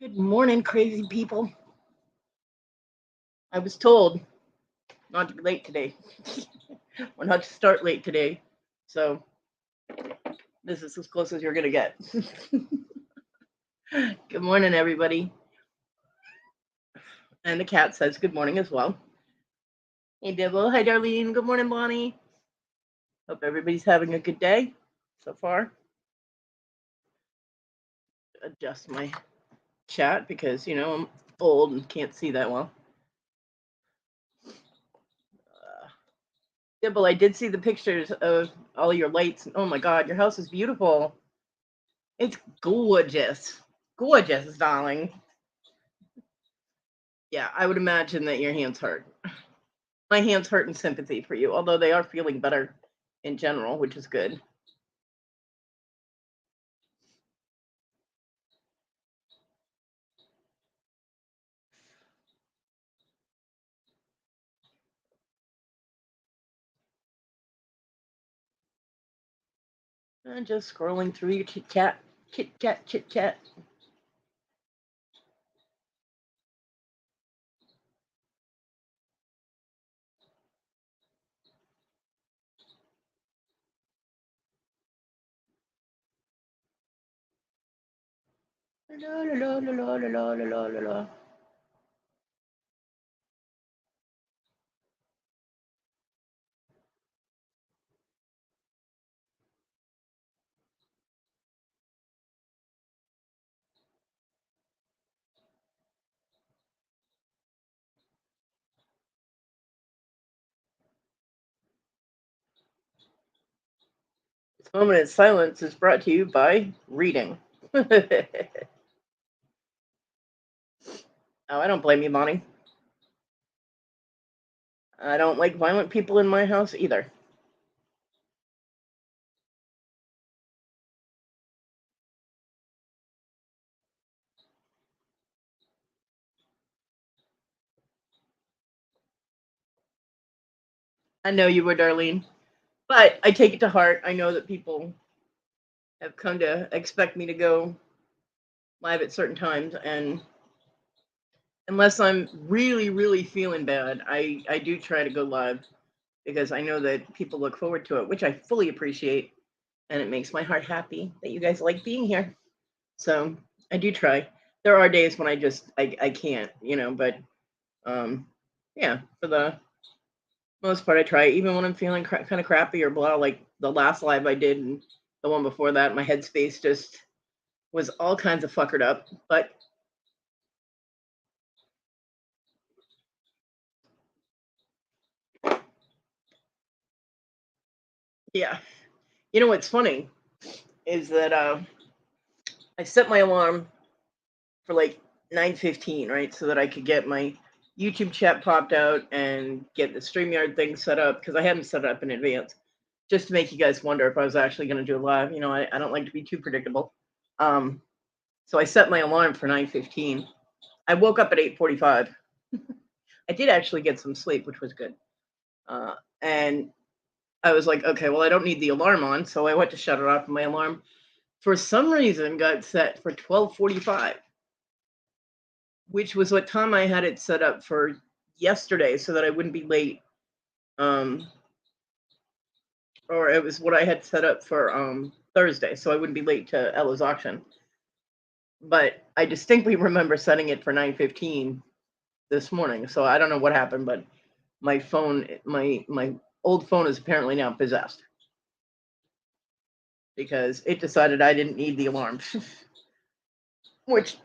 Good morning, crazy people. I was told not to be late today, or not to start late today. So this is as close as you're going to get. Good morning, everybody. And the cat says good morning as well. Hey, Dibble. Hi, Darlene. Good morning, Bonnie. Hope everybody's having a good day so far. Adjust my chat because, I'm old and can't see that well. Dibble, I did see the pictures of all your lights. Oh my God, your house is beautiful. It's gorgeous. Gorgeous, darling. Yeah, I would imagine that your hands hurt. My hands hurt in sympathy for you, although they are feeling better in general, which is good. And just scrolling through your chit chat, chit chat, chit chat. La la la la la la la la la la. This moment of silence is brought to you by reading. Oh, I don't blame you, Bonnie. I don't like violent people in my house either. I know you would, Darlene. But I take it to heart. I know that people have come to expect me to go live at certain times, and unless I'm really, really feeling bad, I do try to go live because I know that people look forward to it, which I fully appreciate, and it makes my heart happy that you guys like being here. So I do try. There are days when I can't, but yeah, for the most part I try. Even when I'm feeling kind of crappy or blah, like the last live I did and the one before that, my headspace just was all kinds of fuckered up, but yeah. You know what's funny is that I set my alarm for like 9:15, right? So that I could get my YouTube chat popped out and get the StreamYard thing set up because I hadn't set it up in advance. Just to make you guys wonder if I was actually going to do a live. I don't like to be too predictable. Um, so I set my alarm for 9:15. I woke up at 8:45. I did actually get some sleep, which was good. And I was like, okay, well, I don't need the alarm on, so I went to shut it off. And my alarm, for some reason, got set for 12:45, which was what time I had it set up for yesterday, so that I wouldn't be late. Um, or it was what I had set up for Thursday, so I wouldn't be late to Ella's auction. But I distinctly remember setting it for 9:15 this morning. So I don't know what happened, but my phone, my old phone is apparently now possessed because it decided I didn't need the alarm, which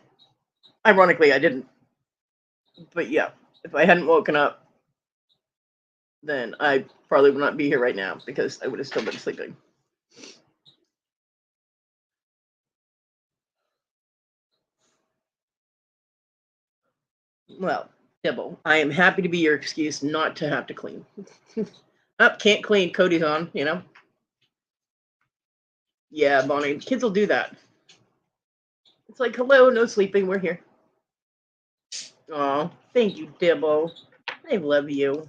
ironically I didn't. But yeah, if I hadn't woken up, then I probably would not be here right now because I would have still been sleeping. Well, Dibble, I am happy to be your excuse not to have to clean. Up, can't clean. Kodi's on. Yeah, Bonnie, kids will do that. It's like, hello, no sleeping, we're here. Oh, thank you, Dibble. I love you.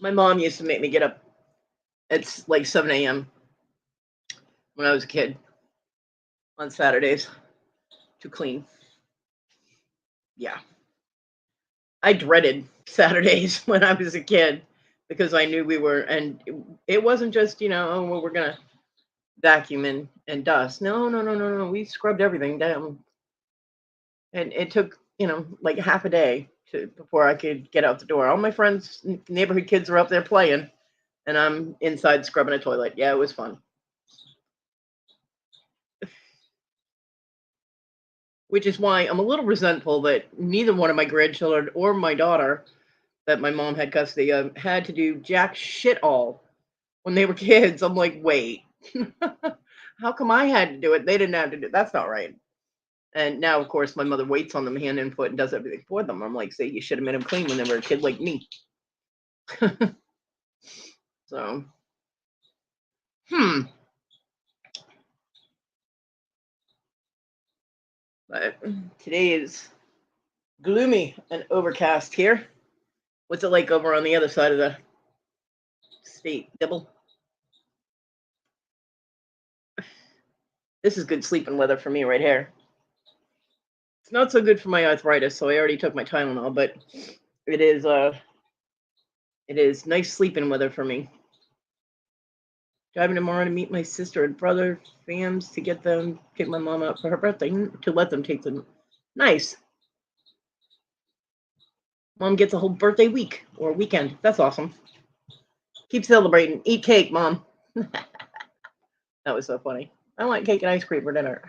My mom used to make me get up at like 7 a.m. when I was a kid on Saturdays to clean. Yeah. I dreaded Saturdays when I was a kid because I knew we were, and it wasn't just, oh, well, we're going to vacuum and dust. No, no, no, no, no. We scrubbed everything down. And it took, like half a day before I could get out the door. All my friends, neighborhood kids were up there playing, and I'm inside scrubbing a toilet. Yeah, it was fun. Which is why I'm a little resentful that neither one of my grandchildren or my daughter that my mom had custody of had to do jack shit all when they were kids. I'm like, wait, how come I had to do it? They didn't have to do it. That's not right. And now, of course, my mother waits on them hand and foot and does everything for them. I'm like, say, you should have made them clean when they were a kid like me. So, but today is gloomy and overcast here. What's it like over on the other side of the state, Dibble? This is good sleeping weather for me right here. It's not so good for my arthritis, so I already took my Tylenol, but it is nice sleeping weather for me. Driving tomorrow to meet my sister and brother, fams, to take my mom out for her birthday, to let them take them. Nice. Mom gets a whole birthday week or weekend. That's awesome. Keep celebrating. Eat cake, Mom. That was so funny. I want cake and ice cream for dinner.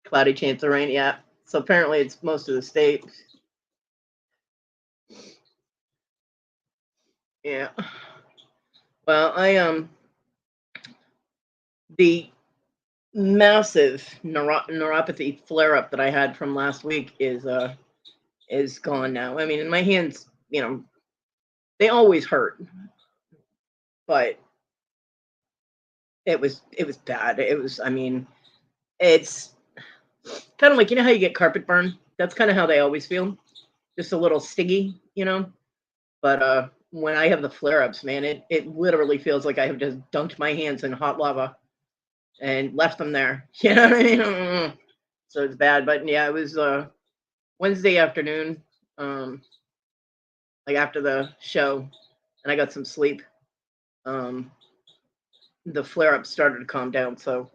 Cloudy chance of rain, yeah. So apparently it's most of the state. Yeah. Well, the massive neuropathy flare up that I had from last week is gone now. I mean, in my hands, they always hurt, but it was bad. I mean, it's kind of like, how you get carpet burn? That's kind of how they always feel. Just a little stiggy, But when I have the flare ups, man, it literally feels like I have just dunked my hands in hot lava and left them there. You know what I mean? So it's bad. But yeah, it was Wednesday afternoon, like after the show, and I got some sleep. The flare up started to calm down. So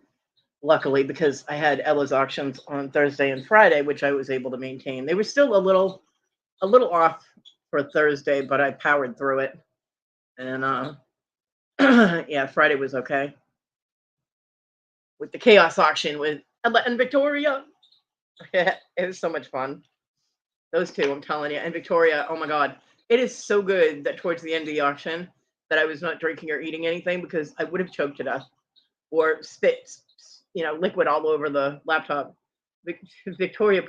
luckily, because I had Ella's auctions on Thursday and Friday, which I was able to maintain. They were still a little off for Thursday, but I powered through it. And yeah, Friday was okay. With the chaos auction with Ella and Victoria. It was so much fun. Those two, I'm telling you. And Victoria, oh my God. It is so good that towards the end of the auction that I was not drinking or eating anything because I would have choked to death or spit, liquid all over the laptop. Victoria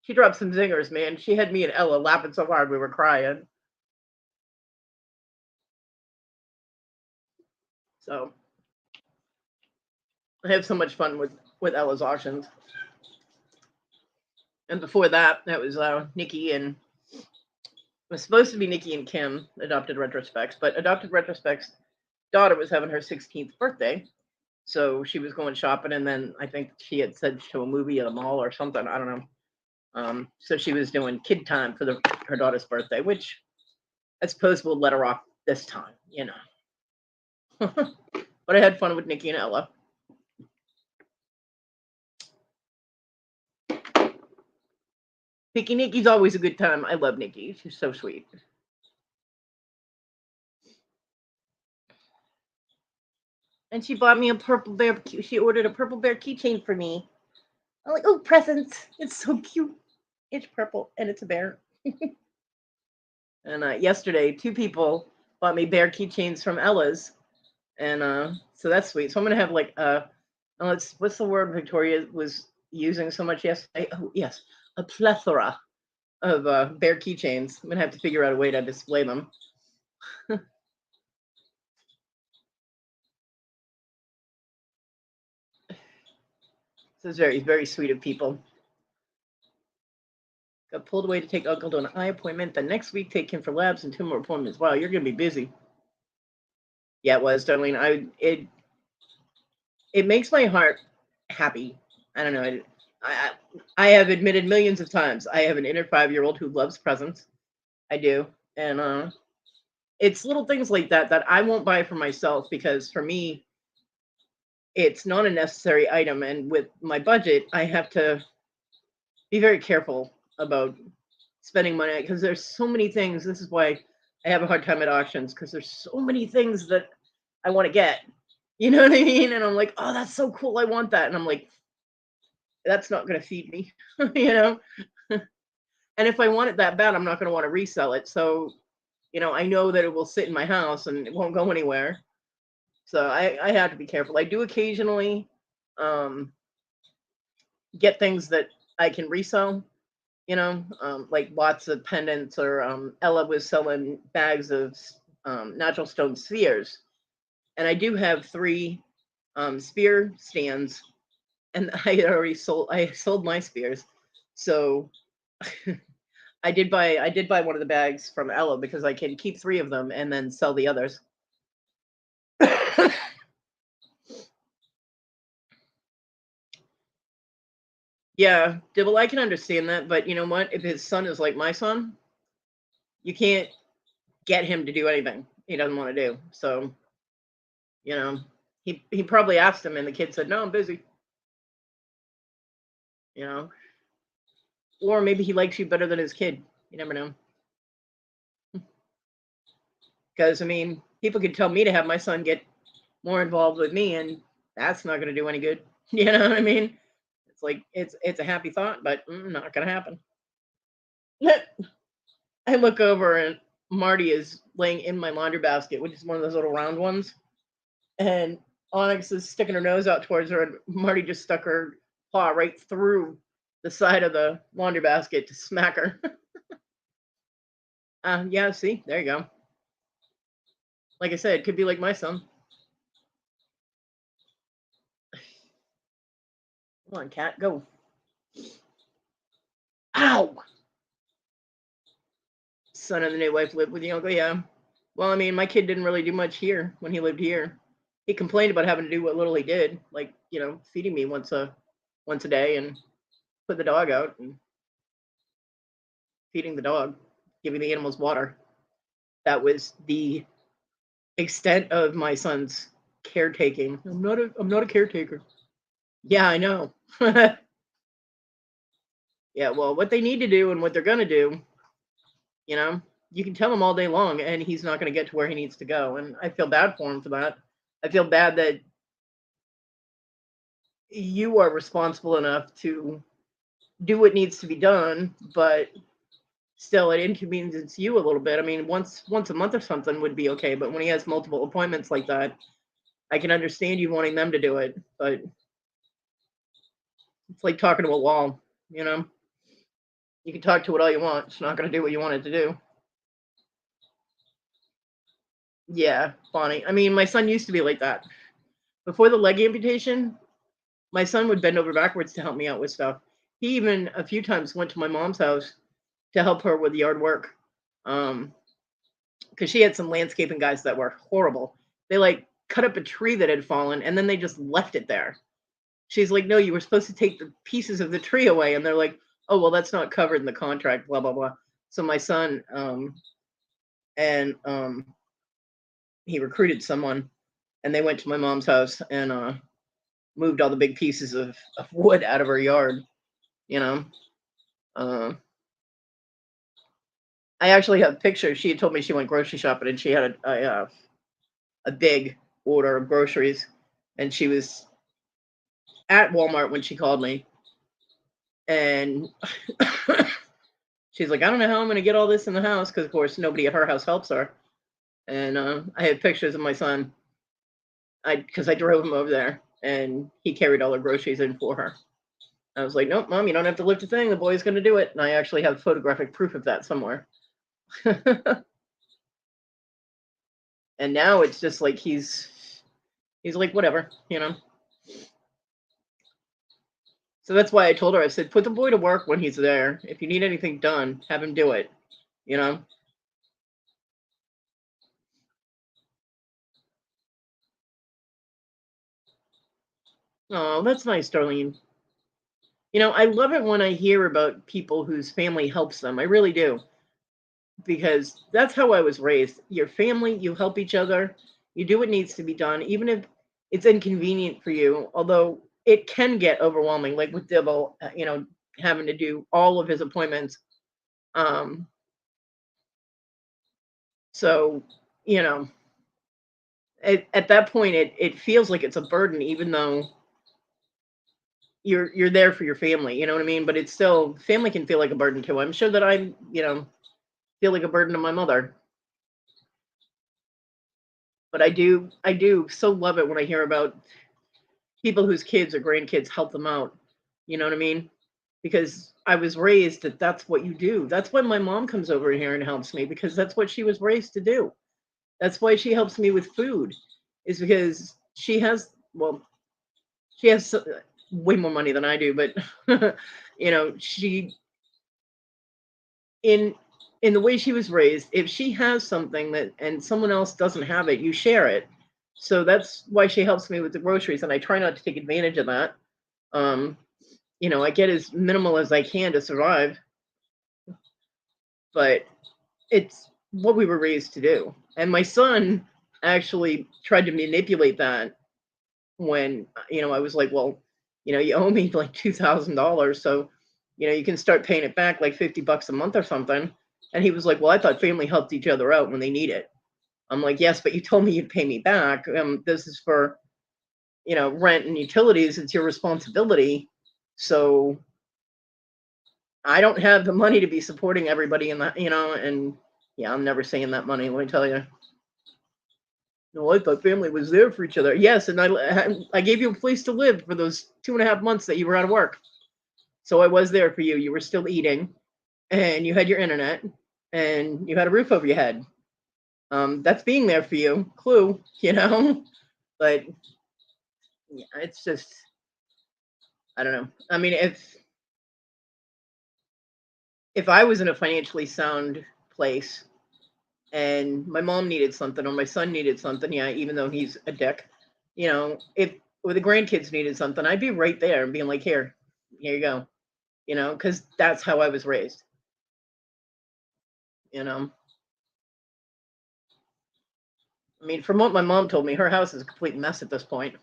she dropped some zingers, man. She had me and Ella laughing so hard we were crying. So I have so much fun with Ella's auctions. And before that, that was Nikki and it was supposed to be Nikki and Kim, Adopted Retrospects, but Adopted Retrospects' daughter was having her 16th birthday. So she was going shopping, and then I think she had said to a movie at a mall or something. I don't know. So she was doing kid time for her daughter's birthday, which I suppose we'll let her off this time, But I had fun with Nikki and Ella. Nikki's always a good time. I love Nikki. She's so sweet. And she bought me a purple bear. She ordered a purple bear keychain for me. I'm like, oh, presents. It's so cute. It's purple and it's a bear. And yesterday, 2 people bought me bear keychains from Ella's. And so that's sweet. So I'm going to have like, what's the word Victoria was using so much yesterday? Oh, yes. A plethora of bear keychains. I'm going to have to figure out a way to display them. So it's very, very sweet of people. Got pulled away to take uncle to an eye appointment. The next week, take him for labs and 2 more appointments. Wow, you're gonna be busy. Yeah, it was, Darlene. It makes my heart happy. I don't know. I have admitted millions of times I have an inner 5-year-old who loves presents. I do, and it's little things like that that I won't buy for myself because for me, it's not a necessary item. And with my budget, I have to be very careful about spending money because there's so many things. This is why I have a hard time at auctions because there's so many things that I want to get. You know what I mean? And I'm like, oh, that's so cool. I want that. And I'm like, that's not going to feed me, you know? And if I want it that bad, I'm not going to want to resell it. So, I know that it will sit in my house and it won't go anywhere. So I have to be careful. I do occasionally get things that I can resell, like lots of pendants, or Ella was selling bags of natural stone spheres. And I do have 3 spear stands, and I sold my spears. So I did buy one of the bags from Ella because I can keep 3 of them and then sell the others. Yeah, well, I can understand that, but you know what? If his son is like my son, you can't get him to do anything he doesn't want to do. So, you know, he probably asked him, and the kid said, "No, I'm busy." You know, or maybe he likes you better than his kid. You never know. Because I mean, people could tell me to have my son get more involved with me, and that's not going to do any good. You know what I mean? It's like it's a happy thought, but not going to happen. I look over and Marty is laying in my laundry basket, which is one of those little round ones, and Onyx is sticking her nose out towards her, and Marty just stuck her paw right through the side of the laundry basket to smack her. Yeah, see, there you go. Like I said, it could be like my son. Come on, cat, go. Ow! Son of the new wife lived with the uncle, yeah. Well, I mean, my kid didn't really do much here when he lived here. He complained about having to do what little he did, like, feeding me once a day and put the dog out and feeding the dog, giving the animals water. That was the extent of my son's caretaking. I'm not a caretaker. Yeah, I know. Yeah, well, what they need to do and what they're gonna do, you know, you can tell him all day long, and he's not gonna get to where he needs to go. And I feel bad for him for that. I feel bad that you are responsible enough to do what needs to be done, but still it inconveniences you a little bit. I mean, once a month or something would be okay, but when he has multiple appointments like that, I can understand you wanting them to do it, but it's like talking to a wall, you know? You can talk to it all you want. It's not going to do what you want it to do. Yeah, Bonnie. I mean, my son used to be like that. Before the leg amputation, my son would bend over backwards to help me out with stuff. He even a few times went to my mom's house to help her with yard work. Because she had some landscaping guys that were horrible. They like cut up a tree that had fallen and then they just left it there. She's like, no, you were supposed to take the pieces of the tree away. And they're like, oh, well, that's not covered in the contract, blah, blah, blah. So my son, and he recruited someone, and they went to my mom's house and moved all the big pieces of wood out of her yard, you know. I actually have pictures. She had told me she went grocery shopping, and she had a big order of groceries, and she was at Walmart when she called me, and she's like, I don't know how I'm going to get all this in the house because, of course, nobody at her house helps her. And I had pictures of my son. Because I drove him over there, and he carried all her groceries in for her. I was like, nope, Mom, you don't have to lift a thing. The boy's going to do it. And I actually have photographic proof of that somewhere. And now it's just like he's like, whatever, you know. So that's why I told her, I said, put the boy to work when he's there. If you need anything done, have him do it, you know? Oh, that's nice, Darlene. I love it when I hear about people whose family helps them. I really do, because that's how I was raised. Your family, you help each other, you do what needs to be done, even if it's inconvenient for you, although it can get overwhelming, like with Dibble, having to do all of his appointments. Um, so, you know, at that point, it feels like it's a burden, even though you're there for your family. You know what I mean? But it's still family can feel like a burden too. I'm sure that feel like a burden to my mother. But I do so love it when I hear about people whose kids or grandkids help them out. You know what I mean? Because I was raised that that's what you do. That's why my mom comes over here and helps me, because that's what she was raised to do. That's why she helps me with food, is because she has way more money than I do, but she in in the way she was raised, if she has something that and someone else doesn't have it, you share it. So that's why she helps me with the groceries, and I try not to take advantage of that. Um, I get as minimal as I can to survive, but it's what we were raised to do. And my son actually tried to manipulate that when I was like, well, you owe me like $2,000, so you can start paying it back like $50 a month or something. And he was like, well, I thought family helped each other out when they need it. I'm like, yes, but you told me you'd pay me back. This is for rent and utilities. It's your responsibility. So I don't have the money to be supporting everybody in that, and yeah, I'm never saying that money. Let me tell you. No, I thought family was there for each other. Yes, and I gave you a place to live for those 2.5 months that you were out of work. So I was there for you. You were still eating, and you had your internet, and you had a roof over your head. That's being there for you. Clue, But yeah, it's just I don't know. I mean, if I was in a financially sound place and my mom needed something or my son needed something, yeah, even though he's a dick, if or the grandkids needed something, I'd be right there and being like, here you go, because that's how I was raised, you know. I mean, from what my mom told me, her house is a complete mess at this point.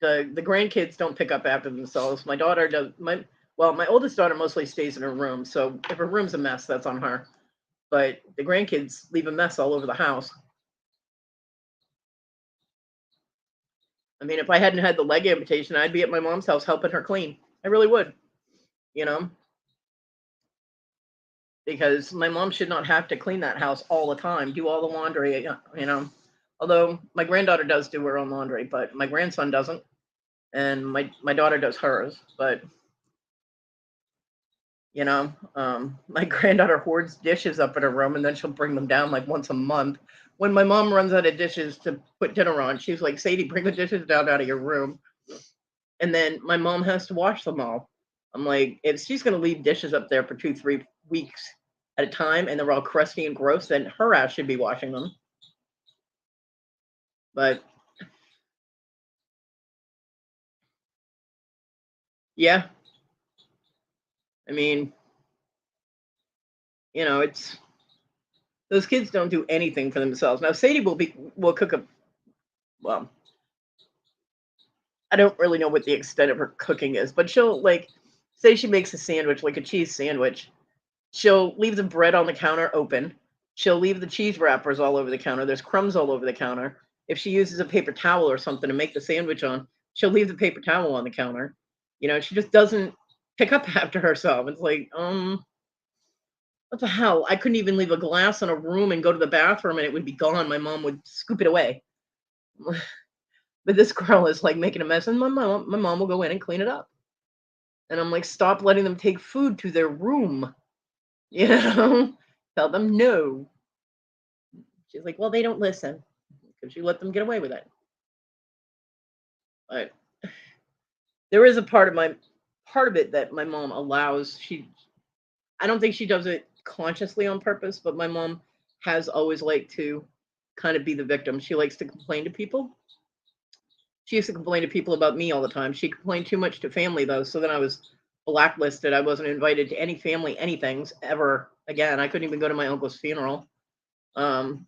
The grandkids don't pick up after themselves. My daughter does. My oldest daughter mostly stays in her room, so if her room's a mess, that's on her. But the grandkids leave a mess all over the house. I mean, if I hadn't had the leg amputation, I'd be at my mom's house helping her clean. I really would, you know, because my mom should not have to clean that house all the time, do all the laundry, Although my granddaughter does do her own laundry, but my grandson doesn't, and my daughter does hers. But my granddaughter hoards dishes up in her room, and then she'll bring them down like once a month. When my mom runs out of dishes to put dinner on, she's like, "Sadie, bring the dishes down out of your room." And then my mom has to wash them all. I'm like, if she's gonna leave dishes up there for 2, 3 weeks at a time, and they're all crusty and gross, then her ass should be washing them. But yeah, I mean, it's those kids don't do anything for themselves. Now Sadie will cook a well, I don't really know what the extent of her cooking is, but she'll like say she makes a sandwich, like a cheese sandwich. She'll leave the bread on the counter open. She'll leave the cheese wrappers all over the counter. There's crumbs all over the counter. If she uses a paper towel or something to make the sandwich on, she'll leave the paper towel on the counter. She just doesn't pick up after herself. It's like, what the hell? I couldn't even leave a glass in a room and go to the bathroom and it would be gone. My mom would scoop it away. But this girl is like making a mess, and my mom will go in and clean it up. And I'm like, stop letting them take food to their room. You know, tell them no. She's like, well, they don't listen because you let them get away with it. But there is a part of it that my mom allows. I don't think she does it consciously on purpose, but my mom has always liked to kind of be the victim. She likes to complain to people. She used to complain to people about me all the time. She complained too much to family though, so then I was blacklisted. I wasn't invited to any family anythings ever again. I couldn't even go to my uncle's funeral. Um,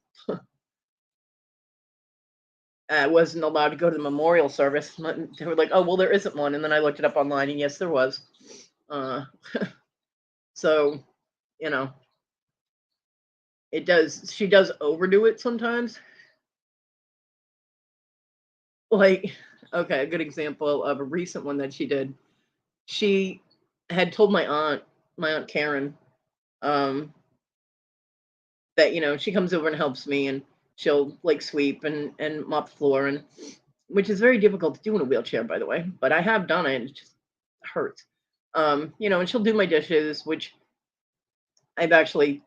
I wasn't allowed to go to the memorial service. They were like, "Oh, well, there isn't one." And then I looked it up online, and yes, there was. Uh, so, you know, it does. She does overdo it sometimes. Like, okay, a good example of a recent one that she did. She had told my aunt Karen, um, that she comes over and helps me, and she'll like sweep and mop the floor, and which is very difficult to do in a wheelchair, by the way. But I have done it. It just hurts. And she'll do my dishes, which I've actually.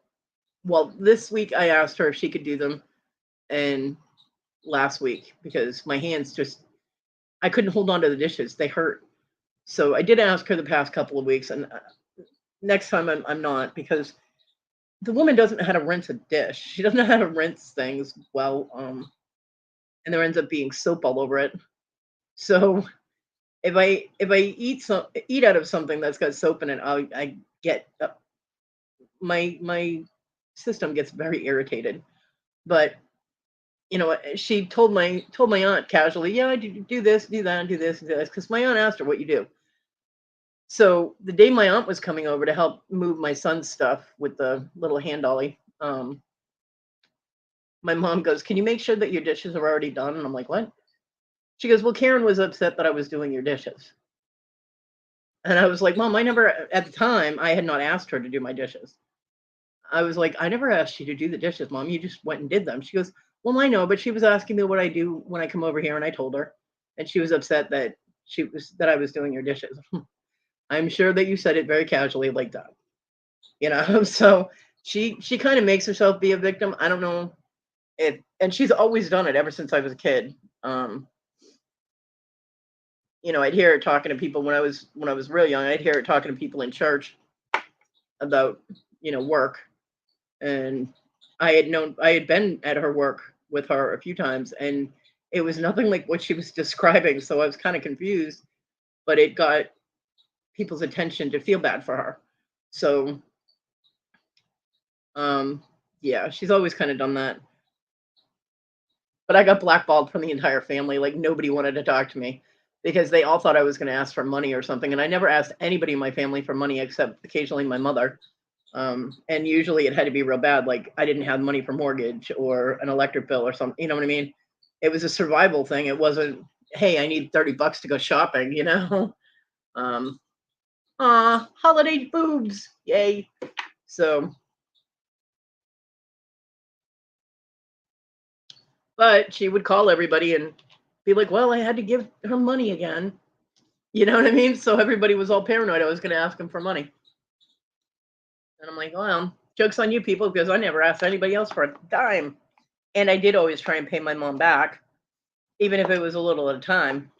Well, this week I asked her if she could do them, and last week because my hands just I couldn't hold on to the dishes. They hurt. So I did ask her the past couple of weeks, and next time I'm not because the woman doesn't know how to rinse a dish. She doesn't know how to rinse things well, and there ends up being soap all over it. So if I eat out of something that's got soap in it, I get my system gets very irritated. But she told my aunt casually, yeah, I do this, do that, do this, do this, because my aunt asked her what you do. So the day my aunt was coming over to help move my son's stuff with the little hand dolly, my mom goes, "Can you make sure that your dishes are already done?" And I'm like, "What?" She goes, "Well, Karen was upset that I was doing your dishes." And I was like, "Mom, I never at the time I had not asked her to do my dishes." I was like, "I never asked you to do the dishes, Mom. You just went and did them." She goes, "Well, I know, but she was asking me what I do when I come over here, and I told her, and she was upset that I was doing your dishes." I'm sure that you said it very casually like that, So she kind of makes herself be a victim. I don't know if, and she's always done it ever since I was a kid. Um, I'd hear her talking to people when I was real young. I'd hear her talking to people in church about work, and I had been at her work with her a few times, and it was nothing like what she was describing. So I was kind of confused, but it got people's attention to feel bad for her. So yeah, she's always kind of done that. But I got blackballed from the entire family. Like nobody wanted to talk to me because they all thought I was going to ask for money or something. And I never asked anybody in my family for money except occasionally my mother. And usually it had to be real bad. Like I didn't have money for mortgage or an electric bill or something. You know what I mean? It was a survival thing. It wasn't, hey, I need $30 to go shopping. Um, holiday boobs. Yay. So, but she would call everybody and be like, well, I had to give her money again. You know what I mean? So everybody was all paranoid I was going to ask him for money. And I'm like, well, joke's on you people because I never asked anybody else for a dime. And I did always try and pay my mom back, even if it was a little at a time.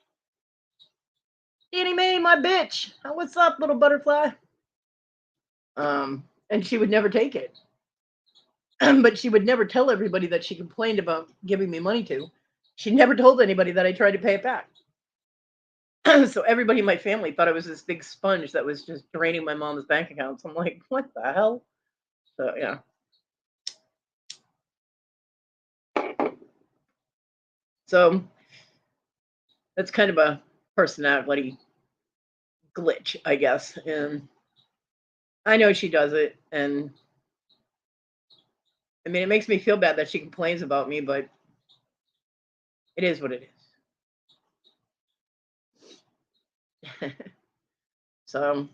Annie Mae, my bitch. What's up, little butterfly? And she would never take it. But she would never tell everybody that she complained about giving me money to. She never told anybody that I tried to pay it back. So everybody in my family thought I was this big sponge that was just draining my mom's bank accounts. I'm like, what the hell? So yeah. So that's kind of a personality glitch, I guess. And I know she does it. And I mean, it makes me feel bad that she complains about me, but it is what it is. So,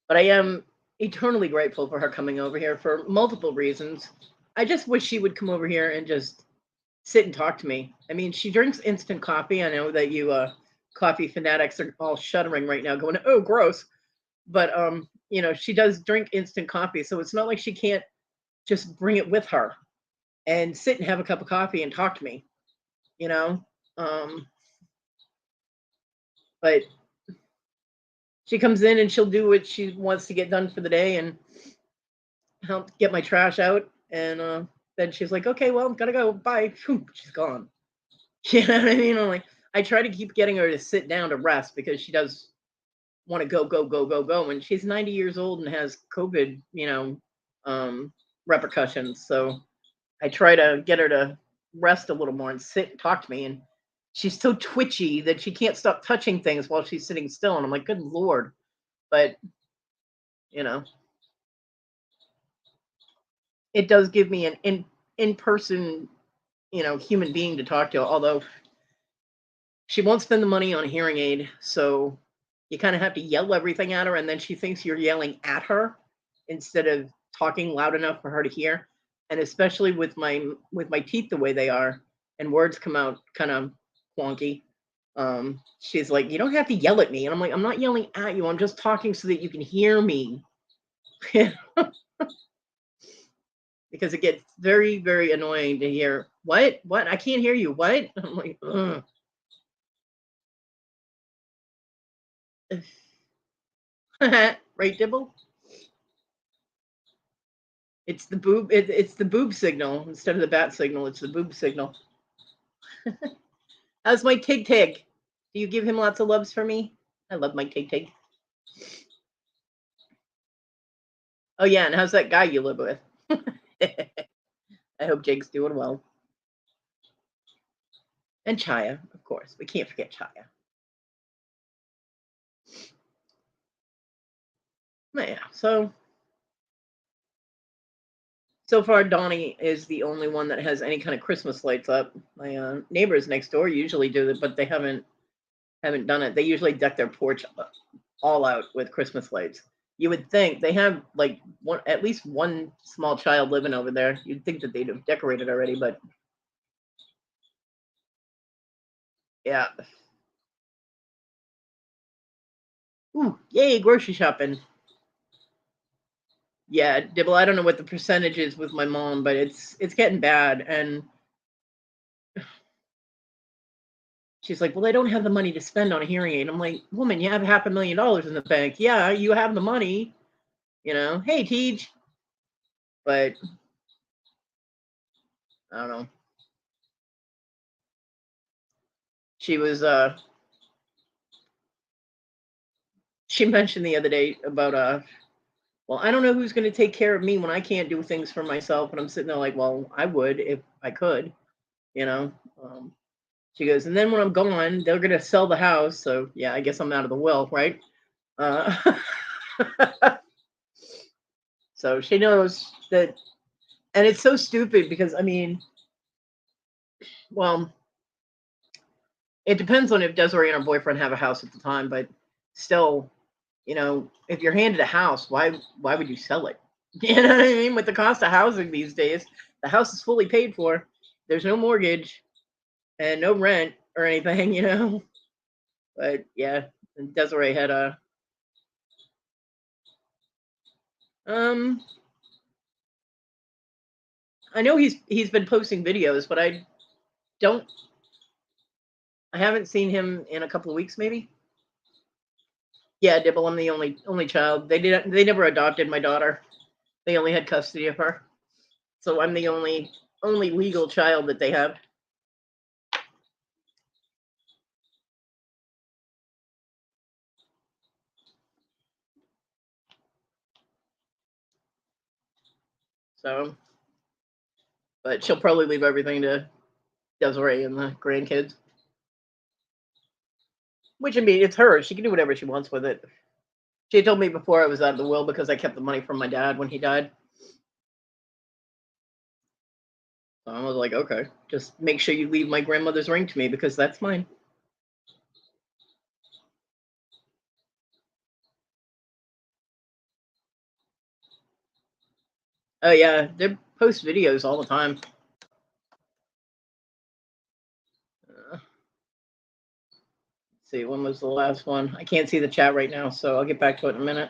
but I am eternally grateful for her coming over here for multiple reasons. I just wish she would come over here and just sit and talk to me. I mean, she drinks instant coffee. I know that you coffee fanatics are all shuddering right now, going, "Oh, gross." But she does drink instant coffee, so it's not like she can't just bring it with her and sit and have a cup of coffee and talk to me, you know. Um, But she comes in and she'll do what she wants to get done for the day and help get my trash out. And then she's like, okay, well, gotta go. Bye. She's gone. You know what I mean? I'm like, I try to keep getting her to sit down to rest because she does want to go, go, go, go, go. And she's 90 years old and has COVID, repercussions. So I try to get her to rest a little more and sit and talk to me. And she's so twitchy that she can't stop touching things while she's sitting still. And I'm like, good Lord. But, you know, it does give me an in person, human being to talk to. Although she won't spend the money on a hearing aid. So you kind of have to yell everything at her. And then she thinks you're yelling at her instead of talking loud enough for her to hear. And especially with my teeth the way they are and words come out kind of wonky. She's like, you don't have to yell at me. And I'm like, I'm not yelling at you. I'm just talking so that you can hear me. Because it gets very, very annoying to hear, what? I can't hear you. What? I'm like, ugh. Right, Dibble? It's the boob. It's the boob signal instead of the bat signal. It's the boob signal. How's my Tig Tig? Do you give him lots of loves for me? I love my Tig Tig. Oh yeah, and how's that guy you live with? I hope Jake's doing well. And Chaya, of course. We can't forget Chaya. But yeah, so far Donnie is the only one that has any kind of Christmas lights up. My neighbors next door usually do it, but they haven't done it. They usually deck their porch all out with Christmas lights. You would think they have like at least one small child living over there. You'd think that they'd have decorated already, but yeah. Ooh, yay, grocery shopping. Yeah, Dibble, I don't know what the percentage is with my mom, but it's getting bad. And she's like, well, I don't have the money to spend on a hearing aid. I'm like, woman, you have $500,000 in the bank. Yeah, you have the money, Hey, Tej. But I don't know. She was she mentioned the other day about well, I don't know who's going to take care of me when I can't do things for myself. And I'm sitting there like, well, I would if I could, you know. She goes, and then when I'm gone, they're going to sell the house. So yeah, I guess I'm out of the will, right? Uh, so she knows that, and it's so stupid because I mean, well, it depends on if Desiree and her boyfriend have a house at the time, but still, if you're handed a house, why would you sell it? You know what I mean? With the cost of housing these days, the house is fully paid for. There's no mortgage and no rent or anything. But yeah, and Desiree had a um. I know he's been posting videos, but don't. I haven't seen him in a couple of weeks, maybe. Yeah, Dibble. I'm the only child. They never adopted my daughter. They only had custody of her, so I'm the only legal child that they have. So, but she'll probably leave everything to Desiree and the grandkids. Which I mean, it's hers. She can do whatever she wants with it. She had told me before I was out of the will because I kept the money from my dad when he died. So I was like, okay, just make sure you leave my grandmother's ring to me because that's mine. Oh yeah, they post videos all the time. Let's see, when was the last one? I can't see the chat right now, so I'll get back to it in a minute.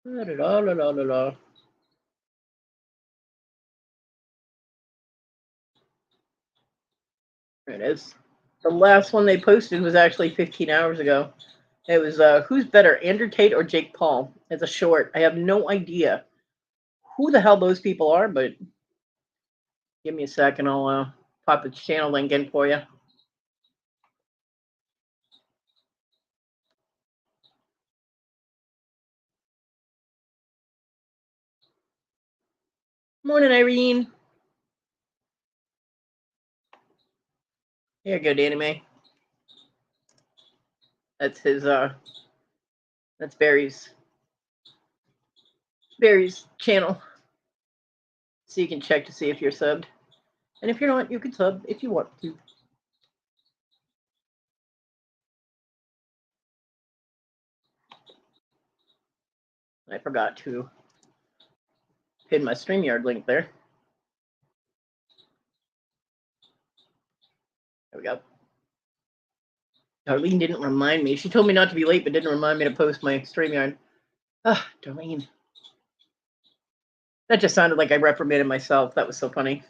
La, la, la, la, la, la. There it is. The last one they posted was actually 15 hours ago. It was who's better, Andrew Tate or Jake Paul? It's a short. I have no idea who the hell those people are, but give me a second. I'll pop the channel link in for you. Morning, Irene. Here you go, Danny May. That's his that's Barry's channel. So you can check to see if you're subbed. And if you're not, you can sub if you want to. I forgot to pin my StreamYard link there. There we go. Darlene didn't remind me. She told me not to be late, but didn't remind me to post my StreamYard. Ah, Darlene. That just sounded like I reprimanded myself. That was so funny.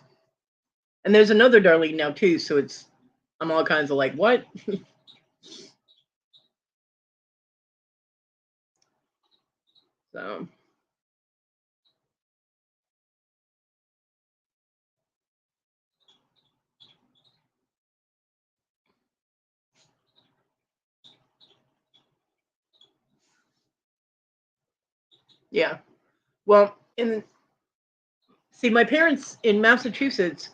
And there's another Darlene now too, so I'm all kinds of like, what? So yeah. Well, see, my parents in Massachusetts,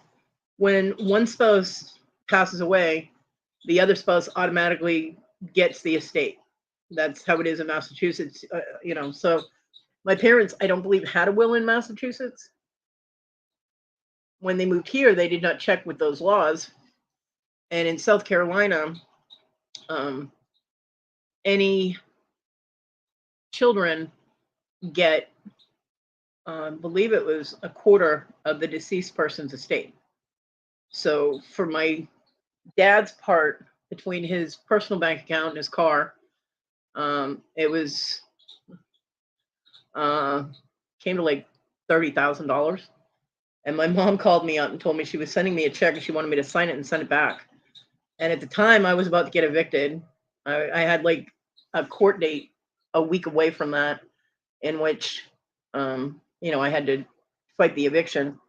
when one spouse passes away, the other spouse automatically gets the estate. That's how it is in Massachusetts, So my parents, I don't believe, had a will in Massachusetts. When they moved here, they did not check with those laws. And in South Carolina, any children get, believe it was a quarter of the deceased person's estate. So for my dad's part, between his personal bank account and his car, it was came to like $30,000. And my mom called me up and told me she was sending me a check and she wanted me to sign it and send it back. And at the time, I was about to get evicted. I had like a court date a week away from that, in which, I had to fight the eviction,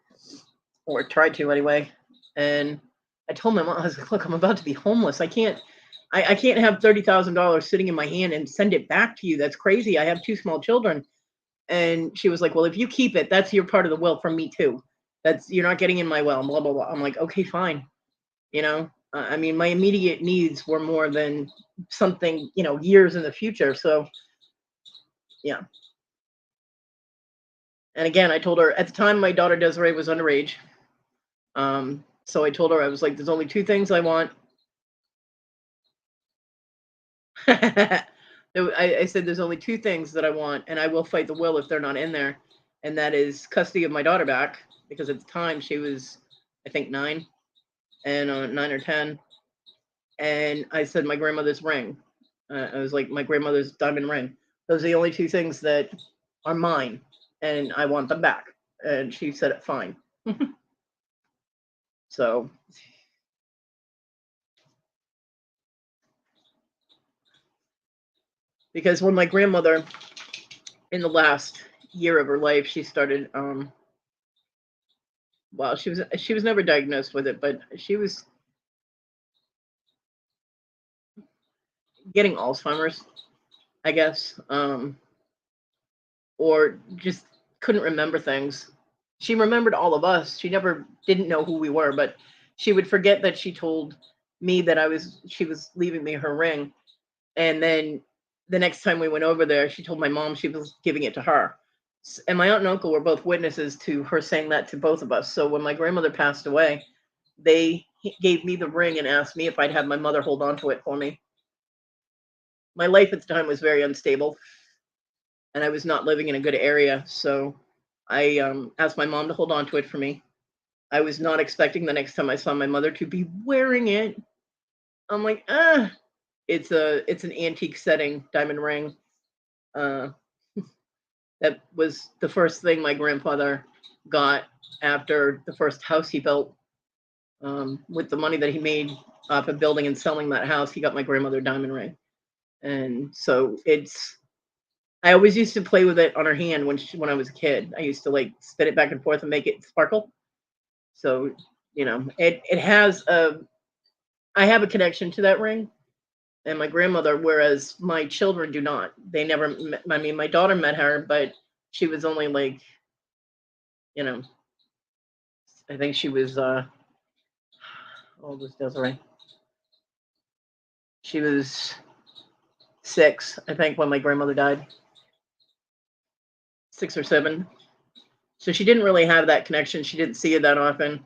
or tried to anyway. And I told my mom, I was like, look, I'm about to be homeless. I can't have $30,000 sitting in my hand and send it back to you. That's crazy. I have 2 small children. And she was like, well, if you keep it, that's your part of the will from me too. You're not getting in my will, blah, blah, blah. I'm like, okay, fine. I mean, my immediate needs were more than something, years in the future. So yeah. And again, I told her at the time my daughter Desiree was underage. So I told her, I was like, there's only 2 things I want. I said, there's only 2 things that I want, and I will fight the will if they're not in there. And that is custody of my daughter back, because at the time she was, I think, 9 or 10. And I said, my grandmother's ring. I was like, my grandmother's diamond ring. Those are the only 2 things that are mine, and I want them back. And she said it fine. So because when my grandmother, in the last year of her life, she started well, she was never diagnosed with it, but she was getting Alzheimer's, I guess, or just couldn't remember things. She remembered all of us. She never didn't know who we were, but she would forget that she told me that she was leaving me her ring. And then the next time we went over there, she told my mom she was giving it to her. And my aunt and uncle were both witnesses to her saying that to both of us. So when my grandmother passed away, they gave me the ring and asked me if I'd have my mother hold on to it for me. My life at the time was very unstable, and I was not living in a good area. So I asked my mom to hold on to it for me. I was not expecting the next time I saw my mother to be wearing it. I'm like, it's an antique setting diamond ring. That was the first thing my grandfather got after the first house he built. With the money that he made off of building and selling that house, he got my grandmother a diamond ring. And so I always used to play with it on her hand when I was a kid. I used to like spin it back and forth and make it sparkle. So, it has I have a connection to that ring and my grandmother, whereas my children do not. They never met, I mean, my daughter met her, but she was only like, you know, I think she was, how old was Desiree? She was 6, I think, when my grandmother died, 6 or 7. So she didn't really have that connection. She didn't see her that often.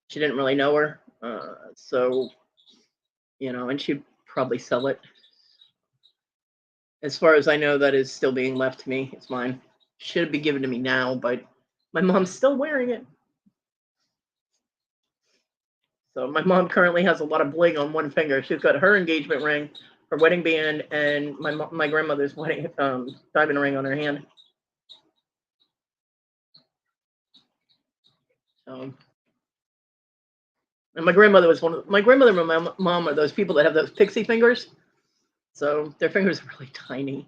She didn't really know her. So, and she'd probably sell it. As far as I know, that is still being left to me. It's mine. Should be given to me now, but my mom's still wearing it. So my mom currently has a lot of bling on one finger. She's got her engagement ring, her wedding band, and my grandmother's wedding diamond ring on her hand. So, and my grandmother and my mom are those people that have those pixie fingers. So their fingers are really tiny.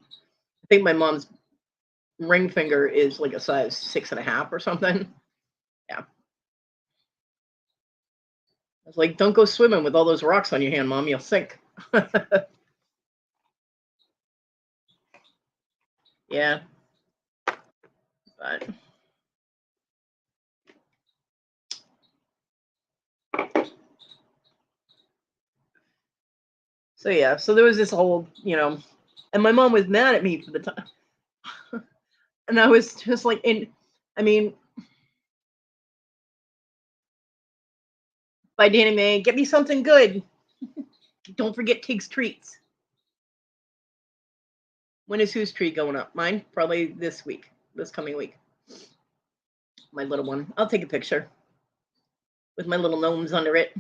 I think my mom's ring finger is like a size 6.5 or something. Yeah. I was like, don't go swimming with all those rocks on your hand, Mom. You'll sink. Yeah. But so yeah, so there was this whole, and my mom was mad at me for the time. And I was just like, I mean, by Danny Mae, get me something good. Don't forget Tig's treats. When is whose tree going up? Mine? Probably this coming week. My little one. I'll take a picture with my little gnomes under it.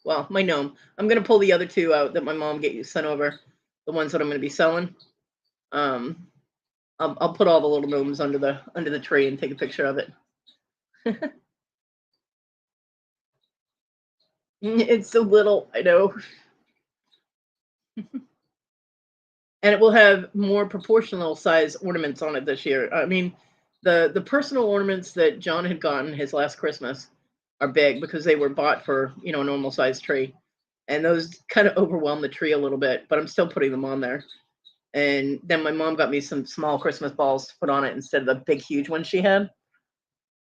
Well, my gnome. I'm gonna pull the other 2 out that my mom sent over. The ones that I'm gonna be selling. I'll put all the little gnomes under the tree and take a picture of it. It's so little, I know. And it will have more proportional size ornaments on it this year. I mean, the personal ornaments that John had gotten his last Christmas are big because they were bought for, a normal size tree. And those kind of overwhelm the tree a little bit, but I'm still putting them on there. And then my mom got me some small Christmas balls to put on it instead of the big, huge ones she had.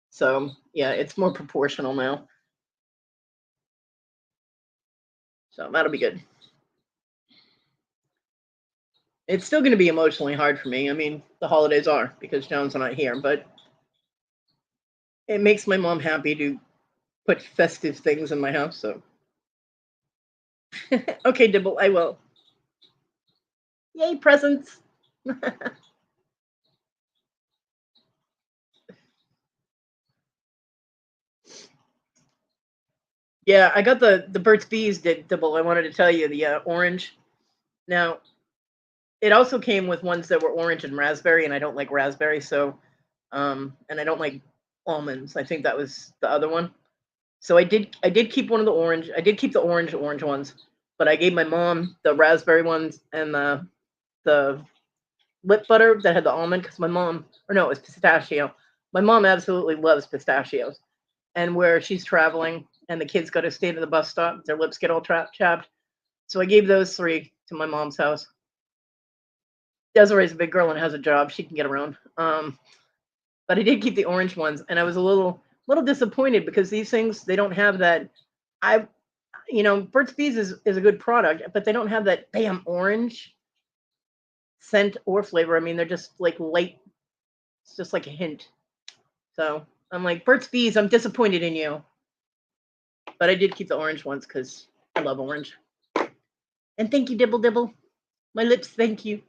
So yeah, it's more proportional now. So that'll be good. It's still going to be emotionally hard for me. I mean, the holidays are because John's not here, but it makes my mom happy to put festive things in my house. So, okay, Dibble, I will. Yay, presents! Yeah, I got the Burt's Bees Dibble. I wanted to tell you the orange. Now, it also came with ones that were orange and raspberry, and I don't like raspberry, so and I don't like almonds. I think that was the other one. So I did keep one of the orange. I did keep the orange ones, but I gave my mom the raspberry ones and the lip butter that had the almond because my mom, or no, it was pistachio. My mom absolutely loves pistachios, and where she's traveling and the kids got to stay to the bus stop, their lips get all chapped. So I gave those 3 to my mom's house. Desiree's a big girl and has a job; she can get around. But I did keep the orange ones, and I was a little disappointed because these things they don't have that. I, Burt's Bees is a good product, but they don't have that bam orange scent or flavor. I mean, they're just like light. It's just like a hint. So I'm like, Burt's Bees, I'm disappointed in you. But I did keep the orange ones because I love orange. And thank you, Dibble Dibble. My lips, thank you.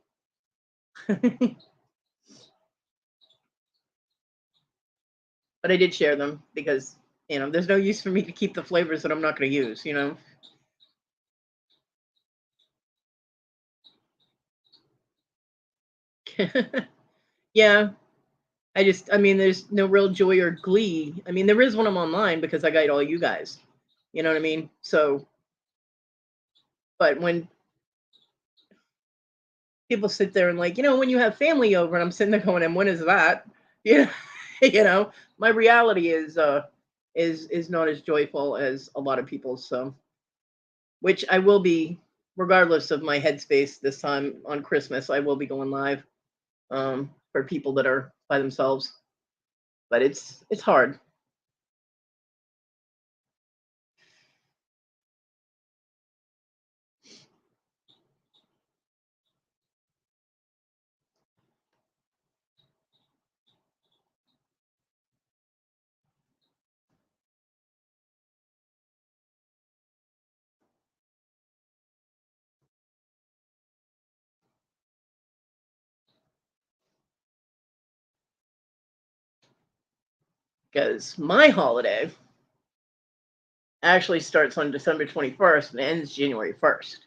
But I did share them because, there's no use for me to keep the flavors that I'm not going to use, Yeah. I mean, there's no real joy or glee. I mean, there is when I'm online because I got all you guys. You know what I mean? So, but when people sit there and like, when you have family over, and I'm sitting there going, and when is that? You know, my reality is not as joyful as a lot of people's. So, which I will be, regardless of my headspace this time on Christmas, I will be going live for people that are by themselves. But it's hard because my holiday actually starts on December 21st and ends January 1st.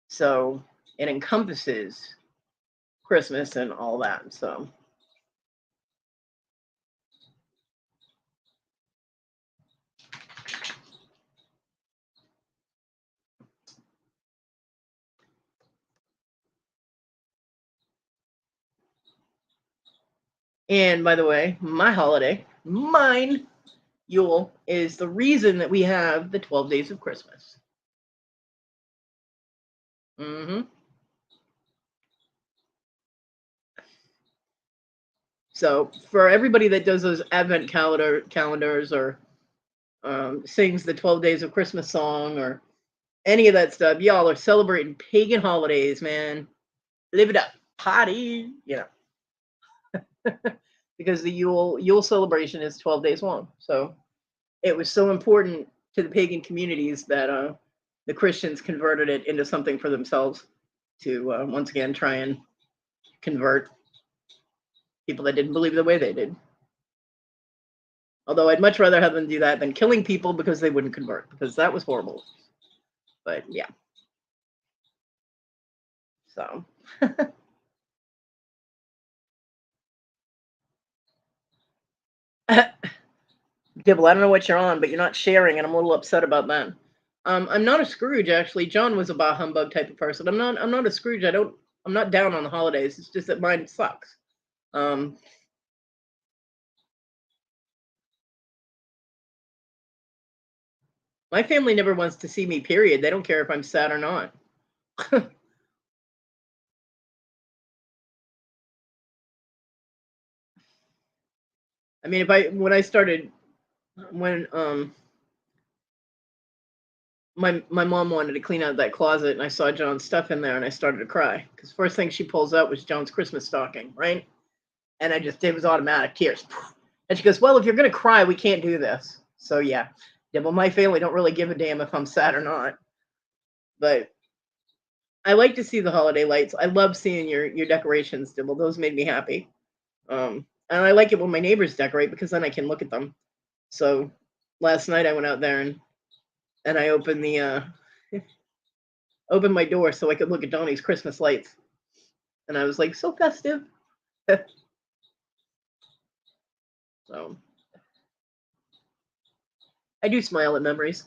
So it encompasses Christmas and all that. So, and by the way, my holiday, mine, Yule, is the reason that we have the 12 days of Christmas. hmm So for everybody that does those advent calendars or sings the 12 days of Christmas song or any of that stuff, y'all are celebrating pagan holidays, man. Live it up, party, because the Yule celebration is 12 days long. So it was so important to the pagan communities that the Christians converted it into something for themselves to once again try and convert people that didn't believe the way they did. Although I'd much rather have them do that than killing people because they wouldn't convert, because that was horrible. But yeah, so Dibble, I don't know what you're on, but you're not sharing, and I'm a little upset about that. I'm not a Scrooge actually. John was a bah humbug type of person. I'm not a Scrooge. I'm not down on the holidays. It's just that mine sucks. Um, my family never wants to see me. Period. They don't care if I'm sad or not. I mean, if I when I started when my mom wanted to clean out that closet and I saw John's stuff in there and I started to cry because first thing she pulls out was John's Christmas stocking, right? And it was automatic tears. And she goes, "Well, if you're gonna cry, we can't do this." So yeah. Well, my family don't really give a damn if I'm sad or not, but I like to see the holiday lights. I love seeing your decorations, Dibble. Those made me happy. And I like it when my neighbors decorate because then I can look at them. So last night I went out there and I opened the opened my door so I could look at Donnie's Christmas lights, and I was like, so festive. So I do smile at memories.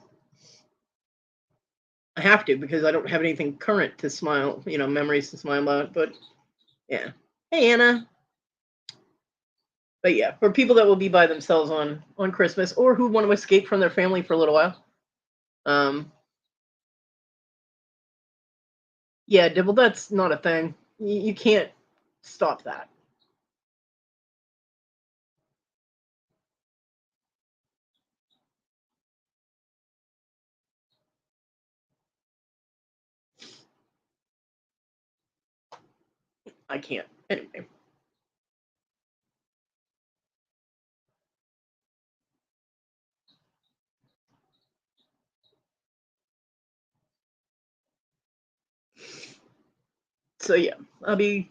I have to because I don't have anything current to smile, memories to smile about. But yeah, hey Anna. But yeah, for people that will be by themselves on Christmas or who want to escape from their family for a little while, um, yeah, Dibble, that's not a thing. You can't stop that. I can't anyway. So yeah, I'll be,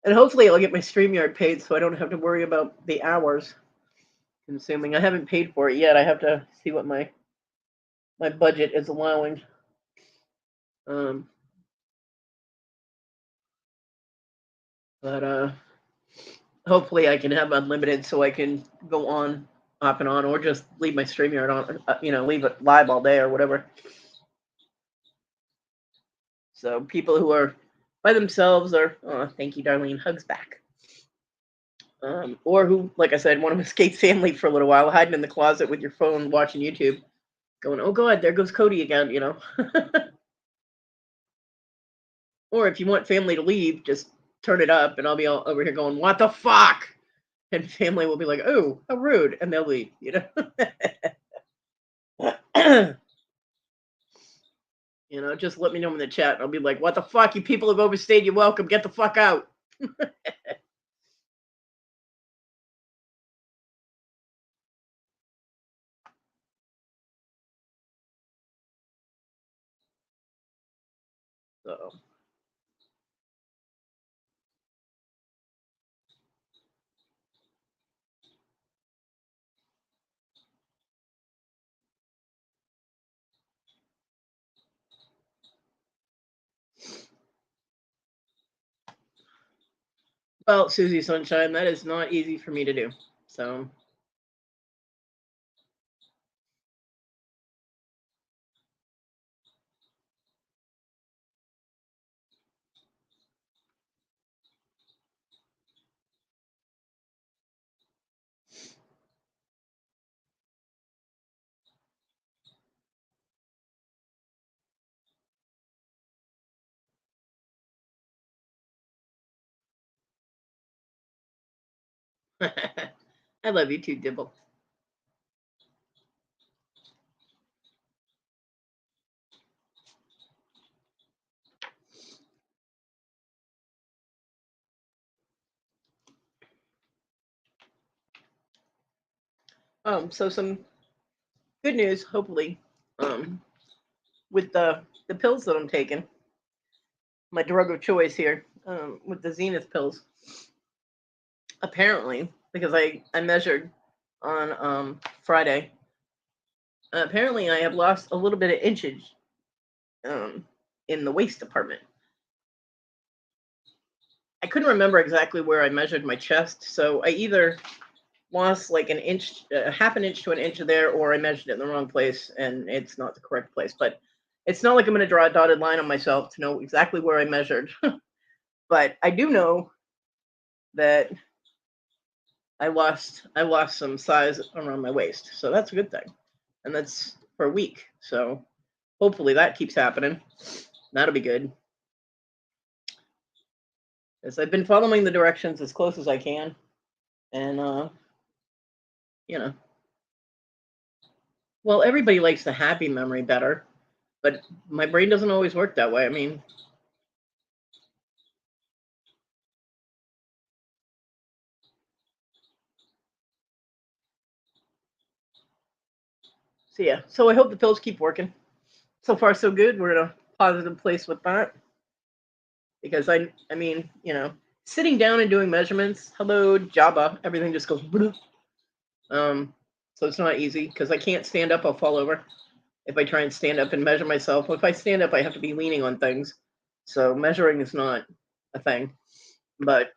and hopefully I'll get my StreamYard paid so I don't have to worry about the hours consuming. I haven't paid for it yet. I have to see what my budget is allowing. Um, but hopefully I can have unlimited so I can go on hopping on, or just leave my StreamYard on, leave it live all day or whatever. So people who are by themselves are, oh, thank you, Darlene, hugs back. Or who, like I said, want to escape family for a little while, hiding in the closet with your phone, watching YouTube, going, oh God, there goes Kodi again. Or if you want family to leave, just turn it up, and I'll be all over here going, what the fuck? And family will be like, oh, how rude, and they'll leave. Just let me know in the chat. I'll be like, what the fuck? You people have overstayed your welcome. Get the fuck out. So, well, Susie Sunshine, that is not easy for me to do. So, I love you too, Dibble. So some good news, hopefully, with the pills that I'm taking, my drug of choice here, with the Zenith pills. Apparently, because I measured on Friday, apparently I have lost a little bit of inchage in the waist department. I couldn't remember exactly where I measured my chest, so I either lost like an inch, half an inch to an inch there, or I measured it in the wrong place and it's not the correct place. But it's not like I'm going to draw a dotted line on myself to know exactly where I measured. But I do know that I lost some size around my waist, so that's a good thing, and that's for a week. So hopefully that keeps happening. That'll be good. As I've been following the directions as close as I can, and well, everybody likes the happy memory better, but my brain doesn't always work that way. I mean, so yeah. So I hope the pills keep working. So far, so good. We're in a positive place with that, because I mean, sitting down and doing measurements. Hello, Jabba. Everything just goes. So it's not easy because I can't stand up. I'll fall over if I try and stand up and measure myself. If I stand up, I have to be leaning on things. So measuring is not a thing. But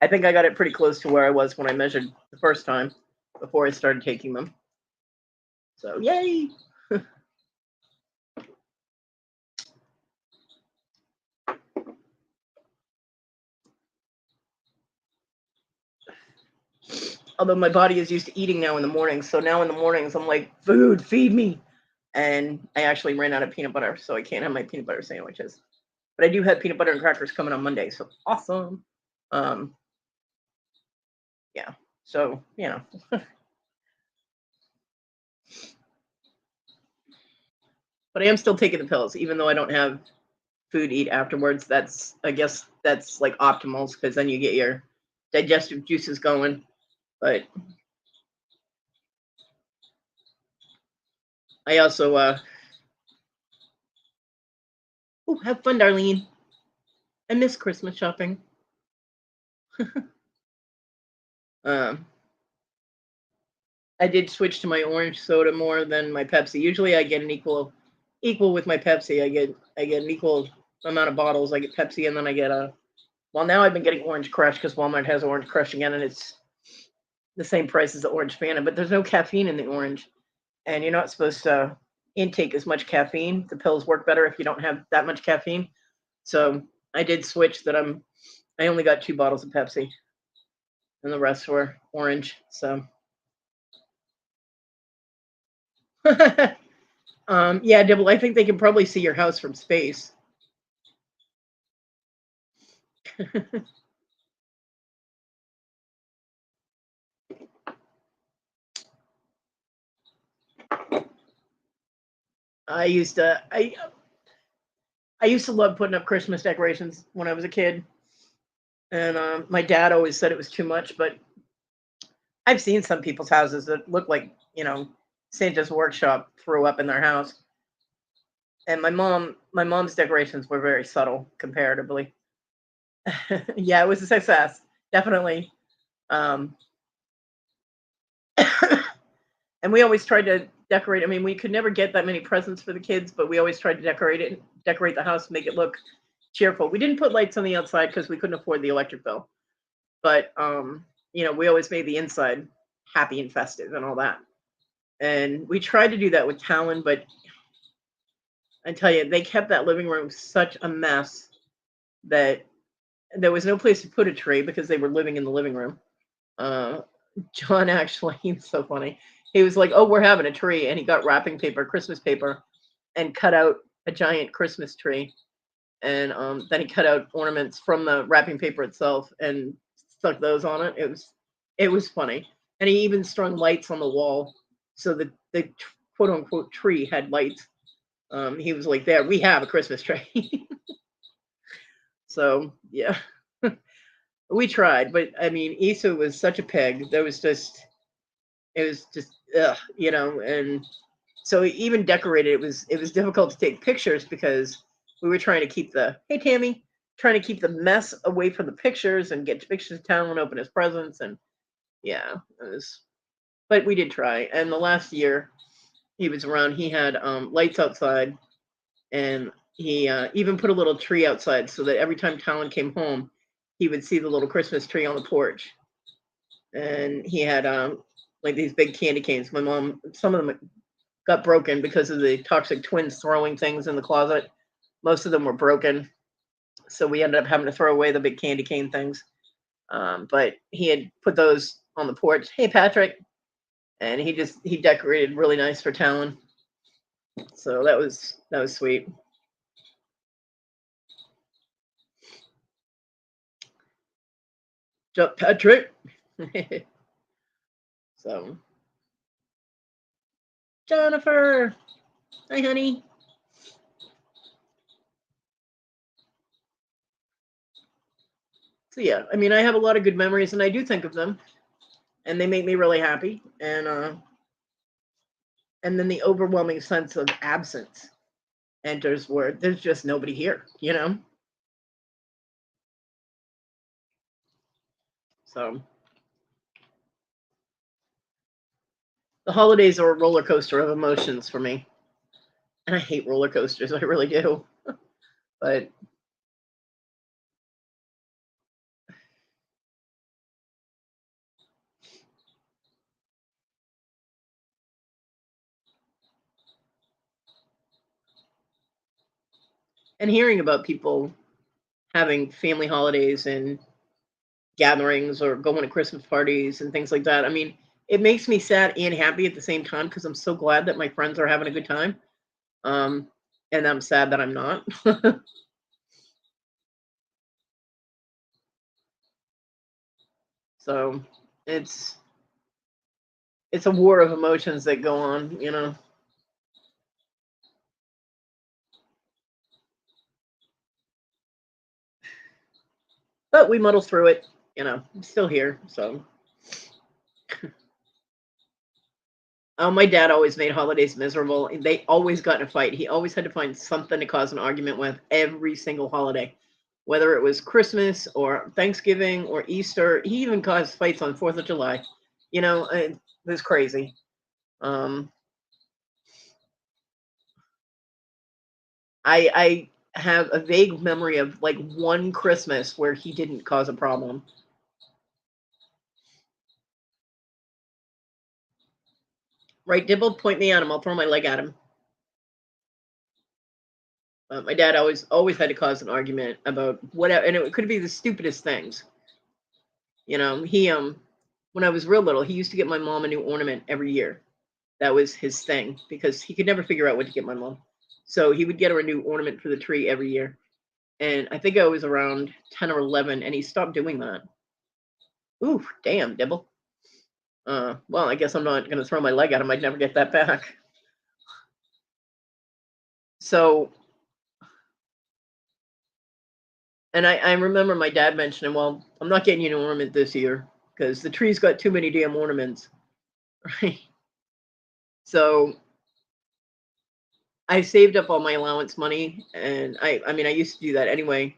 I think I got it pretty close to where I was when I measured the first time before I started taking them. So yay! Although my body is used to eating now in the mornings, so now in the mornings I'm like, food, feed me. And I actually ran out of peanut butter, so I can't have my peanut butter sandwiches. But I do have peanut butter and crackers coming on Monday, so awesome. Yeah. So, but I am still taking the pills, even though I don't have food to eat afterwards. I guess that's like optimal, because then you get your digestive juices going. But I also, have fun, Darlene. I miss Christmas shopping. I did switch to my orange soda more than my Pepsi. Usually I get an equal with my Pepsi. I get an equal amount of bottles. I get Pepsi, and then I get well, now I've been getting Orange Crush because Walmart has Orange Crush again, and it's the same price as the orange Fanta, but there's no caffeine in the orange, and you're not supposed to intake as much caffeine. The pills work better if you don't have that much caffeine. So I did switch that. I only got 2 bottles of Pepsi, and the rest were orange. So yeah, Dibble, I think they can probably see your house from space. I used to I used to love putting up Christmas decorations when I was a kid, and my dad always said it was too much. But I've seen some people's houses that look like Santa's workshop threw up in their house. And my mom's decorations were very subtle comparatively. Yeah, it was a success, definitely. Um, and we always tried to decorate. I mean, we could never get that many presents for the kids, but we always tried to decorate the house, make it look cheerful. We didn't put lights on the outside because we couldn't afford the electric bill. But we always made the inside happy and festive and all that. And we tried to do that with Talon, but I tell you, they kept that living room such a mess that there was no place to put a tree because they were living in the living room. Uh, John actually, he's so funny. He was like, "Oh, we're having a tree," and he got wrapping paper, Christmas paper, and cut out a giant Christmas tree. And then he cut out ornaments from the wrapping paper itself and stuck those on it. It was funny, and he even strung lights on the wall so that the quote unquote tree had lights. He was like, "There, we have a Christmas tree." So yeah, we tried, but I mean, Issa was such a pig. It was just and so even decorated. It was difficult to take pictures because we were trying to keep the hey Tammy, trying to keep the mess away from the pictures and get pictures of town and open his presents and yeah, it was. But we did try, and the last year he was around, he had lights outside, and he even put a little tree outside so that every time Talon came home, he would see the little Christmas tree on the porch. And he had like these big candy canes. My mom, some of them got broken because of the toxic twins throwing things in the closet. Most of them were broken, so we ended up having to throw away the big candy cane things. But he had put those on the porch. Hey, Patrick, and he decorated really nice for Talon. So that was sweet. Jump, Patrick. So Jennifer, hi, honey. So yeah, I mean, I have a lot of good memories, and I do think of them, and they make me really happy. And then the overwhelming sense of absence enters where there's just nobody here. So the holidays are a roller coaster of emotions for me, and I hate roller coasters. I really do. But and hearing about people having family holidays and gatherings or going to Christmas parties and things like that. I mean, it makes me sad and happy at the same time because I'm so glad that my friends are having a good time. Um, and I'm sad that I'm not. So it's it's a war of emotions that go on. But we muddle through it. I'm still here. So my dad always made holidays miserable. They always got in a fight. He always had to find something to cause an argument with every single holiday, whether it was Christmas or Thanksgiving or Easter. He even caused fights on Fourth of July. It was crazy. Um, I have a vague memory of like one Christmas where he didn't cause a problem. Right, Dibble? Point me at him. I'll throw my leg at him. My dad always had to cause an argument about whatever, and it could be the stupidest things. He when I was real little, he used to get my mom a new ornament every year. That was his thing because he could never figure out what to get my mom. So he would get her a new ornament for the tree every year. And I think I was around 10 or 11, and he stopped doing that. Ooh, damn, Dibble. Well, I guess I'm not going to throw my leg at him. I'd never get that back. So, and I remember my dad mentioning, well, I'm not getting you an ornament this year because the tree's got too many damn ornaments. Right. So I saved up all my allowance money, and I mean, I used to do that anyway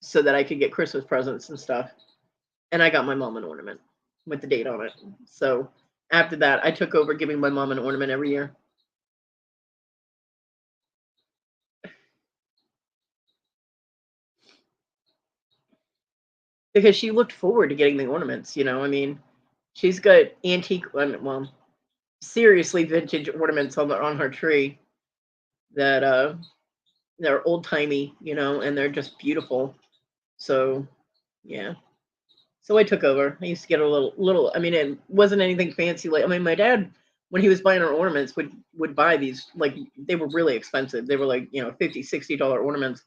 so that I could get Christmas presents and stuff. And I got my mom an ornament with the date on it. So after that, I took over giving my mom an ornament every year because she looked forward to getting the ornaments. I mean, she's got antique, well, seriously vintage ornaments on her tree that they're old timey, and they're just beautiful. So yeah. So I took over. I used to get a little. I mean, it wasn't anything fancy. Like, I mean, my dad, when he was buying our ornaments, would buy these, like, they were really expensive. They were like, $50, $60 ornaments.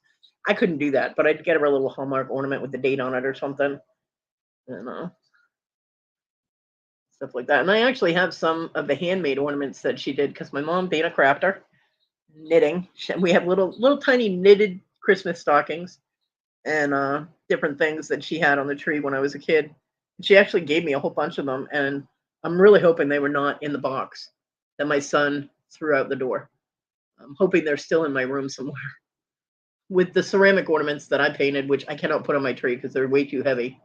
I couldn't do that, but I'd get her a little Hallmark ornament with the date on it or something, and stuff like that. And I actually have some of the handmade ornaments that she did because my mom being a crafter, knitting. We have little tiny knitted Christmas stockings and different things that she had on the tree when I was a kid. She actually gave me a whole bunch of them, and I'm really hoping they were not in the box that my son threw out the door. I'm hoping they're still in my room somewhere with the ceramic ornaments that I painted, which I cannot put on my tree because they're way too heavy.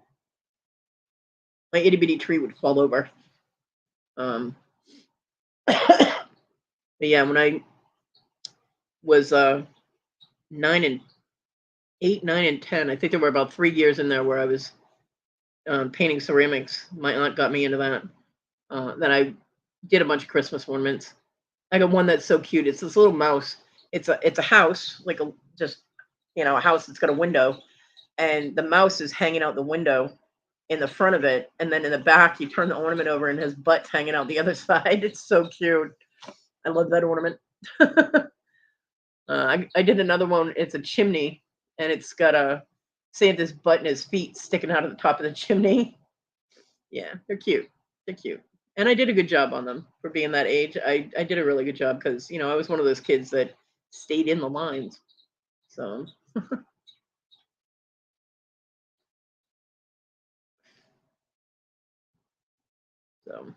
My itty bitty tree would fall over. Um, but yeah, when I was 9 and 10, I think there were about 3 years in there where I was painting ceramics. My aunt got me into that. Then I did a bunch of Christmas ornaments. I got one that's so cute. It's this little mouse. It's a house, like a house that's got a window, and the mouse is hanging out the window in the front of it, and then in the back you turn the ornament over and his butt's hanging out the other side. It's so cute. I love that ornament. I did another one. It's a chimney, and it's got a Santa's butt and his feet sticking out of the top of the chimney. Yeah, they're cute. They're cute. And I did a good job on them for being that age. I did a really good job because, I was one of those kids that stayed in the lines. So,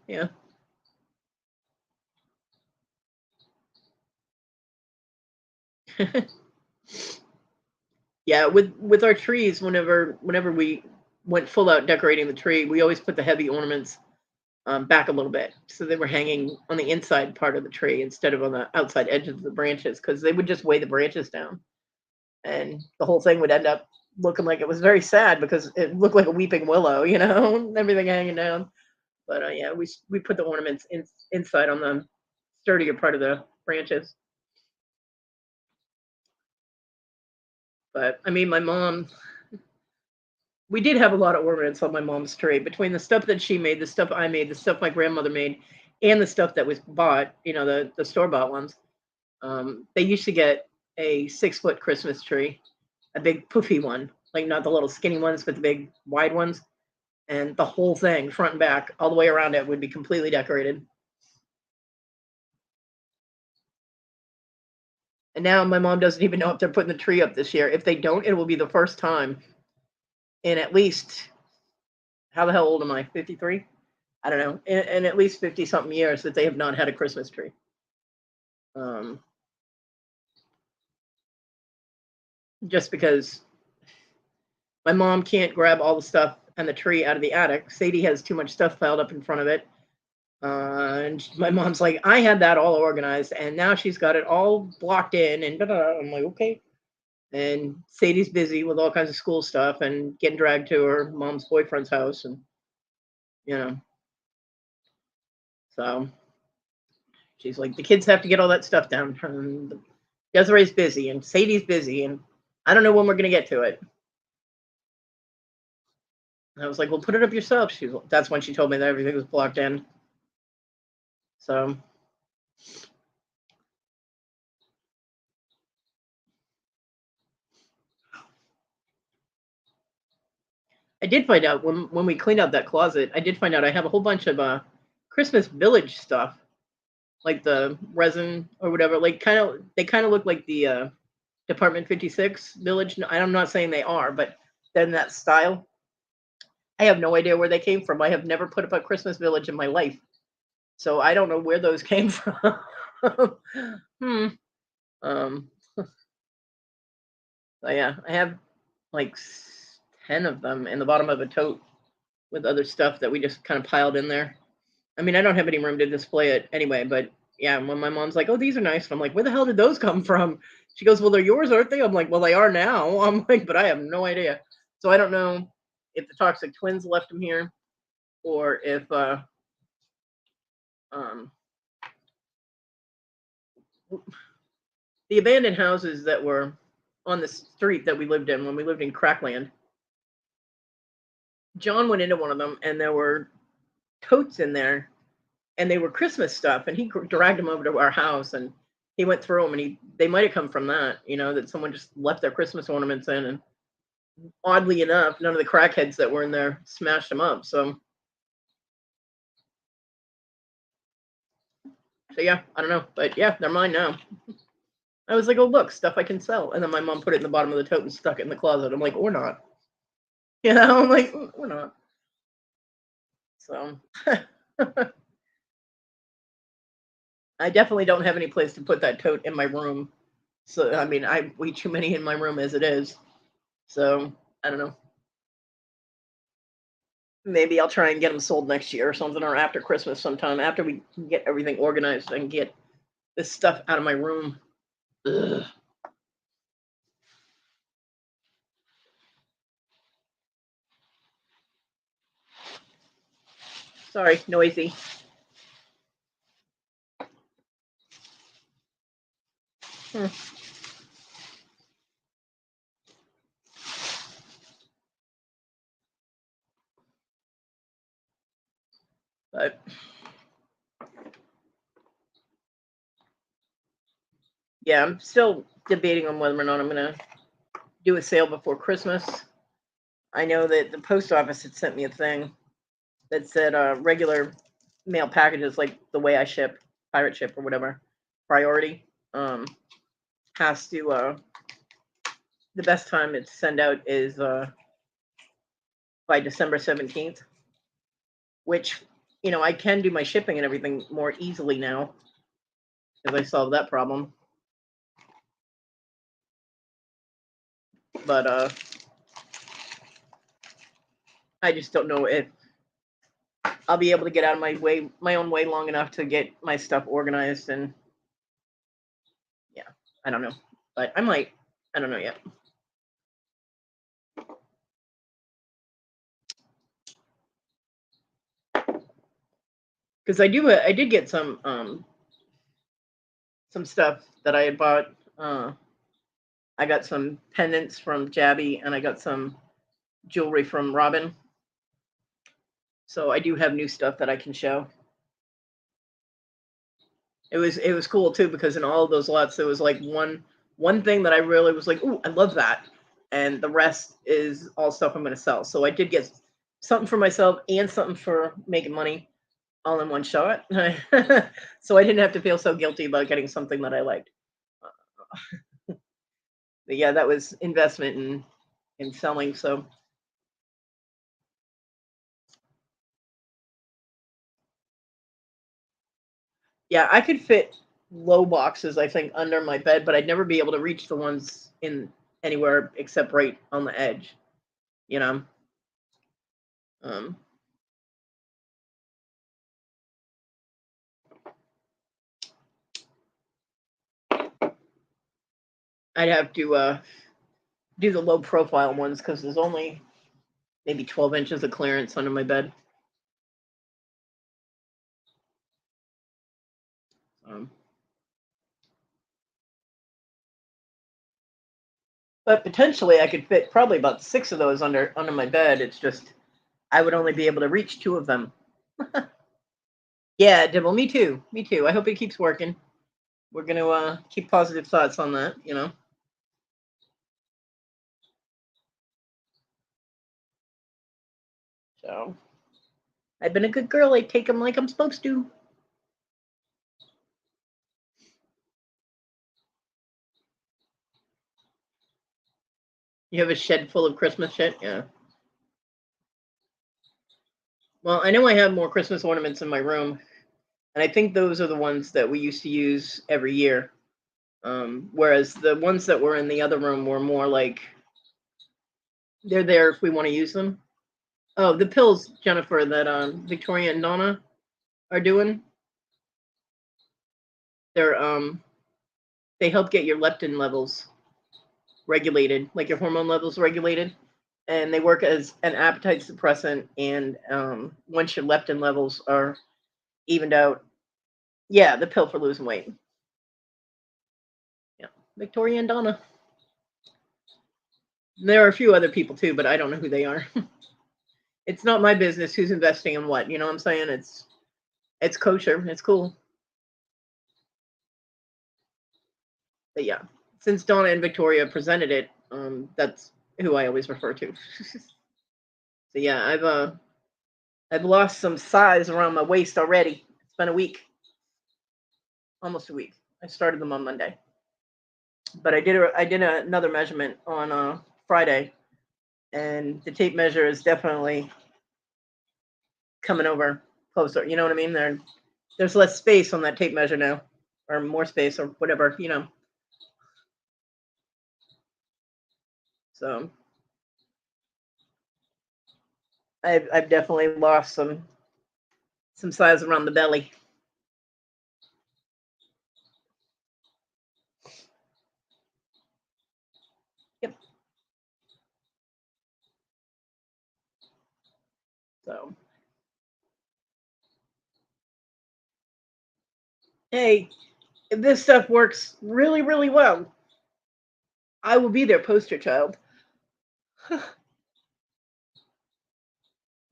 yeah. Yeah, with our trees, whenever we went full out decorating the tree, we always put the heavy ornaments back a little bit, so they were hanging on the inside part of the tree instead of on the outside edges of the branches, because they would just weigh the branches down, and the whole thing would end up looking like it was very sad because it looked like a weeping willow, everything hanging down. But yeah, we put the ornaments inside on the sturdier part of the branches. But I mean, my mom, we did have a lot of ornaments on my mom's tree between the stuff that she made, the stuff I made, the stuff my grandmother made, and the stuff that was bought. The store bought ones. They used to get a 6 foot Christmas tree, a big poofy one, like not the little skinny ones, but the big wide ones. And the whole thing, front and back, all the way around it, would be completely decorated. And now my mom doesn't even know if they're putting the tree up this year. If they don't, it will be the first time in at least, how the hell old am I? 53? I don't know. In at least 50 something years that they have not had a Christmas tree. Um, just because my mom can't grab all the stuff and the tree out of the attic. Sadie has too much stuff piled up in front of it. And my mom's like, I had that all organized, and now she's got it all blocked in. And da-da-da. I'm like, okay. And Sadie's busy with all kinds of school stuff and getting dragged to her mom's boyfriend's house, and you know, so She's like, the kids have to get all that stuff down. Desiree's busy and Sadie's busy, and I don't know when we're gonna get to it. And I was like, well, put it up yourself. That's when she told me that everything was blocked in. So I did find out when we cleaned out that closet, I did find out I have a whole bunch of Christmas Village stuff, like the resin or whatever. Like they kind of look like the Department 56 Village. I'm not saying they are, but then that style. I have no idea where they came from. I have never put up a Christmas Village in my life, so I don't know where those came from. Um, so yeah, I have like 10 of them in the bottom of a tote with other stuff that we just kind of piled in there. I mean, I don't have any room to display it anyway, but yeah, when my mom's like, "Oh, these are nice," and I'm like, "Where the hell did those come from?" She goes, "Well, they're yours, aren't they?" I'm like, "Well, they are now." I'm like, "But I have no idea." So I don't know if the Toxic Twins left them here, or if um, the abandoned houses that were on the street that we lived in when we lived in Crackland. John went into one of them, and there were totes in there, and they were Christmas stuff, and he dragged them over to our house, and he went through them, and they might have come from that, that someone just left their Christmas ornaments in, and oddly enough, none of the crackheads that were in there smashed them up. So yeah, I don't know, but yeah, they're mine now. I was like, oh look, stuff I can sell, and then my mom put it in the bottom of the tote and stuck it in the closet. I'm like, we're not, I'm like, we're not. So I definitely don't have any place to put that tote in my room. So I mean, I way too many in my room as it is. So I don't know. Maybe I'll try and get them sold next year or something, or after Christmas sometime, after we get everything organized and get this stuff out of my room. Ugh. Sorry, noisy. Hmm. But yeah, I'm still debating on whether or not I'm going to do a sale before Christmas. I know that the post office had sent me a thing that said regular mail packages, like the way I ship, pirate ship or whatever, priority, has to, the best time to send out is by December 17th, which, I can do my shipping and everything more easily now because I solved that problem. But I just don't know if I'll be able to get out of my own way long enough to get my stuff organized. And yeah, I don't know, but I might. I don't know yet. Because I did get some stuff that I had bought. I got some pendants from Jabby, and I got some jewelry from Robin. So I do have new stuff that I can show. It was cool too, because in all of those lots there was like one thing that I really was like, "Ooh, I love that," and the rest is all stuff I'm going to sell. So I did get something for myself and something for making money all in one shot. So I didn't have to feel so guilty about getting something that I liked. But yeah, that was investment in selling. So yeah, I could fit low boxes, I think, under my bed, but I'd never be able to reach the ones in anywhere except right on the edge, you know. Um, I'd have to do the low profile ones because there's only maybe 12 inches of clearance under my bed. But potentially I could fit probably about 6 of those under my bed. It's just I would only be able to reach 2 of them. Yeah, Dibble, me too. Me too. I hope it keeps working. We're gonna keep positive thoughts on that, you know. So I've been a good girl. I take them like I'm supposed to. You have a shed full of Christmas shit? Yeah. Well, I know I have more Christmas ornaments in my room, and I think those are the ones that we used to use every year. Whereas the ones that were in the other room were more like they're there if we want to use them. Oh, the pills, Jennifer, that Victoria and Donna are doing. They're they help get your leptin levels regulated, like your hormone levels regulated, and they work as an appetite suppressant. And once your leptin levels are evened out, yeah, the pill for losing weight. Yeah, Victoria and Donna. There are a few other people too, but I don't know who they are. It's not my business who's investing in what. You know what I'm saying? It's kosher. It's cool. But yeah, since Donna and Victoria presented it, that's who I always refer to. So yeah, I've lost some size around my waist already. It's been a week, almost a week. I started them on Monday, but I did another measurement on Friday, and the tape measure is definitely coming over closer. You know what I mean? There's less space on that tape measure now, or more space, or whatever. You know. So I've definitely lost some size around the belly. Yep. So hey, if this stuff works really, really well, I will be their poster child. Know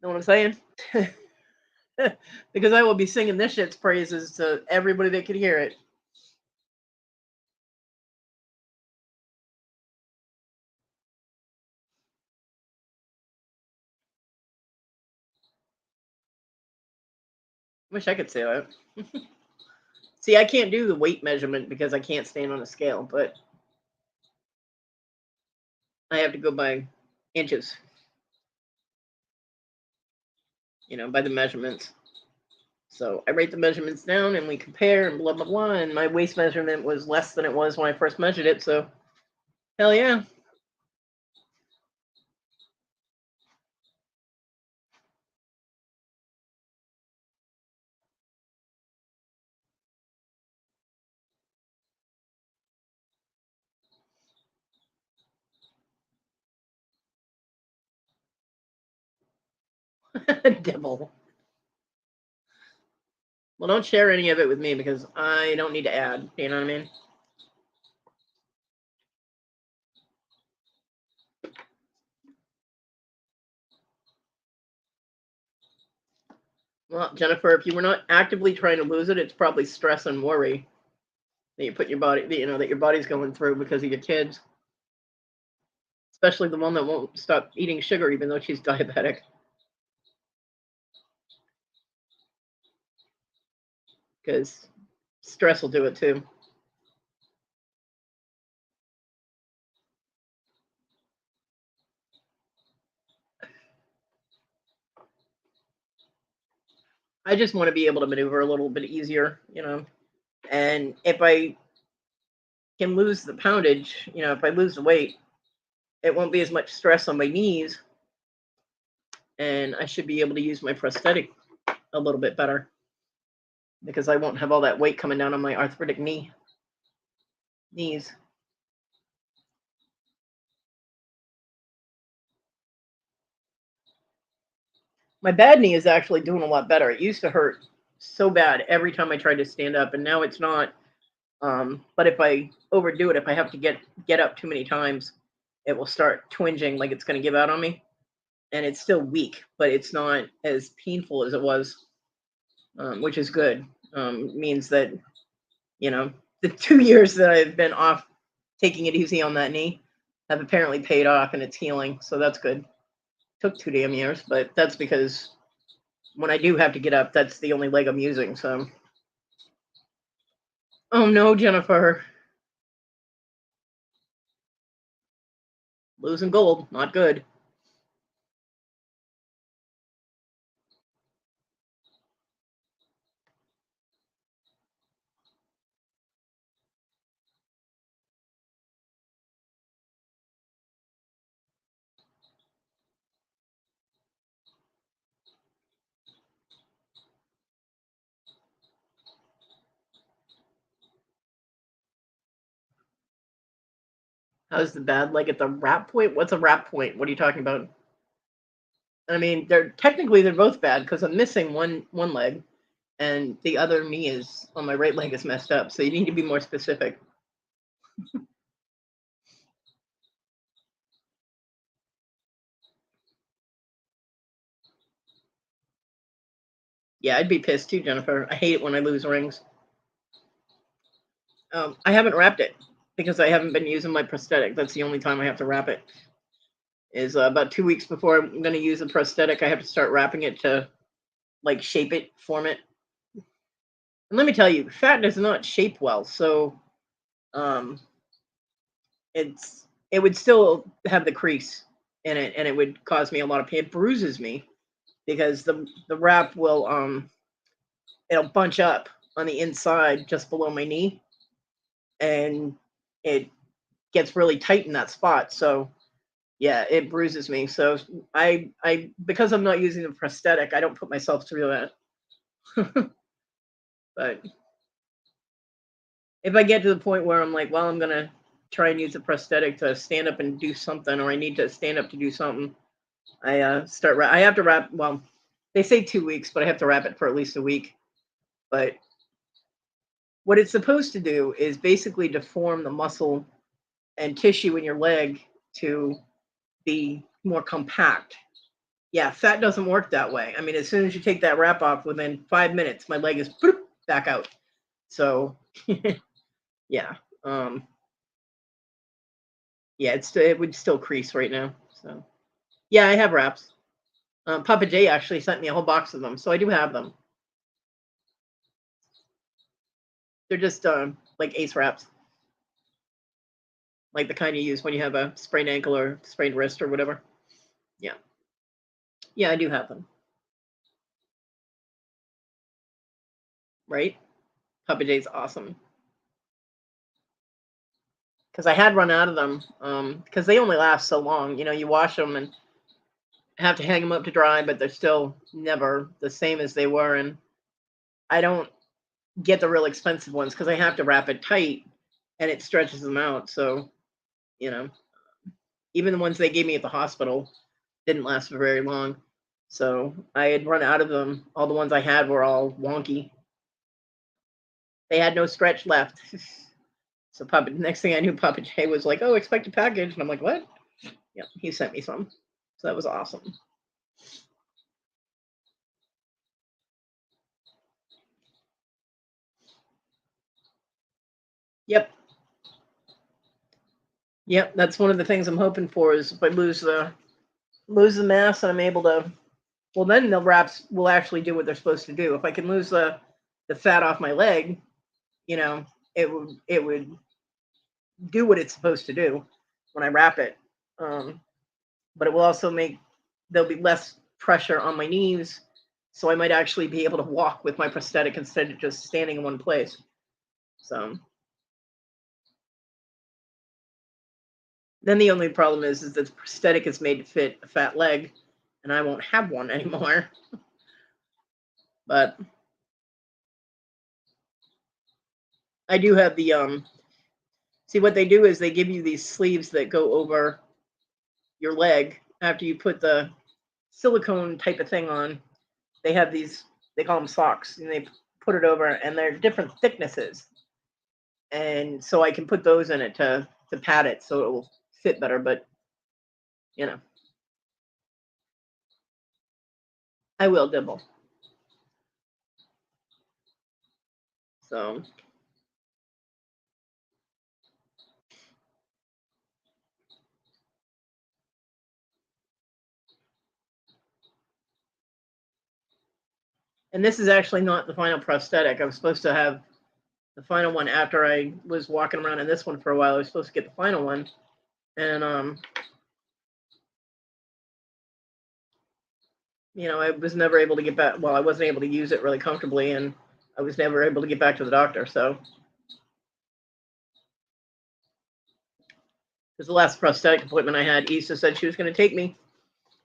what I'm saying? Because I will be singing this shit's praises to everybody that could hear it. Wish I could say that. See, I can't do the weight measurement because I can't stand on a scale, but I have to go by inches, you know, by the measurements. So I write the measurements down and we compare and blah, blah, blah. And my waist measurement was less than it was when I first measured it. So hell yeah. Devil. Well, don't share any of it with me because I don't need to add. You know what I mean? Well, Jennifer, if you were not actively trying to lose it, it's probably stress and worry that you put your body, you know, that your body's going through because of your kids, especially the one that won't stop eating sugar even though she's diabetic. Because stress will do it too. I just want to be able to maneuver a little bit easier, you know. And if I can lose the poundage, you know, if I lose the weight, it won't be as much stress on my knees, and I should be able to use my prosthetic a little bit better because I won't have all that weight coming down on my arthritic knees. My bad knee is actually doing a lot better. It used to hurt so bad every time I tried to stand up, and now it's not. But if I overdo it, if I have to get up too many times, it will start twinging like it's going to give out on me. And it's still weak, but it's not as painful as it was, which is good. Means that, you know, the 2 years that I've been off taking it easy on that knee have apparently paid off and it's healing. So that's good. Took 2 damn years, but that's because when I do have to get up, that's the only leg I'm using. So, oh no, Jennifer, losing gold, not good. How's the bad leg at the wrap point? What's a wrap point? What are you talking about? I mean, they're both bad because I'm missing one leg, and the other knee is on my right leg is messed up. So you need to be more specific. Yeah, I'd be pissed too, Jennifer. I hate it when I lose rings. I haven't wrapped it because I haven't been using my prosthetic. That's the only time I have to wrap it. Is about 2 weeks before I'm going to use a prosthetic. I have to start wrapping it to like shape it, form it. And let me tell you, fat does not shape well. So um, it would still have the crease in it, and it would cause me a lot of pain. It bruises me because the wrap will it'll bunch up on the inside just below my knee, and it gets really tight in that spot. So yeah, it bruises me. So I because I'm not using the prosthetic, I don't put myself through that. But if I get to the point where I'm like, well, I'm gonna try and use a prosthetic to stand up and do something, or I need to stand up to do something, I have to wrap. Well, they say 2 weeks, but I have to wrap it for at least a week. But what it's supposed to do is basically deform the muscle and tissue in your leg to be more compact. Yeah, fat doesn't work that way. I mean, as soon as you take that wrap off, within 5 minutes, my leg is back out. So, yeah, um, yeah, it would still crease right now. So, yeah, I have wraps. Papa J actually sent me a whole box of them, so I do have them. They're just like ace wraps, like the kind you use when you have a sprained ankle or sprained wrist or whatever. Yeah, yeah, I do have them. Right? Papa J's awesome because I had run out of them because they only last so long. You know, you wash them and have to hang them up to dry, but they're still never the same as they were. And I don't get the real expensive ones because I have to wrap it tight and it stretches them out. So, you know, even the ones they gave me at the hospital didn't last for very long. So I had run out of them. All the ones I had were all wonky. They had no stretch left. So Papa, next thing I knew, Papa J was like, "Oh, expect a package," and I'm like, "What?" Yeah, he sent me some. So that was awesome. Yep, yep. That's one of the things I'm hoping for is if I lose the mass and I'm able to, well, then the wraps will actually do what they're supposed to do. If I can lose the fat off my leg, you know, it would do what it's supposed to do when I wrap it. Um, but it will also make there'll be less pressure on my knees, so I might actually be able to walk with my prosthetic instead of just standing in one place. So then the only problem is that the prosthetic is made to fit a fat leg, and I won't have one anymore. But I do have the see what they do is they give you these sleeves that go over your leg after you put the silicone type of thing on. They have these, they call them socks, and they put it over, and they're different thicknesses. And so I can put those in it to pad it so it will fit better. But You know, I will dibble. So, and this is actually not the final prosthetic. I was supposed to have the final one after I was walking around in this one for a while. I was supposed to get the final one, and I was never able to get back. Well, I wasn't able to use it really comfortably, and I was never able to get back to the doctor. So, because the last prosthetic appointment I had, Issa said she was going to take me,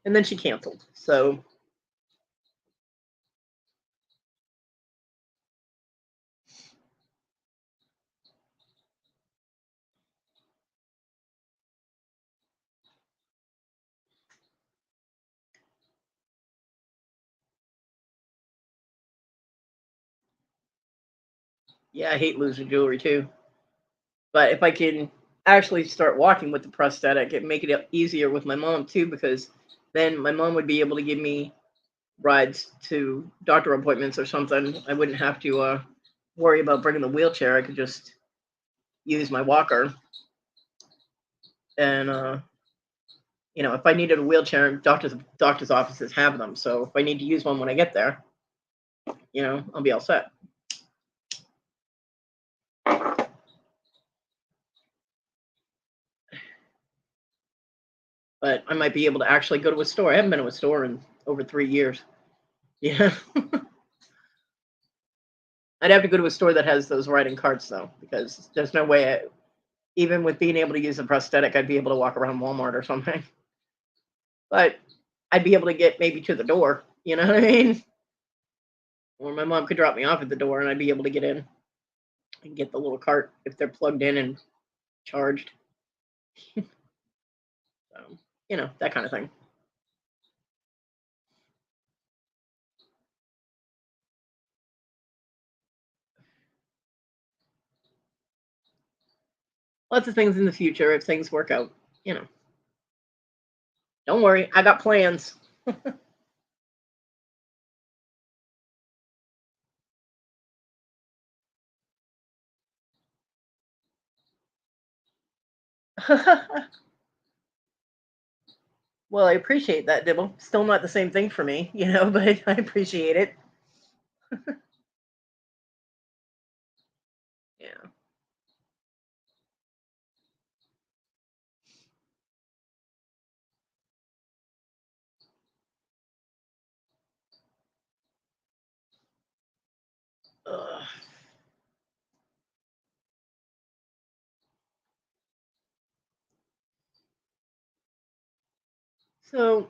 and then she canceled. So, yeah, I hate losing jewelry too. But if I can actually start walking with the prosthetic, it make it easier with my mom too, because then my mom would be able to give me rides to doctor appointments or something. I wouldn't have to worry about bringing the wheelchair. I could just use my walker. And if I needed a wheelchair, doctor's offices have them. So if I need to use one when I get there, I'll be all set. But I might be able to actually go to a store. I haven't been to a store in over 3 years. Yeah. I'd have to go to a store that has those riding carts though, because there's no way, even with being able to use a prosthetic, I'd be able to walk around Walmart or something. But I'd be able to get maybe to the door. You know what I mean? Or my mom could drop me off at the door, and I'd be able to get in and get the little cart if they're plugged in and charged. So, that kind of thing. Lots of things in the future if things work out. You know, don't worry, I got plans. Well, I appreciate that, Dibble. Still not the same thing for me, but I appreciate it. Yeah. Ugh. So,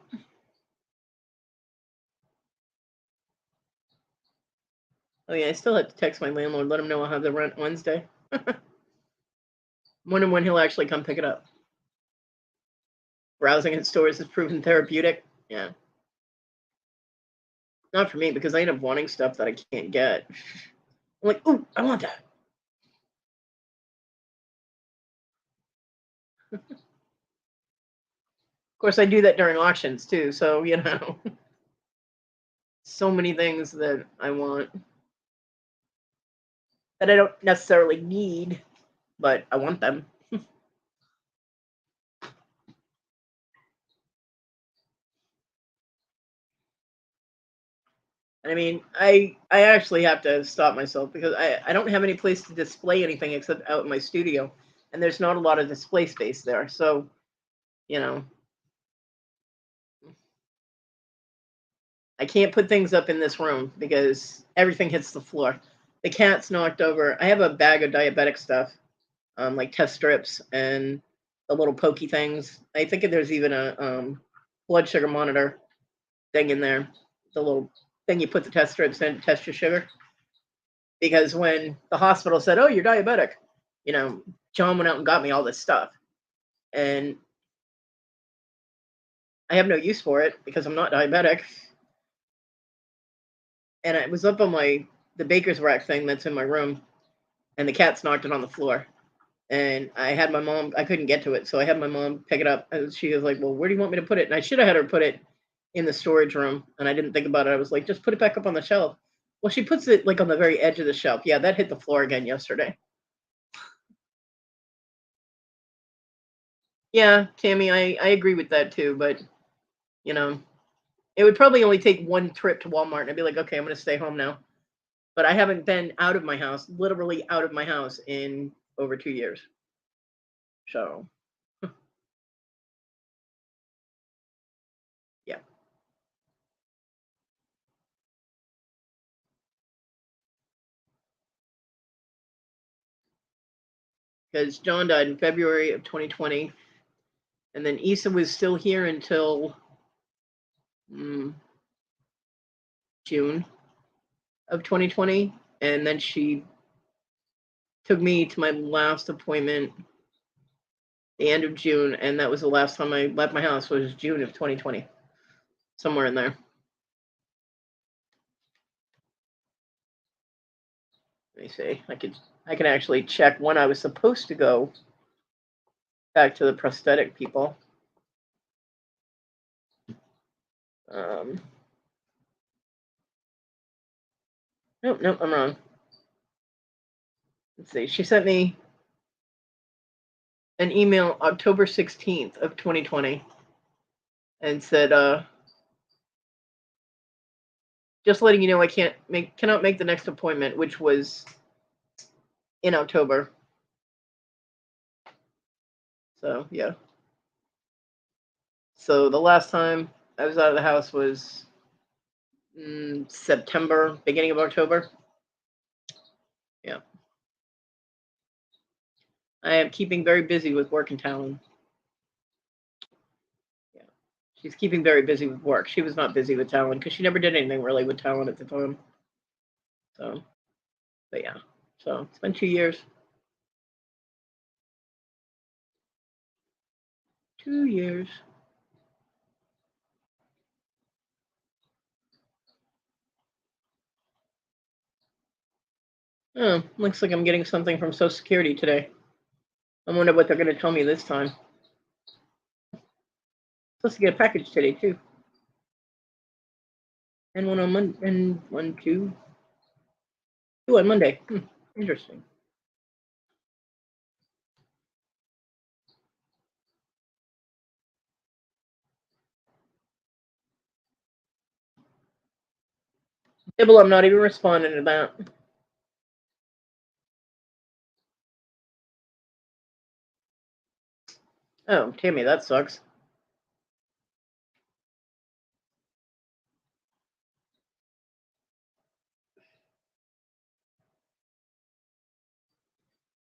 oh yeah, I still have to text my landlord, let him know I'll have the rent Wednesday. Wondering when he'll actually come pick it up. Browsing in stores has proven therapeutic. Yeah. Not for me because I end up wanting stuff that I can't get. I'm like, ooh, I want that. Of course, I do that during auctions too. So, so many things that I want that I don't necessarily need, but I want them. I mean, I actually have to stop myself because I don't have any place to display anything except out in my studio, and there's not a lot of display space there. So, you know, I can't put things up in this room because everything hits the floor. The cat's knocked over. I have a bag of diabetic stuff, like test strips and the little pokey things. I think there's even a blood sugar monitor thing in there. The little thing you put the test strips in to test your sugar. Because when the hospital said, "Oh, you're diabetic," John went out and got me all this stuff, and I have no use for it because I'm not diabetic. And it was up on the baker's rack thing that's in my room, and the cat's knocked it on the floor. And I had my mom, I couldn't get to it, so I had my mom pick it up. And she was like, "Well, where do you want me to put it?" And I should have had her put it in the storage room, and I didn't think about it. I was like, "Just put it back up on the shelf." Well, she puts it like on the very edge of the shelf. Yeah, that hit the floor again yesterday. Yeah, Tammy, I agree with that too. But you know, it would probably only take one trip to Walmart, and I'd be like, "Okay, I'm going to stay home now." But I haven't been out of my house, literally out of my house, in over 2 years. So yeah, because John died in February of 2020, and then Issa was still here until mm, June of 2020, and then she took me to my last appointment the end of June, and that was the last time I left my house, was June of 2020, somewhere in there. Let me see. I can actually check when I was supposed to go back to the prosthetic people. Um, nope, nope, I'm wrong. Let's see. She sent me an email October 16th of 2020 and said, just letting you know I cannot make the next appointment, which was in October. So yeah. So the last time I was out of the house was September, beginning of October. Yeah. I am keeping very busy with work in Talon. Yeah. She's keeping very busy with work. She was not busy with Talon because she never did anything really with Talon at the time. So, but yeah. So it's been 2 years. 2 years. Oh, looks like I'm getting something from Social Security today. I wonder what they're going to tell me this time. Supposed to get a package today too, and one on Monday, and two on Monday. Interesting. Dibble, I'm not even responding to that. Oh, Tammy, that sucks.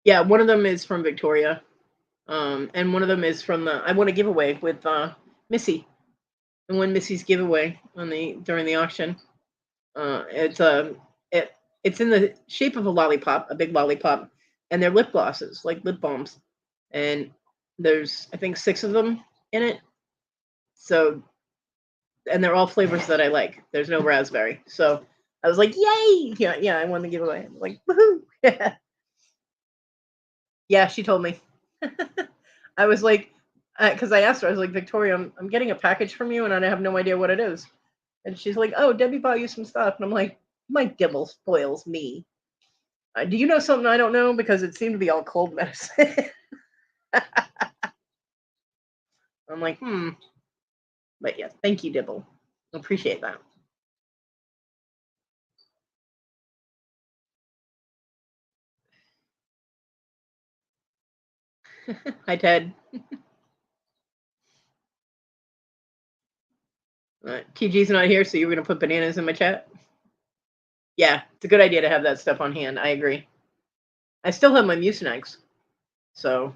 Yeah, one of them is from Victoria, and one of them is from the I want a giveaway with Missy. And when Missy's giveaway on the during the auction, it's it it's in the shape of a lollipop, a big lollipop, and they're lip glosses, like lip balms, and there's I think 6 of them in it. So and they're all flavors that I like. There's no raspberry, so I was like, "Yay!" Yeah, yeah, I won the giveaway. I'm like, woohoo! Yeah, she told me. I was like, because I asked her, I was like, Victoria, I'm getting a package from you, and I have no idea what it is. And she's like, "Oh, Debbie bought you some stuff," and I'm like, "My dibble spoils me." Do you know something I don't know? Because it seemed to be all cold medicine. I'm like, but yeah, thank you, Dibble. Appreciate that. Hi, Ted. TG's not here, so you're gonna put bananas in my chat. Yeah, it's a good idea to have that stuff on hand. I agree. I still have my Mucinex, so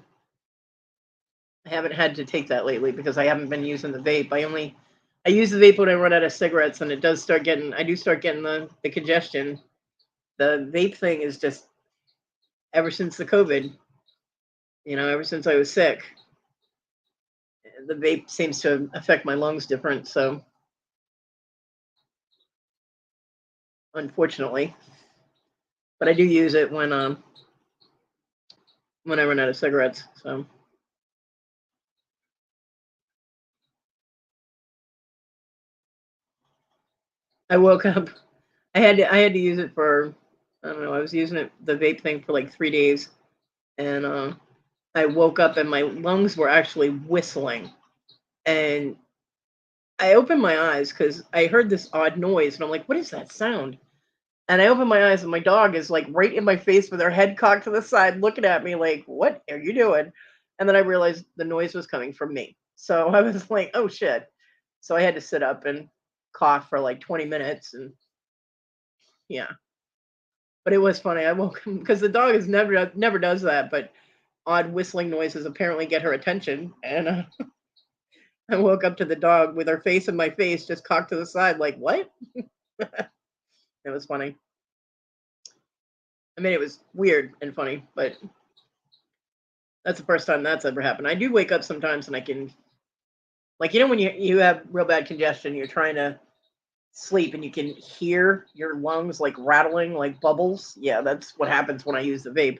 I haven't had to take that lately because I haven't been using the vape. I use the vape when I run out of cigarettes, and it does start getting. I do start getting the congestion. The vape thing is just ever since the COVID. Ever since I was sick, the vape seems to affect my lungs different. So unfortunately, but I do use it when I run out of cigarettes. So I woke up. I had to use it for, I don't know. I was using it, the vape thing, for like 3 days, and I woke up and my lungs were actually whistling, and I opened my eyes because I heard this odd noise, and I'm like, "What is that sound?" And I opened my eyes, and my dog is like right in my face with her head cocked to the side, looking at me like, "What are you doing?" And then I realized the noise was coming from me. So I was like, "Oh shit!" So I had to sit up and cough for like 20 minutes, and yeah. But it was funny. I woke because the dog is never does that, but odd whistling noises apparently get her attention, and I woke up to the dog with her face in my face, just cocked to the side, like, "What?" It was funny. I mean, it was weird and funny, but that's the first time that's ever happened. I do wake up sometimes and I can, like, when you have real bad congestion, you're trying to sleep and you can hear your lungs like rattling like bubbles. Yeah, that's what happens when I use the vape.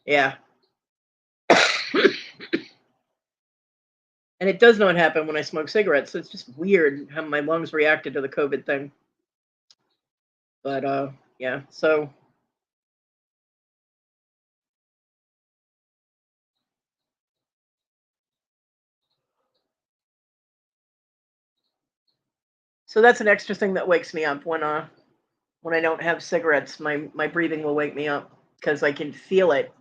Yeah. And it does not happen when I smoke cigarettes. So it's just weird how my lungs reacted to the COVID thing. But yeah. So that's an extra thing that wakes me up when I don't have cigarettes. My breathing will wake me up because I can feel it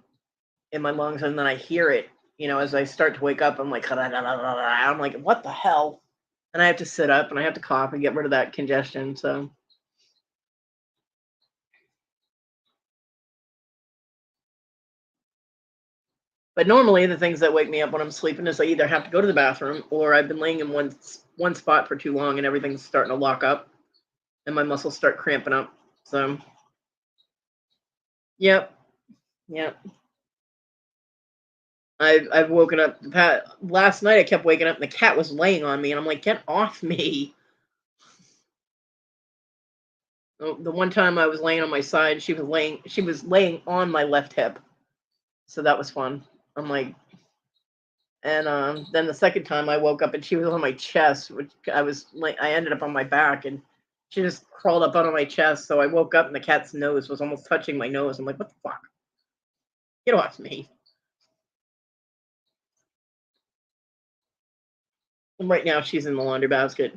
in my lungs, and then I hear it. As I start to wake up, I'm like, I'm like, what the hell? And I have to sit up and I have to cough and get rid of that congestion. So, but normally the things that wake me up when I'm sleeping is I either have to go to the bathroom or I've been laying in one spot for too long and everything's starting to lock up and my muscles start cramping up. So, yep, yep. I've woken up last night. I kept waking up and the cat was laying on me, and I'm like, get off me. The one time I was laying on my side, she was laying on my left hip. So that was fun. I'm like, and then the second time I woke up and she was on my chest, which I ended up on my back, and she just crawled up onto my chest. So I woke up and the cat's nose was almost touching my nose. I'm like, what the fuck? Get off me. And right now she's in the laundry basket.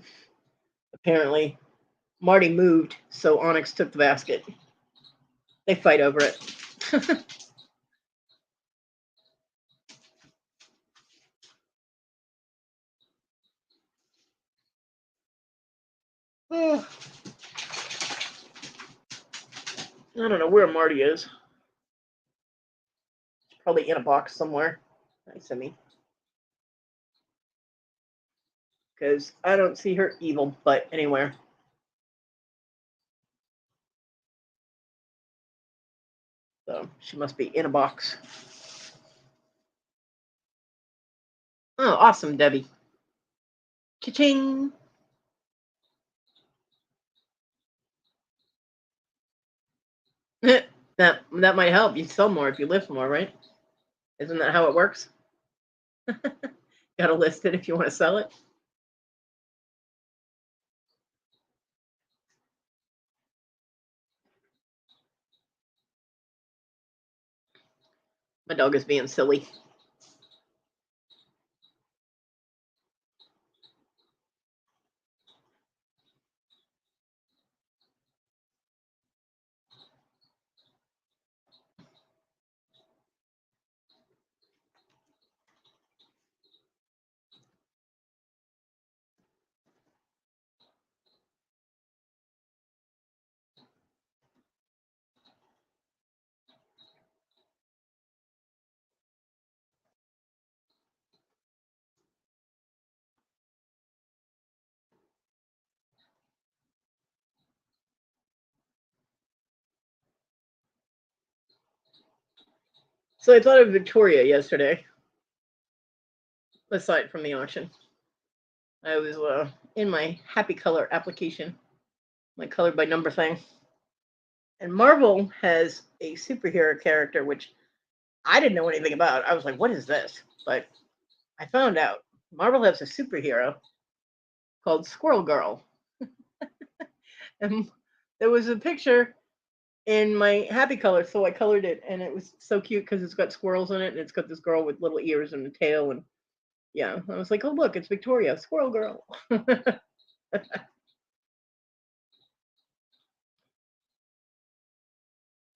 Apparently, Marty moved, so Onyx took the basket. They fight over it. Oh, I don't know where Marty is. Probably in a box somewhere. Nice of me. Because I don't see her evil butt anywhere. So she must be in a box. Oh, awesome, Debbie. Cha-ching. That might help. You sell more if you lift more, right? Isn't that how it works? Gotta list it if you want to sell it. My dog is being silly. So I thought of Victoria yesterday, aside from the auction. I was in my happy color application, my color by number thing. And Marvel has a superhero character which I didn't know anything about. I was like, what is this? But I found out Marvel has a superhero called Squirrel Girl. And there was a picture in my happy color, so I colored it, and it was so cute because it's got squirrels in it, and it's got this girl with little ears and a tail, and yeah, I was like, oh look, it's Victoria, Squirrel Girl.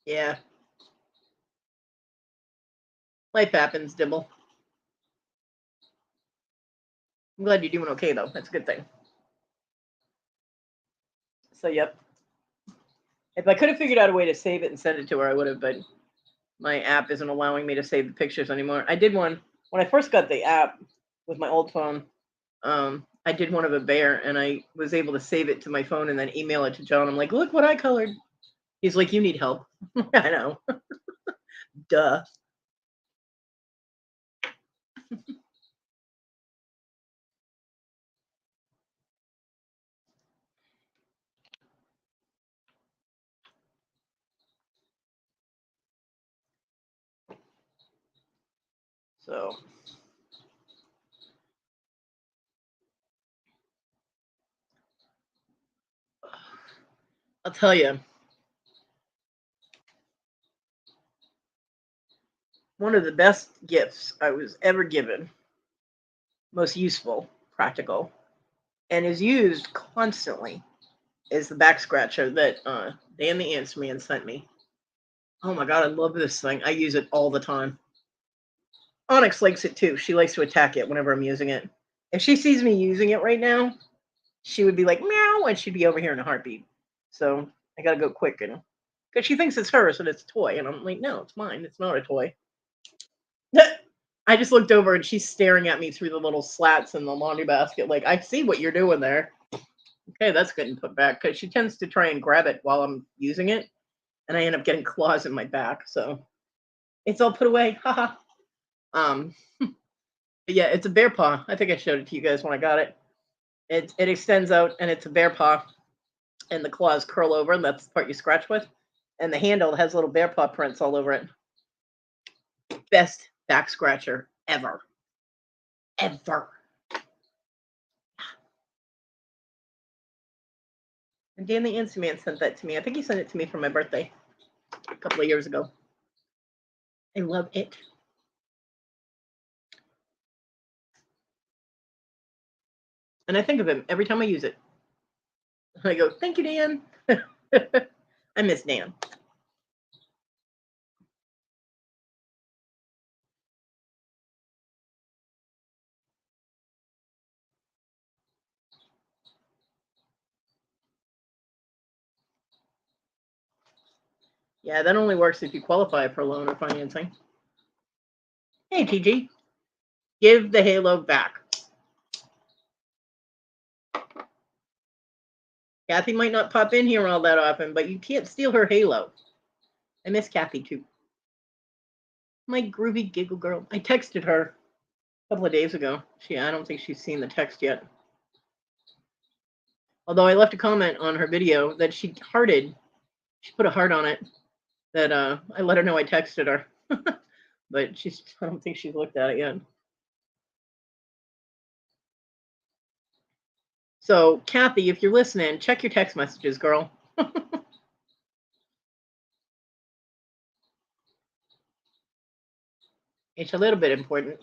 Yeah, life happens, Dibble. I'm glad you're doing okay though. That's a good thing. So yep, if I could have figured out a way to save it and send it to her, I would have, but my app isn't allowing me to save the pictures anymore. I did one when I first got the app with my old phone. I did one of a bear, and I was able to save it to my phone and then email it to John. I'm like, look what I colored. He's like, you need help. I know. Duh. So I'll tell you, one of the best gifts I was ever given, most useful, practical, and is used constantly, is the back scratcher that Dan the Ants Man sent me. Oh my god, I love this thing. I use it all the time. Onyx likes it too. She likes to attack it whenever I'm using it. If she sees me using it right now, she would be like meow, and she'd be over here in a heartbeat. So I gotta go quick, and because she thinks it's hers and it's a toy, and I'm like, no, it's mine. It's not a toy. I just looked over and she's staring at me through the little slats in the laundry basket, like, I see what you're doing there. Okay, that's getting put back because she tends to try and grab it while I'm using it, and I end up getting claws in my back. So it's all put away. Haha. um, but yeah, it's a bear paw. I think I showed it to you guys when I got it. It extends out and it's a bear paw, and the claws curl over, and that's the part you scratch with. And the handle has little bear paw prints all over it. Best back scratcher ever. Ever. And Dan the Instant Man sent that to me. I think he sent it to me for my birthday a couple of years ago. I love it. And I think of him every time I use it. I go, thank you, Dan. I miss Dan. Yeah, that only works if you qualify for loan or financing. Hey, TG, give the halo back. Kathy might not pop in here all that often, but you can't steal her halo. I miss Kathy too. My groovy giggle girl. I texted her a couple of days ago. I don't think she's seen the text yet. Although I left a comment on her video that she hearted. She put a heart on it. That I let her know I texted her. But I don't think she's looked at it yet. So, Kathy, if you're listening, check your text messages, girl. It's a little bit important.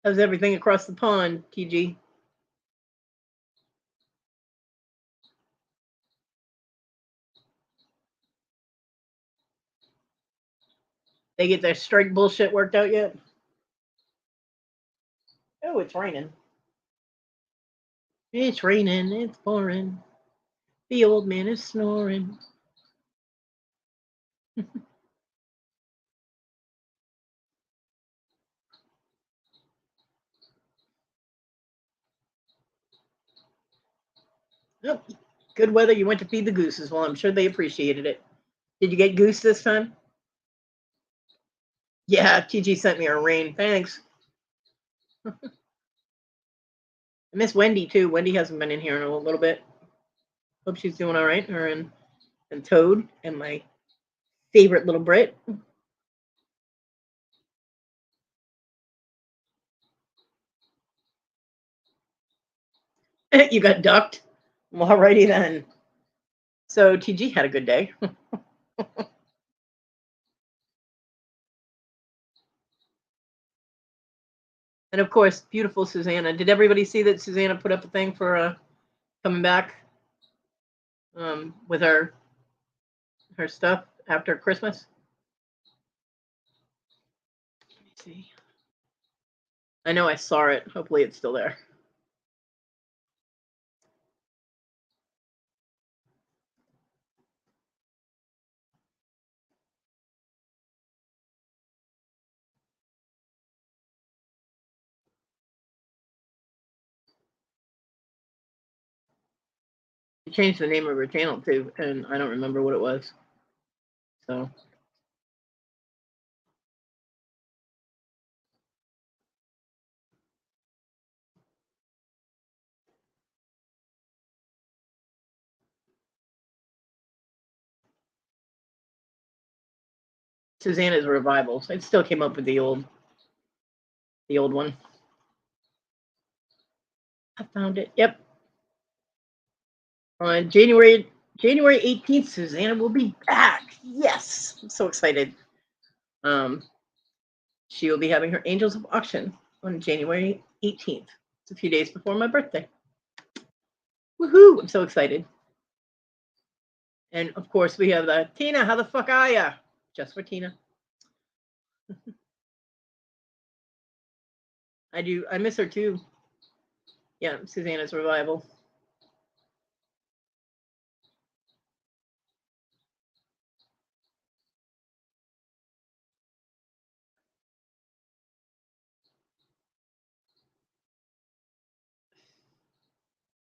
How's everything across the pond, TG? They get their strike bullshit worked out yet? Oh, it's raining. It's raining. It's pouring. The old man is snoring. Oh, good weather. You went to feed the gooses. Well, I'm sure they appreciated it. Did you get goose this time? Yeah, TG sent me a rain. Thanks. I miss Wendy too. Wendy hasn't been in here in a little bit. Hope she's doing all right. Her and Toad and my favorite little Brit. You got ducked? Well, alrighty then. So TG had a good day. And of course, beautiful Susanna. Did everybody see that Susanna put up a thing for coming back with her stuff after Christmas? Let me see. I know I saw it. Hopefully it's still there. She changed the name of her channel too, and I don't remember what it was. So Susanna's Revivals. It still came up with the old one. I found it. Yep. On January 18th, Susanna will be back. Yes. I'm so excited. She will be having her Angels of Auction on January 18th. It's a few days before my birthday. Woohoo! I'm so excited. And of course, we have the Tina, how the fuck are ya? Just for Tina. I miss her too. Yeah, Susanna's Revival.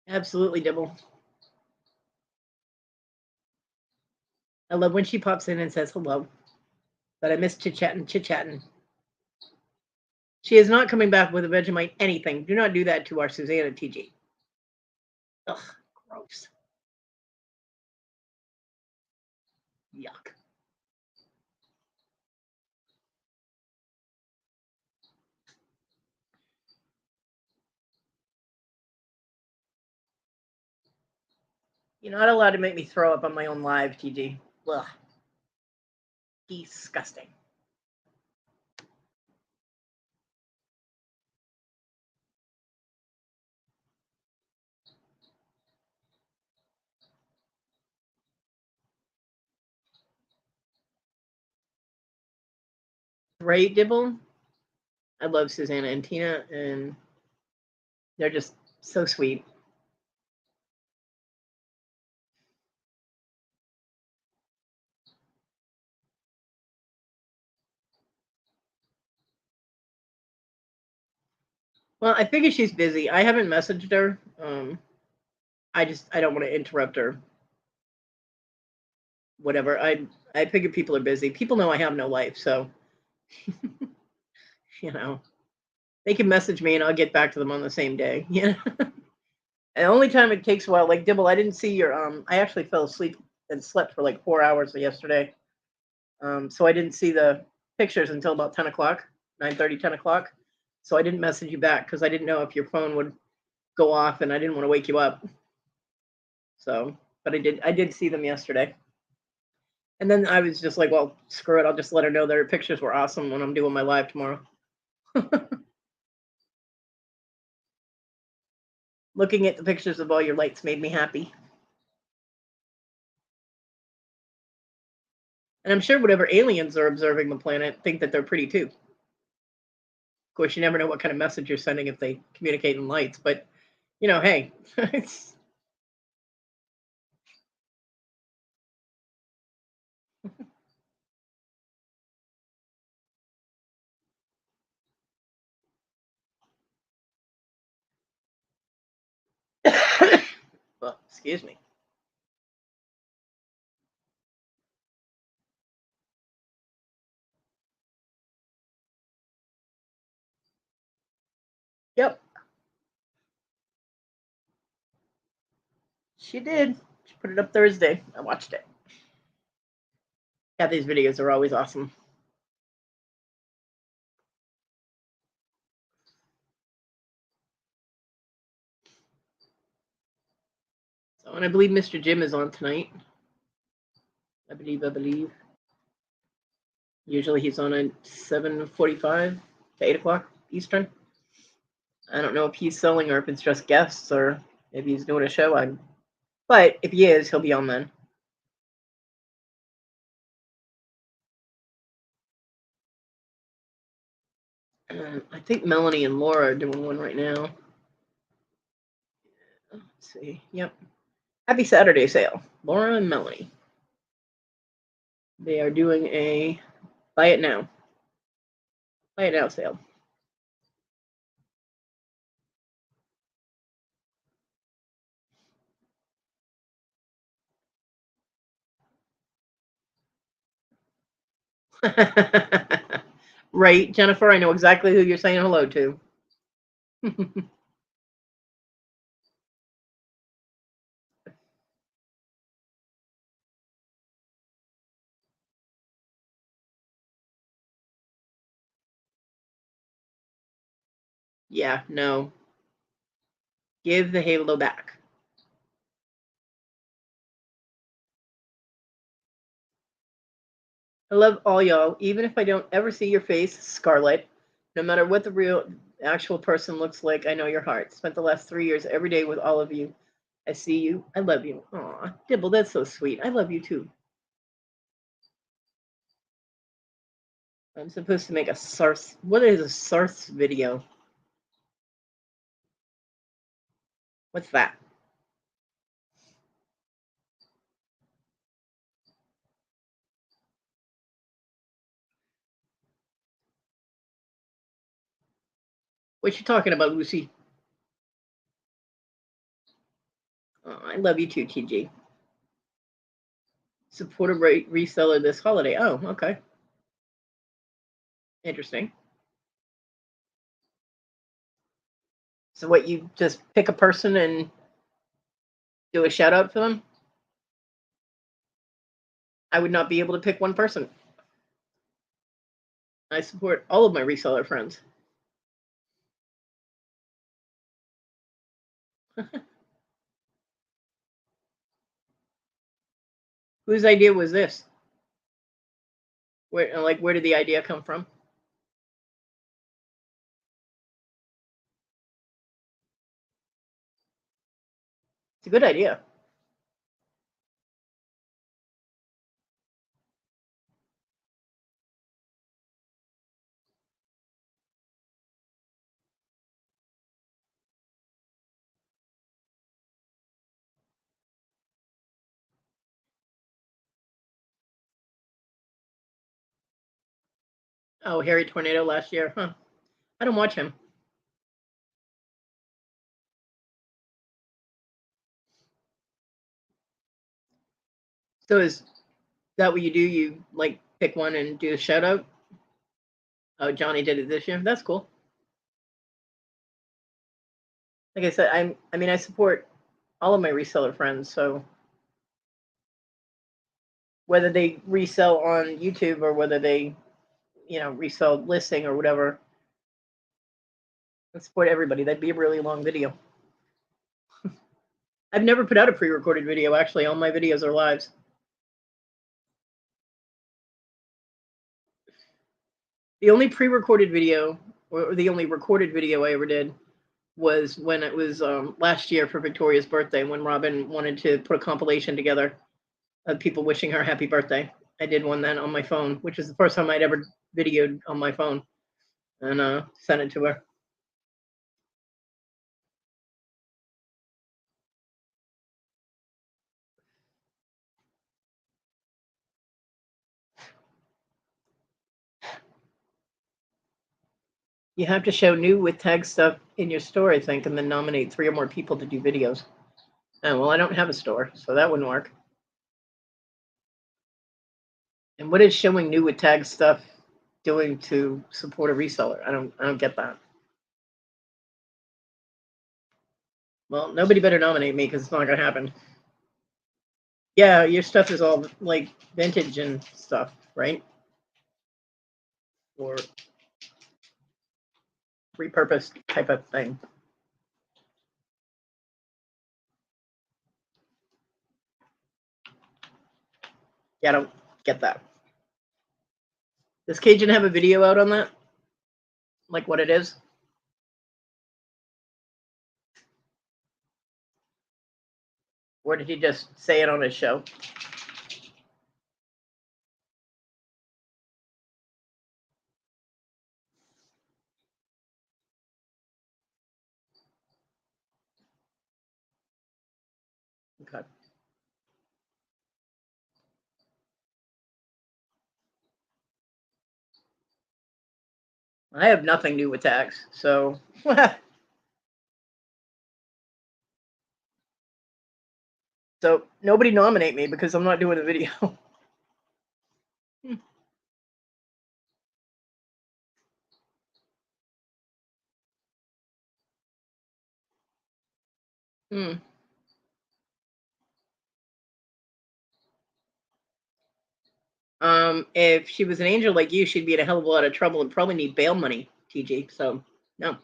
Absolutely, Dibble. I love when she pops in and says hello. But I miss chit-chatting. She is not coming back with a Vegemite anything. Do not do that to our Susanna TG. Ugh, gross. Yuck. You're not allowed to make me throw up on my own live, TG. Ugh. Disgusting. Right, Dibble? I love Susanna and Tina, and they're just so sweet. Well, I figure she's busy. I haven't messaged her. I don't want to interrupt her. Whatever. I figure people are busy. People know I have no life, so you know. They can message me and I'll get back to them on the same day. Yeah. The only time it takes a while, like Dibble, I didn't see your I actually fell asleep and slept for like 4 hours yesterday. So I didn't see the pictures until about 10 o'clock, 9:30, 10 o'clock. So I didn't message you back because I didn't know if your phone would go off and I didn't want to wake you up. So, but I did see them yesterday. And then I was just like, well, screw it. I'll just let her know that her pictures were awesome when I'm doing my live tomorrow. Looking at the pictures of all your lights made me happy. And I'm sure whatever aliens are observing the planet think that they're pretty too. Of course, you never know what kind of message you're sending if they communicate in lights, but you know, hey, it's well, excuse me. Yep, she did. She put it up Thursday. I watched it. Yeah, these videos are always awesome. So, and I believe Mr. Jim is on tonight. I believe. Usually he's on at 7:45 to 8 o'clock Eastern. I don't know if he's selling or if it's just guests or if he's doing a show. But if he is, he'll be on then. I think Melanie and Laura are doing one right now. Let's see. Yep. Happy Saturday sale. Laura and Melanie. They are doing a buy it now. Buy it now sale. Right, Jennifer, I know exactly who you're saying hello to. Yeah, no. Give the halo back. I love all y'all, even if I don't ever see your face, Scarlett. No matter what the real actual person looks like, I know your heart. Spent the last 3 years every day with all of you. I see you. I love you. Aw, Dibble, that's so sweet. I love you too. I'm supposed to make a Sarth. What is a Sarth video? What's that? What you talking about, Lucy? Oh, I love you too, TG. Support a reseller this holiday. Oh, okay. Interesting. So what, you just pick a person and do a shout out for them? I would not be able to pick one person. I support all of my reseller friends. Whose idea was this? Where did the idea come from? It's a good idea. Oh, Harry Tornado last year, huh? I don't watch him. So is that what you do? You like pick one and do a shout out? Oh, Johnny did it this year. That's cool. Like I said, I support all of my reseller friends. So whether they resell on YouTube or whether they, resell listing or whatever, I support everybody. That'd be a really long video. I've never put out a pre-recorded video. Actually, all my videos are lives. The only pre-recorded video, or the only recorded video I ever did, was when it was last year for Victoria's birthday, when Robin wanted to put a compilation together of people wishing her happy birthday. I did one then on my phone, which is the first time I'd ever videoed on my phone, and sent it to her. You have to show new with tag stuff in your store, I think, and then nominate 3 or more people to do videos. Oh, well, I don't have a store, so that wouldn't work. And what is showing new with tag stuff doing to support a reseller? I don't get that. Well, nobody better nominate me because it's not going to happen. Yeah, your stuff is all like vintage and stuff, right? Or repurposed type of thing. Yeah, I don't get that. Does Cajun have a video out on that? Like what it is? Or did he just say it on his show? Okay. I have nothing new with tax, so so nobody nominate me because I'm not doing the video. Hmm. If she was an angel like you, she'd be in a hell of a lot of trouble and probably need bail money, TG. So no.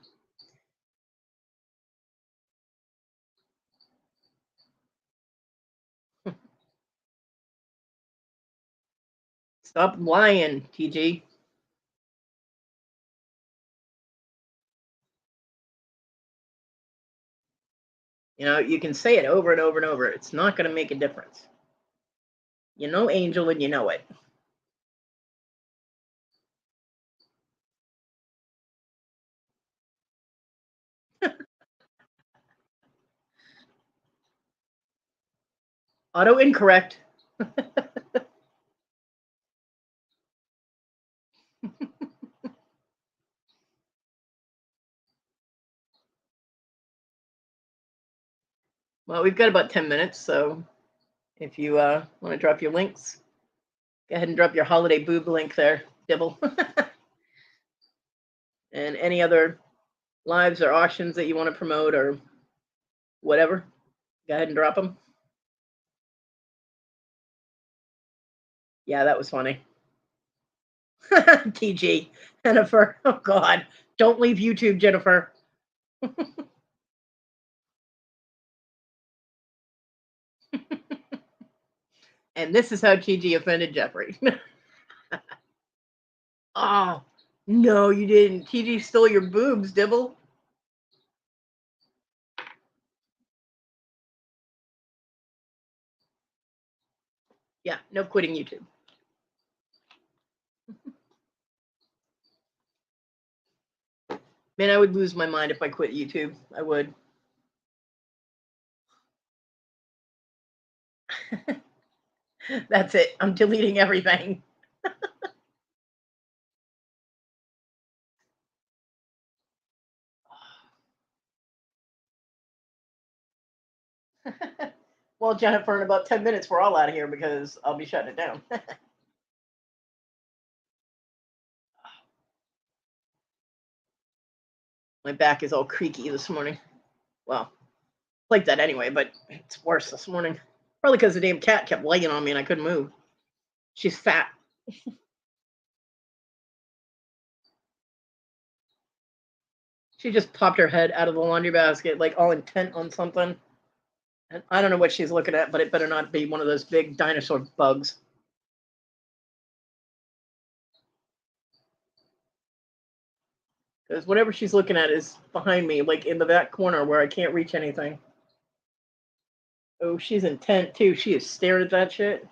Stop lying, TG. You know, you can say it over and over and over. It's not going to make a difference. You know angel and you know it. Auto incorrect. Well, we've got about 10 minutes, so if you want to drop your links, go ahead and drop your holiday boob link there, Dibble. And any other lives or auctions that you want to promote or whatever, go ahead and drop them. Yeah, that was funny. TG, Jennifer. Oh, God. Don't leave YouTube, Jennifer. And this is how TG offended Jeffrey. Oh, no, you didn't. TG stole your boobs, Dibble. Yeah, no quitting YouTube. Man, I would lose my mind if I quit YouTube. I would. That's it. I'm deleting everything. Well, Jennifer, in about 10 minutes, we're all out of here because I'll be shutting it down. My back is all creaky this morning. Well, like that anyway, but it's worse this morning. Probably because the damn cat kept laying on me and I couldn't move. She's fat. She just popped her head out of the laundry basket, like all intent on something. And I don't know what she's looking at, but it better not be one of those big dinosaur bugs. Because whatever she's looking at is behind me, like in the back corner where I can't reach anything. Oh, she's intent too. She is staring at that shit.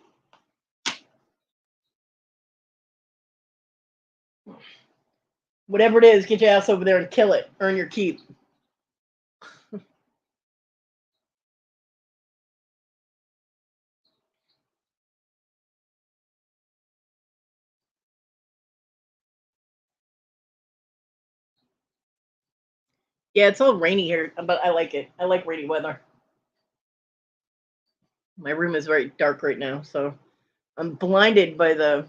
Whatever it is, get your ass over there and kill it. Earn your keep. Yeah, it's all rainy here, but I like it. I like rainy weather. My room is very dark right now, so I'm blinded by the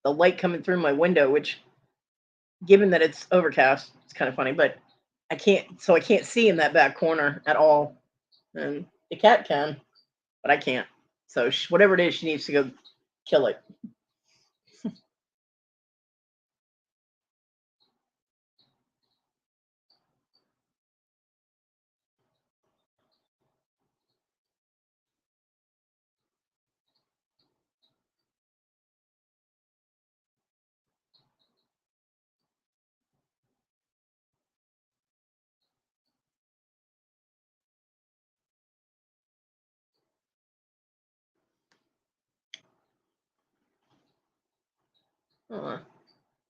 light coming through my window, which, given that it's overcast, it's kind of funny, but I can't see in that back corner at all. and the cat can, but I can't. So whatever it is, she needs to go kill it.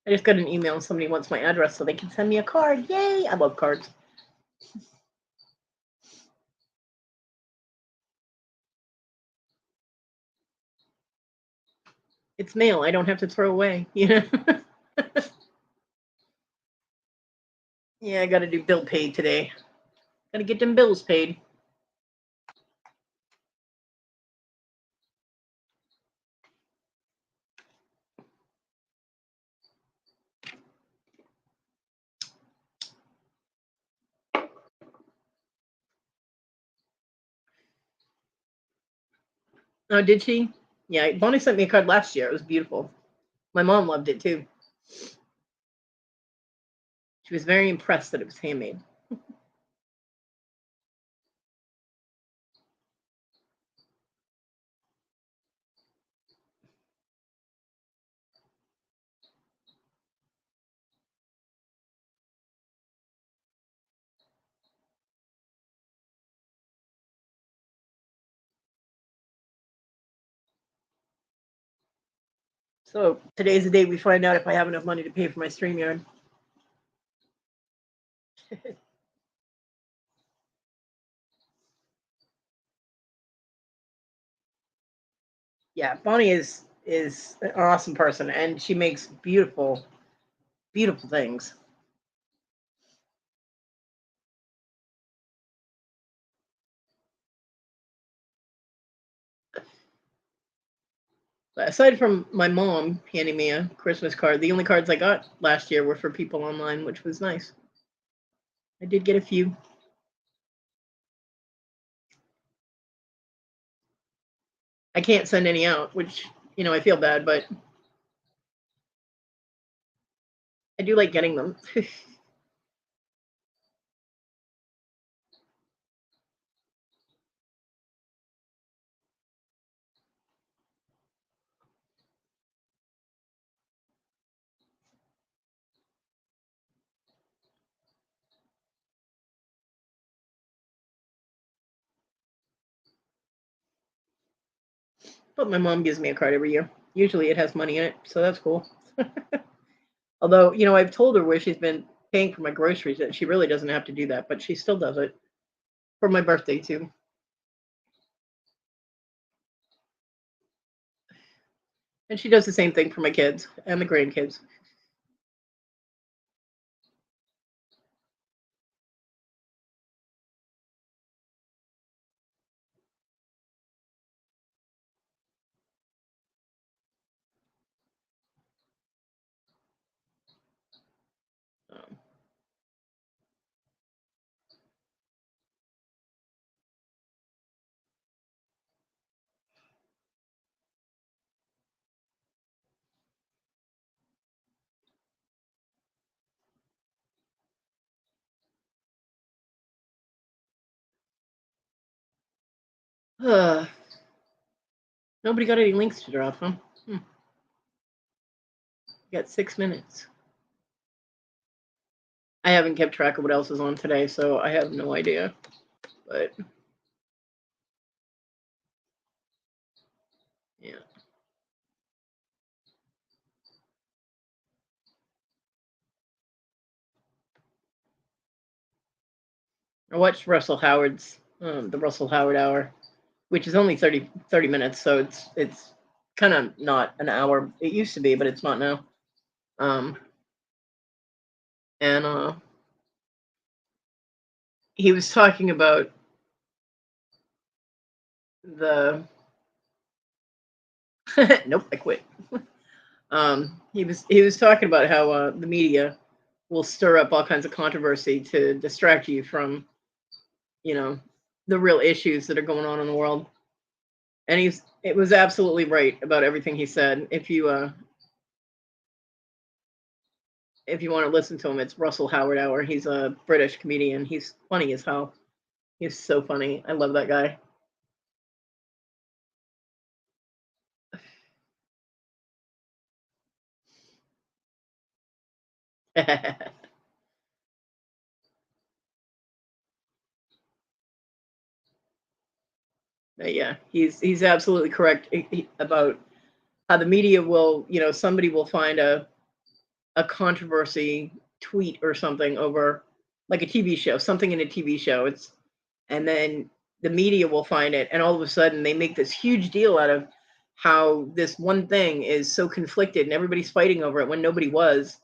I just got an email and somebody wants my address so they can send me a card. Yay! I love cards. It's mail. I don't have to throw away. Yeah, I got to do bill paid today. Got to get them bills paid. Oh, did she? Yeah, Bonnie sent me a card last year. It was beautiful. My mom loved it too. She was very impressed that it was handmade. So today's the day we find out if I have enough money to pay for my StreamYard. Yeah, Bonnie is an awesome person, and she makes beautiful, beautiful things. But aside from my mom handing me a Christmas card, the only cards I got last year were for people online, which was nice. I did get a few. I can't send any out, which I feel bad, but I do like getting them. But my mom gives me a card every year. Usually it has money in it, so that's cool. Although, I've told her where she's been paying for my groceries that she really doesn't have to do that, but she still does it for my birthday too. And she does the same thing for my kids and the grandkids. Um, nobody got any links to drop, huh? Got 6 minutes. I haven't kept track of what else is on today, so I have no idea. But yeah. I watched Russell Howard's the Russell Howard Hour, which is only 30 minutes, so it's kind of not an hour. It used to be, but it's not now. Um, and he was talking about the nope, I quit. He was talking about how the media will stir up all kinds of controversy to distract you from, you know, the real issues that are going on in the world. And it was absolutely right about everything he said. If you want to listen to him, it's Russell Howard Hour. He's a British comedian. He's funny as hell. He's so funny. I love that guy. Yeah, he's absolutely correct about how the media will, somebody will find a controversy tweet or something over like a TV show, something in a TV show. And then the media will find it, and all of a sudden they make this huge deal out of how this one thing is so conflicted and everybody's fighting over it when nobody was,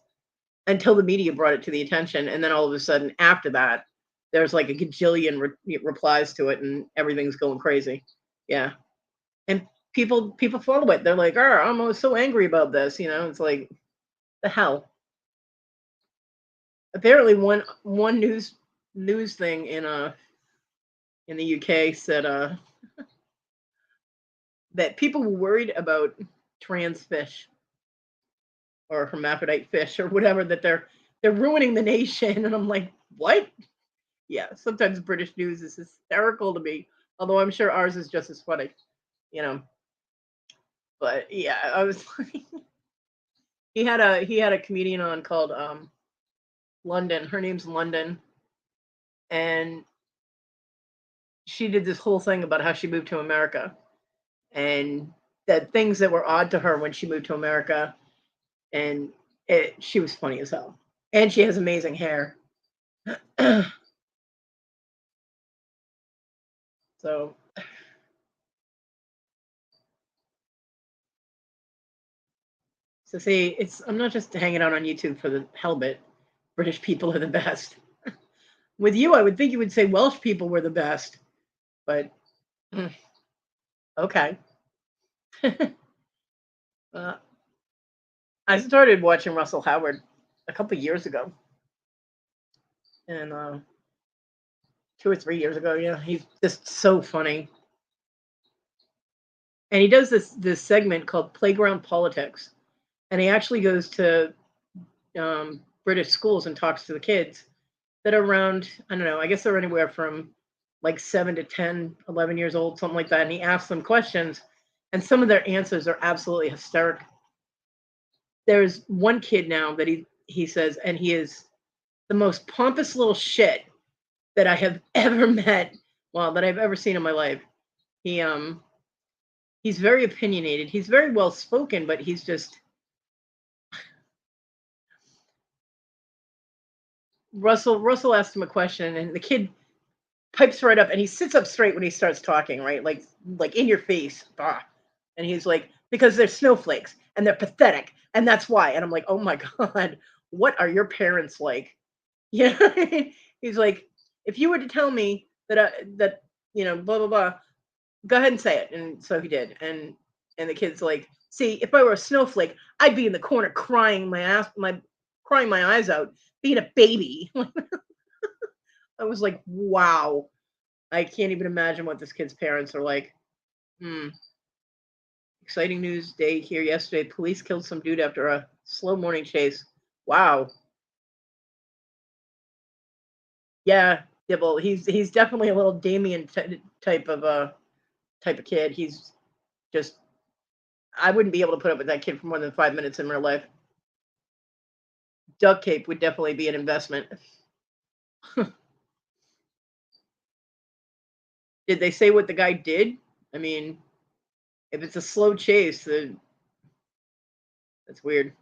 until the media brought it to the attention, and then all of a sudden after that there's like a gajillion replies to it and everything's going crazy. Yeah. And people follow it. They're like, oh, I'm so angry about this, it's like, the hell. Apparently one news thing in the UK said that people were worried about trans fish or hermaphrodite fish or whatever, that they're ruining the nation. And I'm like, what? Yeah, sometimes British news is hysterical to me, although I'm sure ours is just as funny, you know. But yeah, I was like, he had a comedian on called London. Her name's London, and she did this whole thing about how she moved to America and that things that were odd to her when she moved to America. And she was funny as hell. And she has amazing hair. So see, I'm not just hanging out on YouTube for the hell of it. British people are the best. With you, I would think you would say Welsh people were the best, but okay. uh, I started watching Russell Howard a couple years ago, and 2 or 3 years ago. Yeah, he's just so funny, and he does this segment called Playground Politics, and he actually goes to British schools and talks to the kids that are around, I don't know, I guess they're anywhere from like 7 to 10, 11 years old, something like that. And he asks them questions, and some of their answers are absolutely hysterical. There's one kid now that he says, and he is the most pompous little shit that I have ever met, well, that I've ever seen in my life. He's very opinionated. He's very well spoken, but he's just Russell asked him a question, and the kid pipes right up, and he sits up straight when he starts talking, right? Like in your face. Bah. And he's like, because they're snowflakes and they're pathetic, and that's why. And I'm like, oh my God, what are your parents like? Yeah. He's like, if you were to tell me that blah blah blah, go ahead and say it. And so he did. And the kid's like, see, if I were a snowflake, I'd be in the corner crying crying my eyes out, being a baby. I was like, wow. I can't even imagine what this kid's parents are like. Exciting news day here yesterday. Police killed some dude after a slow morning chase. Wow. Yeah, Dibble. He's definitely a little Damien type of kid. He's just, I wouldn't be able to put up with that kid for more than 5 minutes in real life. Duct tape would definitely be an investment. Did they say what the guy did? I mean, if it's a slow chase, then that's weird.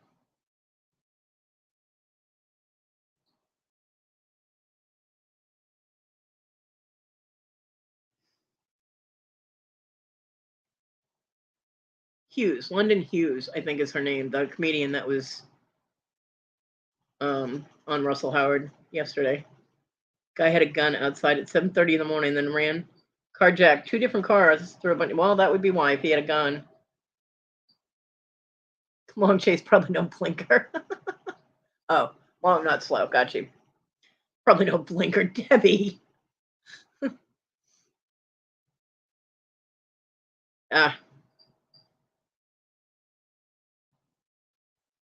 Hughes, London Hughes, I think is her name, the comedian that was on Russell Howard yesterday. Guy had a gun outside at 7:30 in the morning, then ran, carjacked 2 different cars through a bunch. Well, that would be why, if he had a gun. Long chase, probably no blinker. Oh, well, I'm not slow. Got you. Probably no blinker, Debbie. Ah,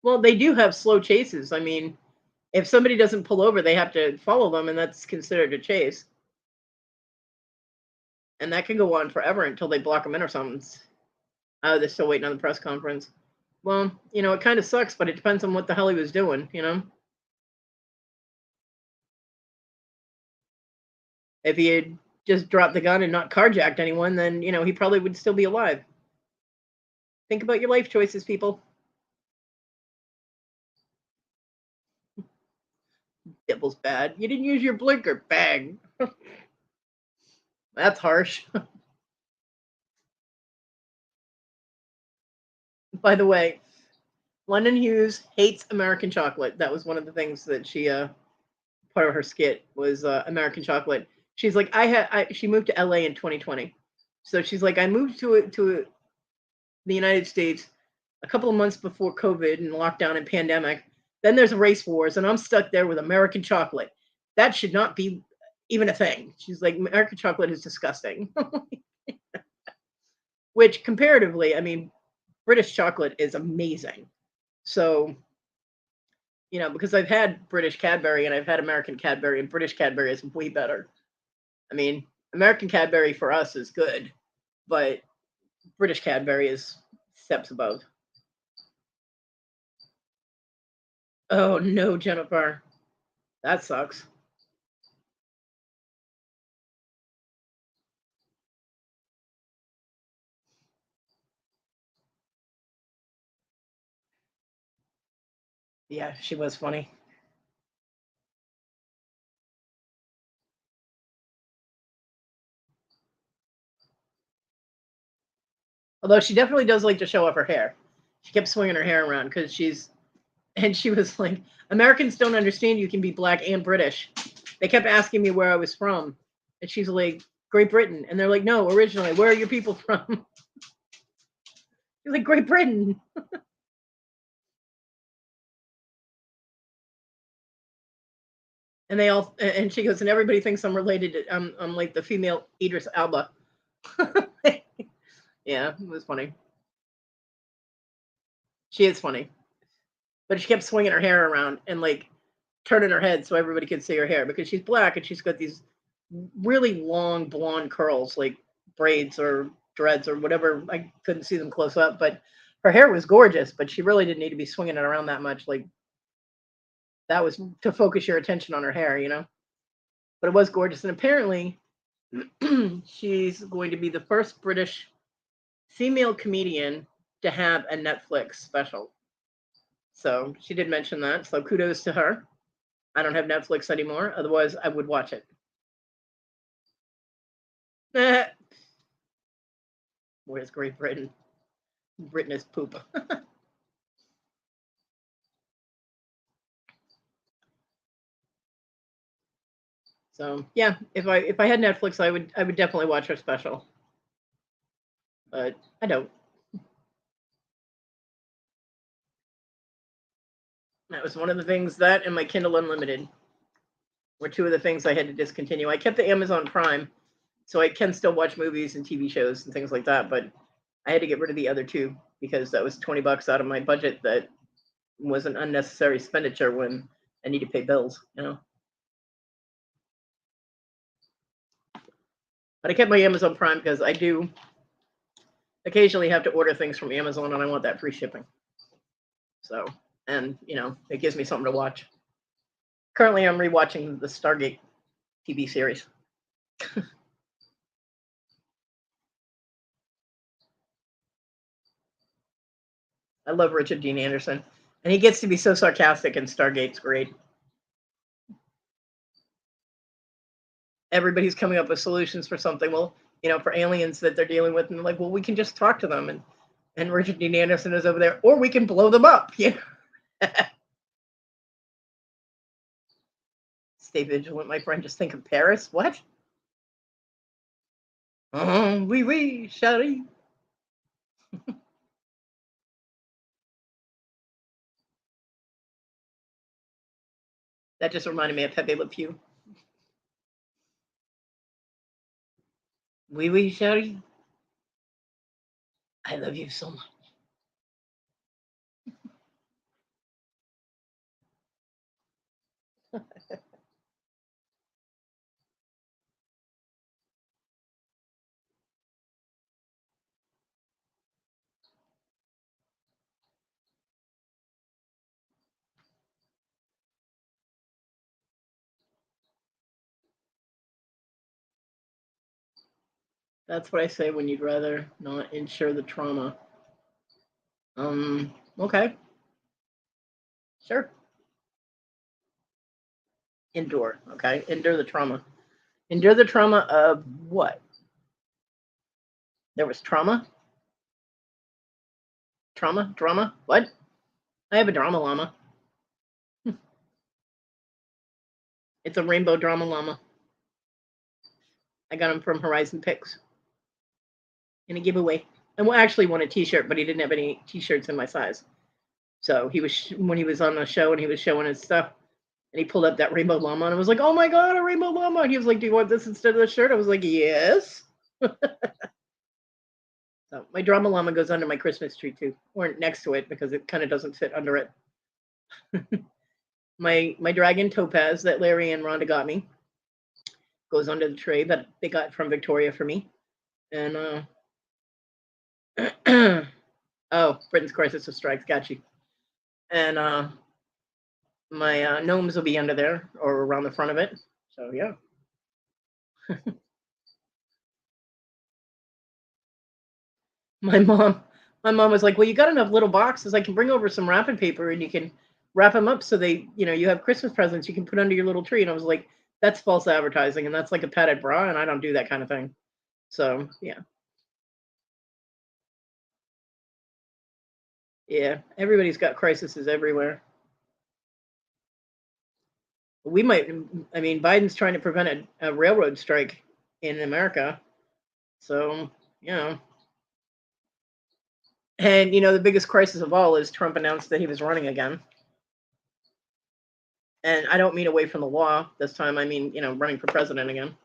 well, they do have slow chases. I mean, if somebody doesn't pull over, they have to follow them, and that's considered a chase. And that can go on forever until they block them in or something. Oh, they're still waiting on the press conference. Well, it kind of sucks, but it depends on what the hell he was doing. If he had just dropped the gun and not carjacked anyone, then, he probably would still be alive. Think about your life choices, people. Devil's bad. You didn't use your blinker. Bang. That's harsh. By the way, London Hughes hates American chocolate. That was one of the things that she part of her skit was American chocolate. She's like, she moved to LA in 2020. So she's like, I moved to the United States a couple of months before COVID and lockdown and pandemic. Then there's race wars, and I'm stuck there with American chocolate. That should not be even a thing. She's like, American chocolate is disgusting. Which comparatively, I mean, British chocolate is amazing. So, because I've had British Cadbury and I've had American Cadbury, and British Cadbury is way better. I mean, American Cadbury for us is good, but British Cadbury is steps above. Oh no, Jennifer. That sucks. Yeah, she was funny. Although she definitely does like to show off her hair. She kept swinging her hair around because and she was like, Americans don't understand you can be black and British. They kept asking me where I was from. And she's like, Great Britain. And they're like, no, originally, where are your people from? She's like, Great Britain. And and she goes, and everybody thinks I'm related to, I'm like the female Idris Alba. Yeah, it was funny. She is funny. But she kept swinging her hair around and like turning her head so everybody could see her hair because she's black and she's got these really long blonde curls, like braids or dreads or whatever. I couldn't see them close up, but her hair was gorgeous, but she really didn't need to be swinging it around that much. Like that was to focus your attention on her hair. But it was gorgeous. And apparently, she's going to be the first British female comedian to have a Netflix special. So she did mention that. So kudos to her. I don't have Netflix anymore. Otherwise, I would watch it. Where's Great Britain? Britain is poop. So yeah, if I had Netflix, I would definitely watch her special. But I don't. That was one of the things, that and my Kindle Unlimited were two of the things I had to discontinue. I kept the Amazon Prime, so I can still watch movies and TV shows and things like that. But I had to get rid of the other two because that was $20 out of my budget. That was an unnecessary expenditure when I need to pay bills. But I kept my Amazon Prime because I do occasionally have to order things from Amazon and I want that free shipping. So, and it gives me something to watch. Currently, I'm rewatching the Stargate TV series. I love Richard Dean Anderson, and he gets to be so sarcastic, and Stargate's great. Everybody's coming up with solutions for something. Well, for aliens that they're dealing with, and they're like, well, we can just talk to them, and Richard Dean Anderson is over there, or we can blow them up. Stay vigilant, my friend. Just think of Paris. What? Oh, oui, oui, chérie. That just reminded me of Pepe Le Pew. Oui, oui, chérie. I love you so much. That's what I say when you'd rather not insure the trauma. Okay. Sure. Endure. Okay. Endure the trauma. Endure the trauma of what? There was trauma? Trauma? Drama? What? I have a drama llama. It's a rainbow drama llama. I got him from Horizon Picks in a giveaway. And well, actually won a T-shirt, but he didn't have any T-shirts in my size. So he was when he was on the show and he was showing his stuff, and he pulled up that rainbow llama, and I was like, "Oh my god, a rainbow llama!" And he was like, "Do you want this instead of the shirt?" I was like, "Yes." So my drama llama goes under my Christmas tree too, or next to it because it kind of doesn't fit under it. my dragon Topaz that Larry and Rhonda got me goes under the tree that they got from Victoria for me, and oh, Britain's Crisis of Strikes, got you. And my gnomes will be under there or around the front of it. So yeah. my mom my mom was like, well, you got enough little boxes, I can bring over some wrapping paper and you can wrap them up so they, you have Christmas presents you can put under your little tree. And I was like, that's false advertising and that's like a padded bra and I don't do that kind of thing. So yeah. Yeah, everybody's got crises everywhere. We might, I mean, Biden's trying to prevent a railroad strike in America. So, you know. And, the biggest crisis of all is Trump announced that he was running again. And I don't mean away from the law this time. I mean, running for president again.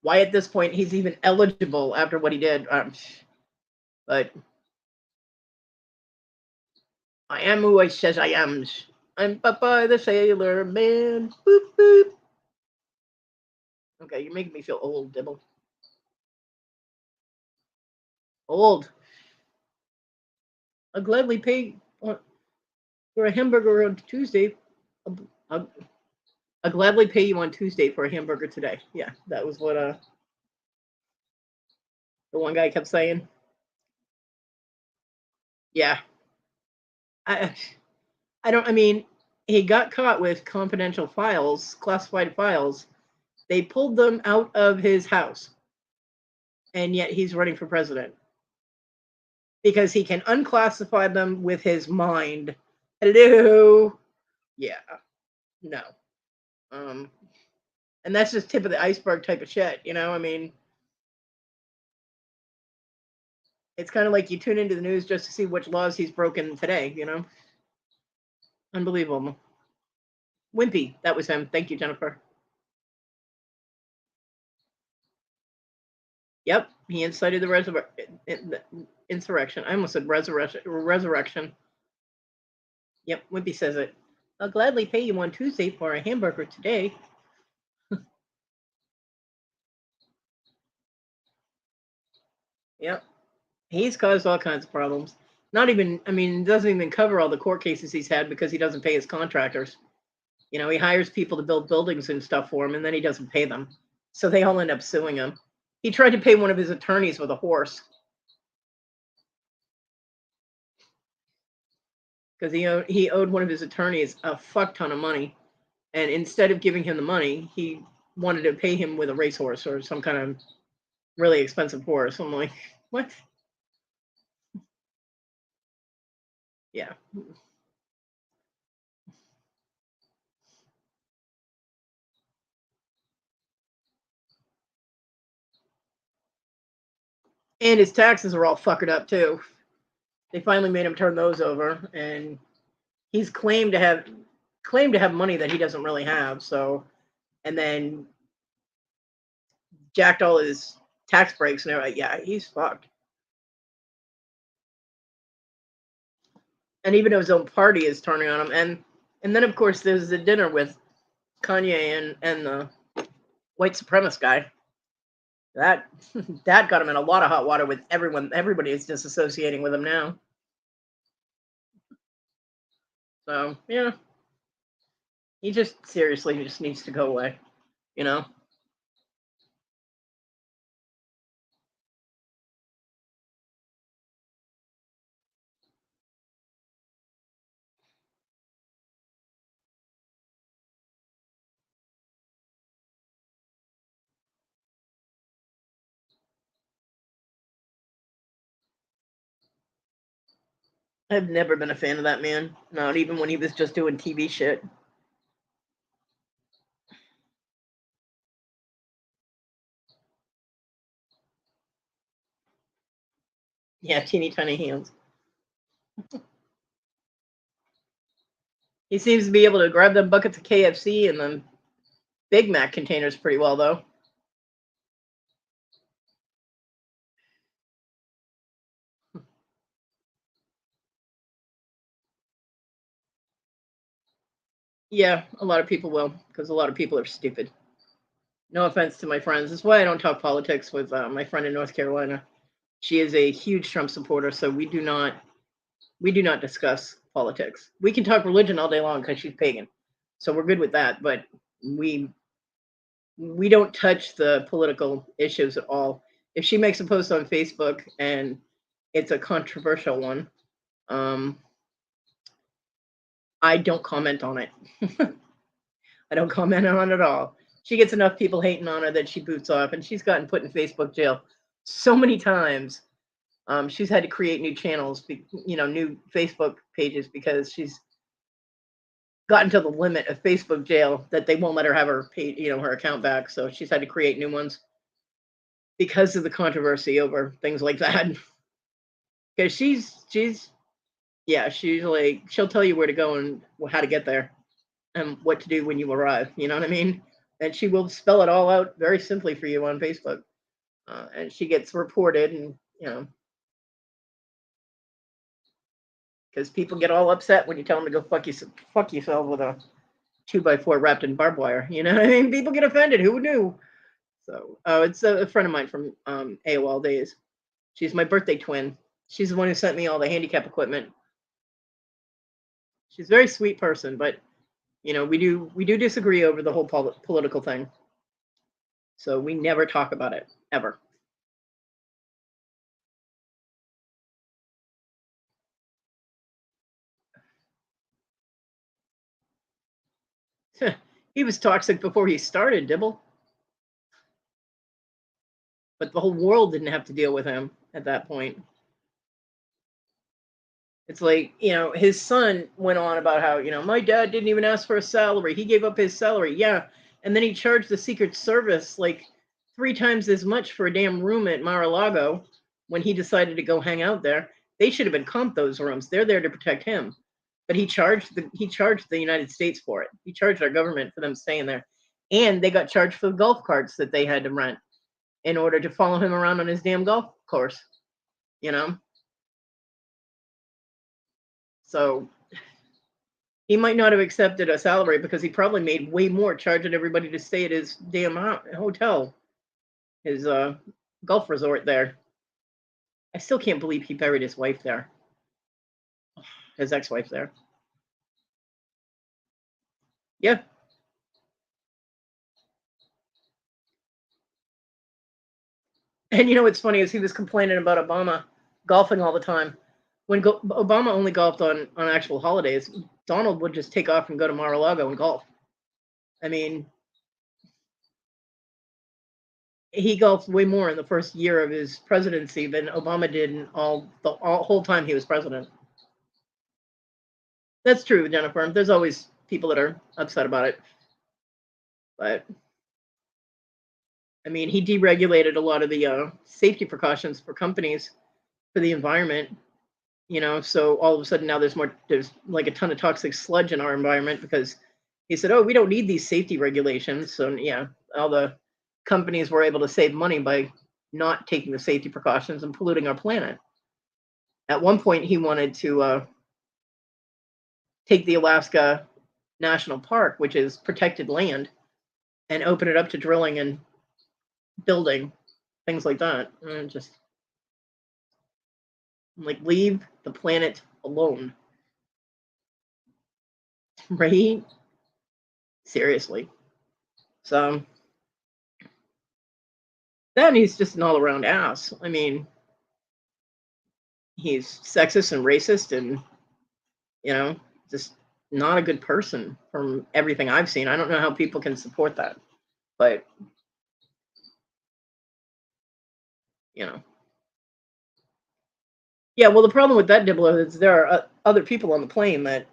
Why at this point he's even eligible after what he did. But I am who I says I am. I'm Popeye the Sailor Man. Boop, boop. Okay, you're making me feel old, Dibble. Old. I'll gladly pay for a hamburger on Tuesday. I'll gladly pay you on Tuesday for a hamburger today. Yeah, that was what the one guy kept saying. Yeah. I don't, I mean, he got caught with confidential files, classified files. They pulled them out of his house. And yet he's running for president. Because he can unclassify them with his mind. Hello. Yeah. No. And that's just tip of the iceberg type of shit, I mean, it's kind of like you tune into the news just to see which laws he's broken today, Unbelievable. Wimpy, that was him. Thank you, Jennifer. Yep, he incited the insurrection. I almost said resurrection. Yep, Wimpy says it. I'll gladly pay you on Tuesday for a hamburger today. Yep. He's caused all kinds of problems. Not even, I mean, doesn't even cover all the court cases he's had because he doesn't pay his contractors. He hires people to build buildings and stuff for him, and then he doesn't pay them. So they all end up suing him. He tried to pay one of his attorneys with a horse. Because he owed one of his attorneys a fuck ton of money. And instead of giving him the money, he wanted to pay him with a racehorse or some kind of really expensive horse. I'm like, what? Yeah. And his taxes are all fucking up too. They finally made him turn those over, and he's claimed to have money that he doesn't really have. So, and then jacked all his tax breaks and everything. Yeah, he's fucked. And even his own party is turning on him. And then of course there's the dinner with Kanye and the white supremacist guy. That that got him in a lot of hot water with everyone. Everybody is disassociating with him now. So yeah, he just seriously just needs to go away. You know. I've never been a fan of that man. Not even when he was just doing TV shit. Yeah, teeny tiny hands. He seems to be able to grab them buckets of KFC and them Big Mac containers pretty well, though. Yeah, a lot of people will, because a lot of people are stupid. No offense to my friends. That's why I don't talk politics with my friend in North Carolina. She is a huge Trump supporter, so we do not discuss politics. We can talk religion all day long because she's pagan, so we're good with that. But we we don't touch the political issues at all. If she makes a post on Facebook and it's a controversial one, um, I don't comment on it. I don't comment on it at all. She gets enough people hating on her that she boots off, and she's gotten put in Facebook jail so many times. She's had to create new channels, new Facebook pages because she's gotten to the limit of Facebook jail that they won't let her have her page, her account back. So she's had to create new ones because of the controversy over things like that. Because she's yeah, she's like she'll tell you where to go and how to get there and what to do when you arrive. You know what I mean? And she will spell it all out very simply for you on Facebook. And she gets reported, and because people get all upset when you tell them to go fuck yourself with a 2x4 wrapped in barbed wire. You know what I mean? People get offended. Who knew? So, it's a friend of mine from AOL days. She's my birthday twin. She's the one who sent me all the handicap equipment. She's a very sweet person, but we do disagree over the whole political thing. So we never talk about it ever. He was toxic before he started, Dibble. But the whole world didn't have to deal with him at that point. It's like, his son went on about how, my dad didn't even ask for a salary. He gave up his salary. Yeah. And then he charged the Secret Service like 3 times as much for a damn room at Mar-a-Lago when he decided to go hang out there. They should have been comped those rooms. They're there to protect him. But he charged the United States for it. He charged our government for them staying there. And they got charged for the golf carts that they had to rent in order to follow him around on his damn golf course, you know? So he might not have accepted a salary because he probably made way more charging everybody to stay at his damn hotel, his golf resort there. I still can't believe he buried his wife there, his ex-wife there. Yeah. And what's funny is he was complaining about Obama golfing all the time. When Obama only golfed on actual holidays, Donald would just take off and go to Mar-a-Lago and golf. I mean, he golfed way more in the first year of his presidency than Obama did in the whole time he was president. That's true, Jennifer. There's always people that are upset about it, but I mean, he deregulated a lot of the safety precautions for companies for the environment. So all of a sudden now there's like a ton of toxic sludge in our environment because he said, "Oh, we don't need these safety regulations." So yeah, all the companies were able to save money by not taking the safety precautions and polluting our planet. At one point, he wanted to take the Alaska National Park, which is protected land, and open it up to drilling and building, things like that. And just like leave the planet alone. Right? Seriously. So then he's just an all-around ass. I mean, he's sexist and racist and, just not a good person from everything I've seen. I don't know how people can support that. But, Yeah, well, the problem with that dibble is there are other people on the plane that,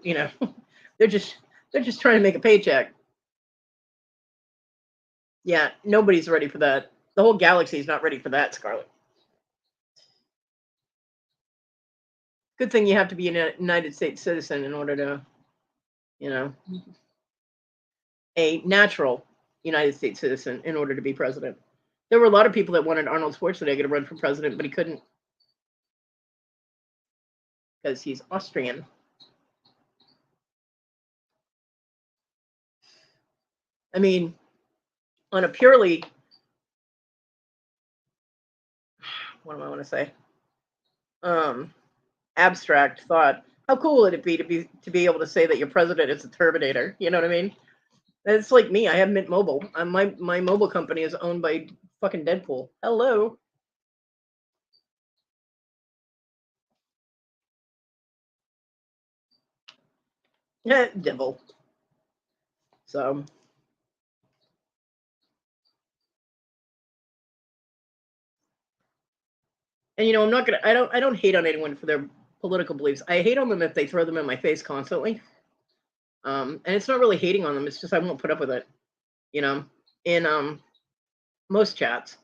they're just they're just trying to make a paycheck. Yeah, nobody's ready for that. The whole galaxy is not ready for that, Scarlet. Good thing you have to be a United States citizen in order to, you know, a natural United States citizen in order to be president. There were a lot of people that wanted Arnold Schwarzenegger to run for president, but he couldn't because he's Austrian. I mean, on a purely, what do I want to say? Abstract thought. How cool would it be to be able to say that your president is a Terminator? You know what I mean? It's like me. I have Mint Mobile. My mobile company is owned by fucking Deadpool. Hello. Devil. So, and I'm not gonna. I don't hate on anyone for their political beliefs. I hate on them if they throw them in my face constantly. And it's not really hating on them. It's just I won't put up with it. In most chats,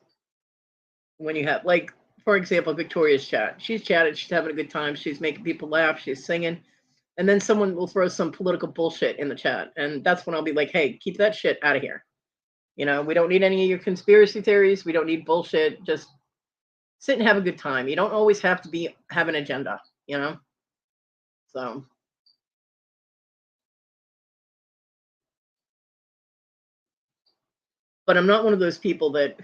when you have, like, for example, Victoria's chat, she's chatted, she's having a good time, she's making people laugh, she's singing, and then someone will throw some political bullshit in the chat, and that's when I'll be like, hey, keep that shit out of here. We don't need any of your conspiracy theories. We don't need bullshit. Just sit and have a good time. You don't always have to have an agenda. So, but I'm not one of those people that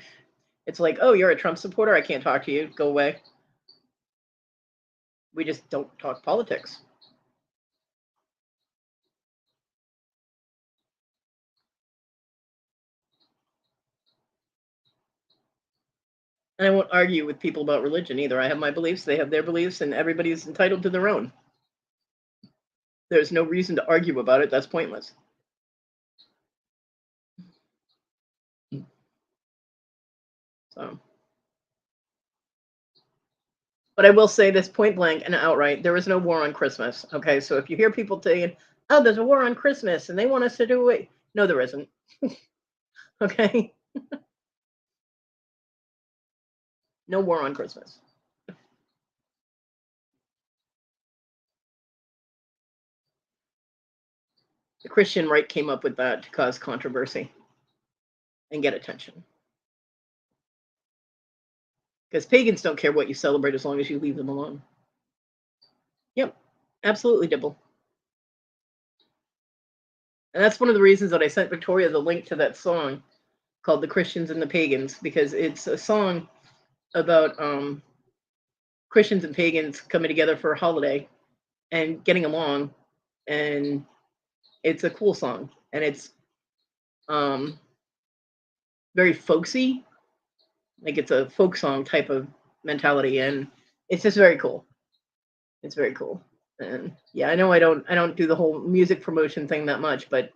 it's like, oh, you're a Trump supporter, I can't talk to you, go away. We just don't talk politics. And I won't argue with people about religion either. I have my beliefs, they have their beliefs, and everybody's entitled to their own. There's no reason to argue about it. That's pointless. So, but I will say this point blank and outright: there is no war on Christmas. Okay, so if you hear people saying, "Oh, there's a war on Christmas," and they want us to do it, no, there isn't. Okay, no war on Christmas. The Christian right came up with that to cause controversy and get attention. Because pagans don't care what you celebrate as long as you leave them alone. Yep, absolutely, Dibble. And that's one of the reasons that I sent Victoria the link to that song called "The Christians and the Pagans," because it's a song about Christians and pagans coming together for a holiday and getting along, and it's a cool song, and it's very folksy, like it's a folk song type of mentality, and it's just very cool. It's very cool. And yeah, I know I don't do the whole music promotion thing that much, but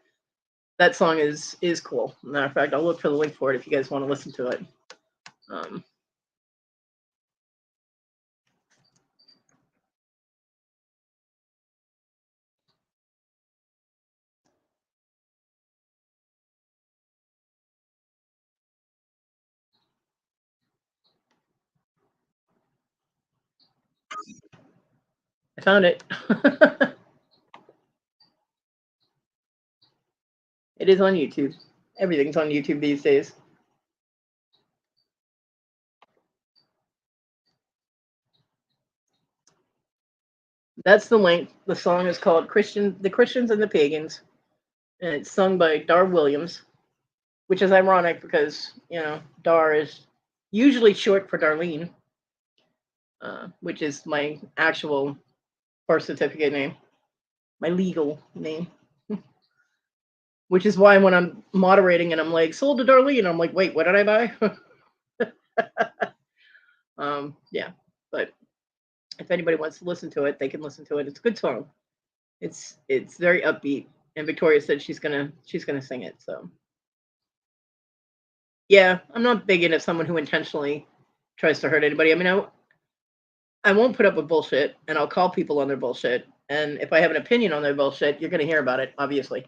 that song is cool. Matter of fact, I'll look for the link for it if you guys want to listen to it. I found it. It is on YouTube. Everything's on YouTube these days. That's the link. The song is called The Christians and the Pagans, and it's sung by Dar Williams, which is ironic because, Dar is usually short for Darlene, which is my actual birth certificate name, my legal name. Which is why when I'm moderating and I'm like, sold to Darlene, I'm like, wait, what did I buy? Yeah, but if anybody wants to listen to it, they can listen to it. It's a good song. It's very upbeat, and Victoria said she's gonna sing it. So yeah, I'm not big into someone who intentionally tries to hurt anybody. I mean, I won't put up with bullshit, and I'll call people on their bullshit. And if I have an opinion on their bullshit, you're gonna hear about it, obviously.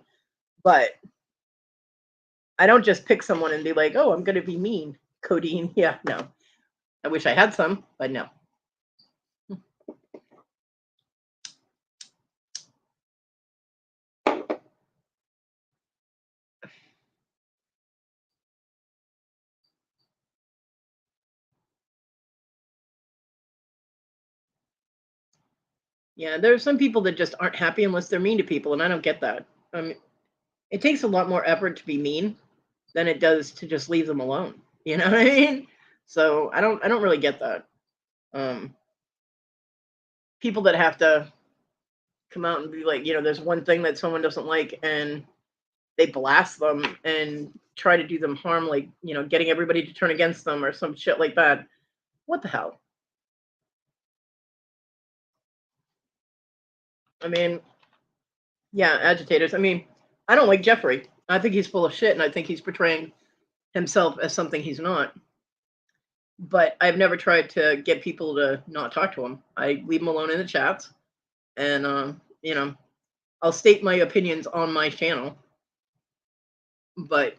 But I don't just pick someone and be like, oh, I'm gonna be mean, Codeine. Yeah, no. I wish I had some, but no. Yeah, there are some people that just aren't happy unless they're mean to people, and I don't get that. It takes a lot more effort to be mean than it does to just leave them alone. You know what I mean? So I don't really get that. Um, People that have to come out and be like, there's one thing that someone doesn't like, and they blast them and try to do them harm, like, getting everybody to turn against them or some shit like that. What the hell? I mean, yeah, agitators. I mean, I don't like Jeffrey. I think he's full of shit, and I think he's portraying himself as something he's not. But I've never tried to get people to not talk to him. I leave him alone in the chats, and I'll state my opinions on my channel, but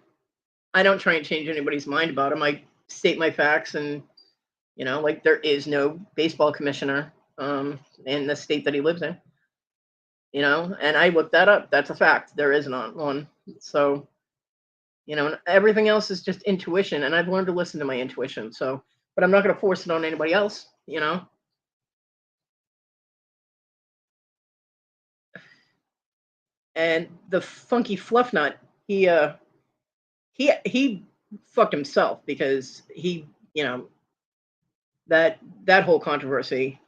I don't try and change anybody's mind about him. I state my facts, and like, there is no baseball commissioner in the state that he lives in. And I looked that up. That's a fact. There is not one. So, everything else is just intuition, and I've learned to listen to my intuition. So, but I'm not going to force it on anybody else. And the funky fluff nut, he fucked himself, because he, that whole controversy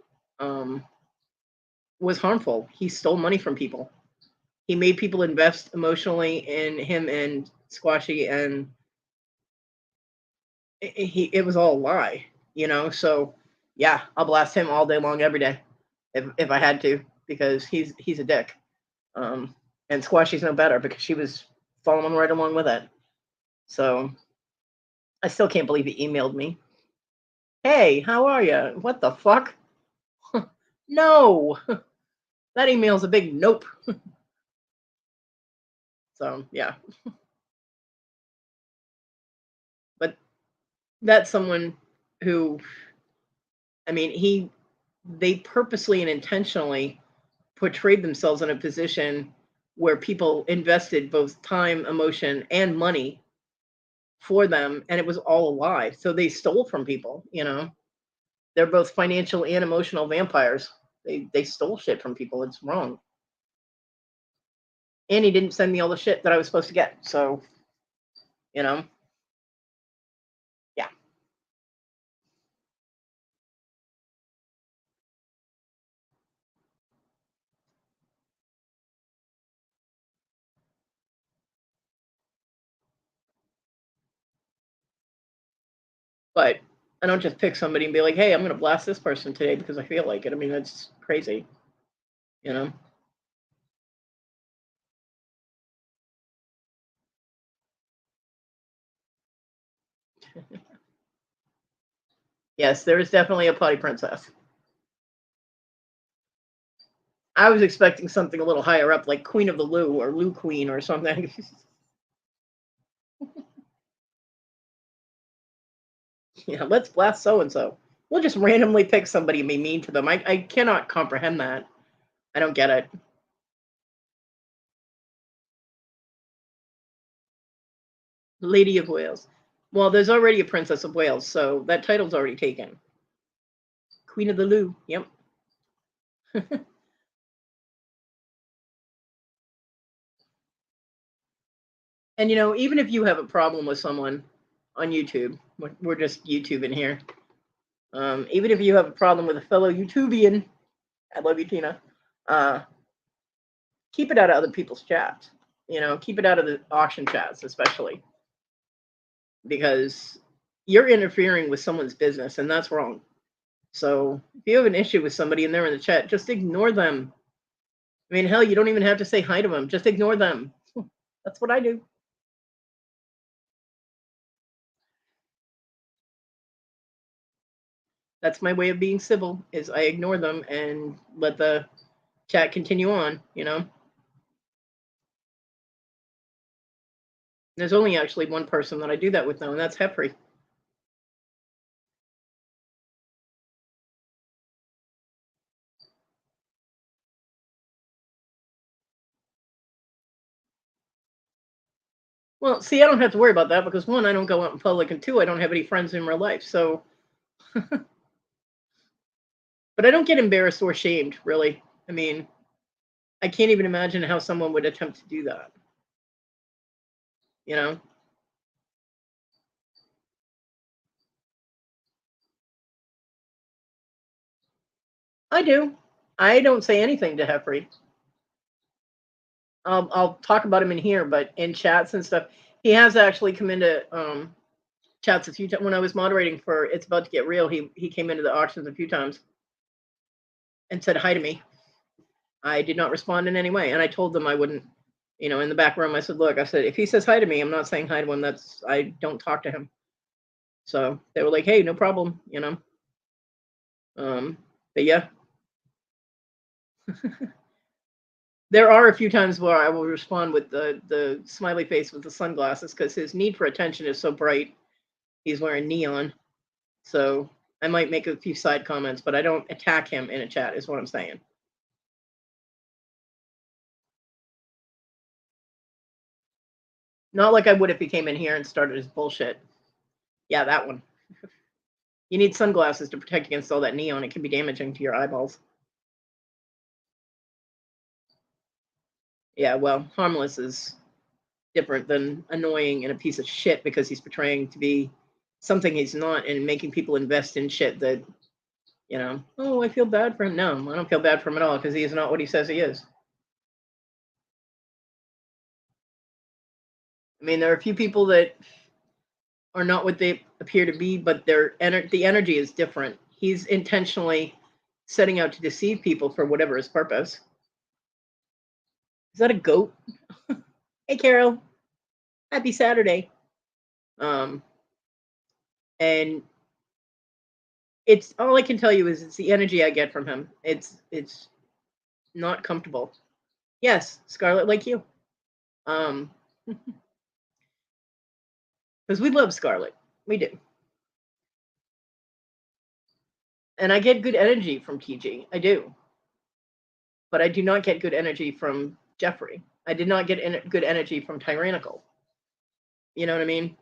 was harmful. He stole money from people. He made people invest emotionally in him and Squashy, and it was all a lie. So yeah, I'll blast him all day long, every day, if I had to, because he's a dick. And Squashy's no better, because she was following right along with it. So I still can't believe he emailed me. Hey, how are you? What the fuck? No, that email's a big nope. So yeah, but that's someone who, I mean, they purposely and intentionally portrayed themselves in a position where people invested both time, emotion, and money for them, and it was all a lie. So they stole from people. They're both financial and emotional vampires. They stole shit from people. It's wrong. And he didn't send me all the shit that I was supposed to get. So, you know, yeah. But I don't just pick somebody and be like, hey, I'm going to blast this person today because I feel like it. I mean, that's crazy, you know? Yes, there is definitely a potty princess. I was expecting something a little higher up, like Queen of the Lou or Lou Queen or something. Yeah, let's blast so and so. We'll just randomly pick somebody and be mean to them. I cannot comprehend that. I don't get it. Lady of Wales. Well, there's already a Princess of Wales, so that title's already taken. Queen of the Lou. Yep. And even if you have a problem with someone on YouTube, we're just YouTubing here. Even if you have a problem with a fellow YouTubian, I love you, Tina. Uh, keep it out of other people's chats. Keep it out of the auction chats, especially because you're interfering with someone's business, and that's wrong. So if you have an issue with somebody and they're in the chat, just ignore them. I mean, hell, you don't even have to say hi to them. Just ignore them. That's what I do. That's my way of being civil, is I ignore them and let the chat continue on. There's only actually one person that I do that with now, and that's Heffrey. Well, see, I don't have to worry about that because one, I don't go out in public, and two, I don't have any friends in real life. So, but I don't get embarrassed or shamed, really. I mean, I can't even imagine how someone would attempt to do that. You know? I do. I don't say anything to Heffrey. I'll talk about him in here, but in chats and stuff, he has actually come into chats a few times. When I was moderating for It's About to Get Real, he came into the auctions a few times and said hi to me. I did not respond in any way, and I told them I wouldn't. In the back room, I said, "Look," I said, "if he says hi to me, I'm not saying hi to him. I don't talk to him." So they were like, "Hey, no problem," But yeah, there are a few times where I will respond with the smiley face with the sunglasses because his need for attention is so bright. He's wearing neon, so I might make a few side comments, but I don't attack him in a chat. Is what I'm saying. Not like I would if he came in here and started his bullshit. Yeah, that one. You need sunglasses to protect against all that neon. It can be damaging to your eyeballs. Yeah, well, harmless is different than annoying and a piece of shit because he's portraying to be something he's not and making people invest in shit that, oh, I feel bad for him. No, I don't feel bad for him at all because he is not what he says he is. I mean, there are a few people that are not what they appear to be, but the energy is different. He's intentionally setting out to deceive people for whatever his purpose. Is that a goat? Hey, Carol. Happy Saturday. And it's all I can tell you is it's the energy I get from him. It's not comfortable. Yes, Scarlet, like you. Because we love Scarlet. We do. And I get good energy from TG. I do. But I do not get good energy from Jeffrey. I did not get good energy from Tyrannical. You know what I mean?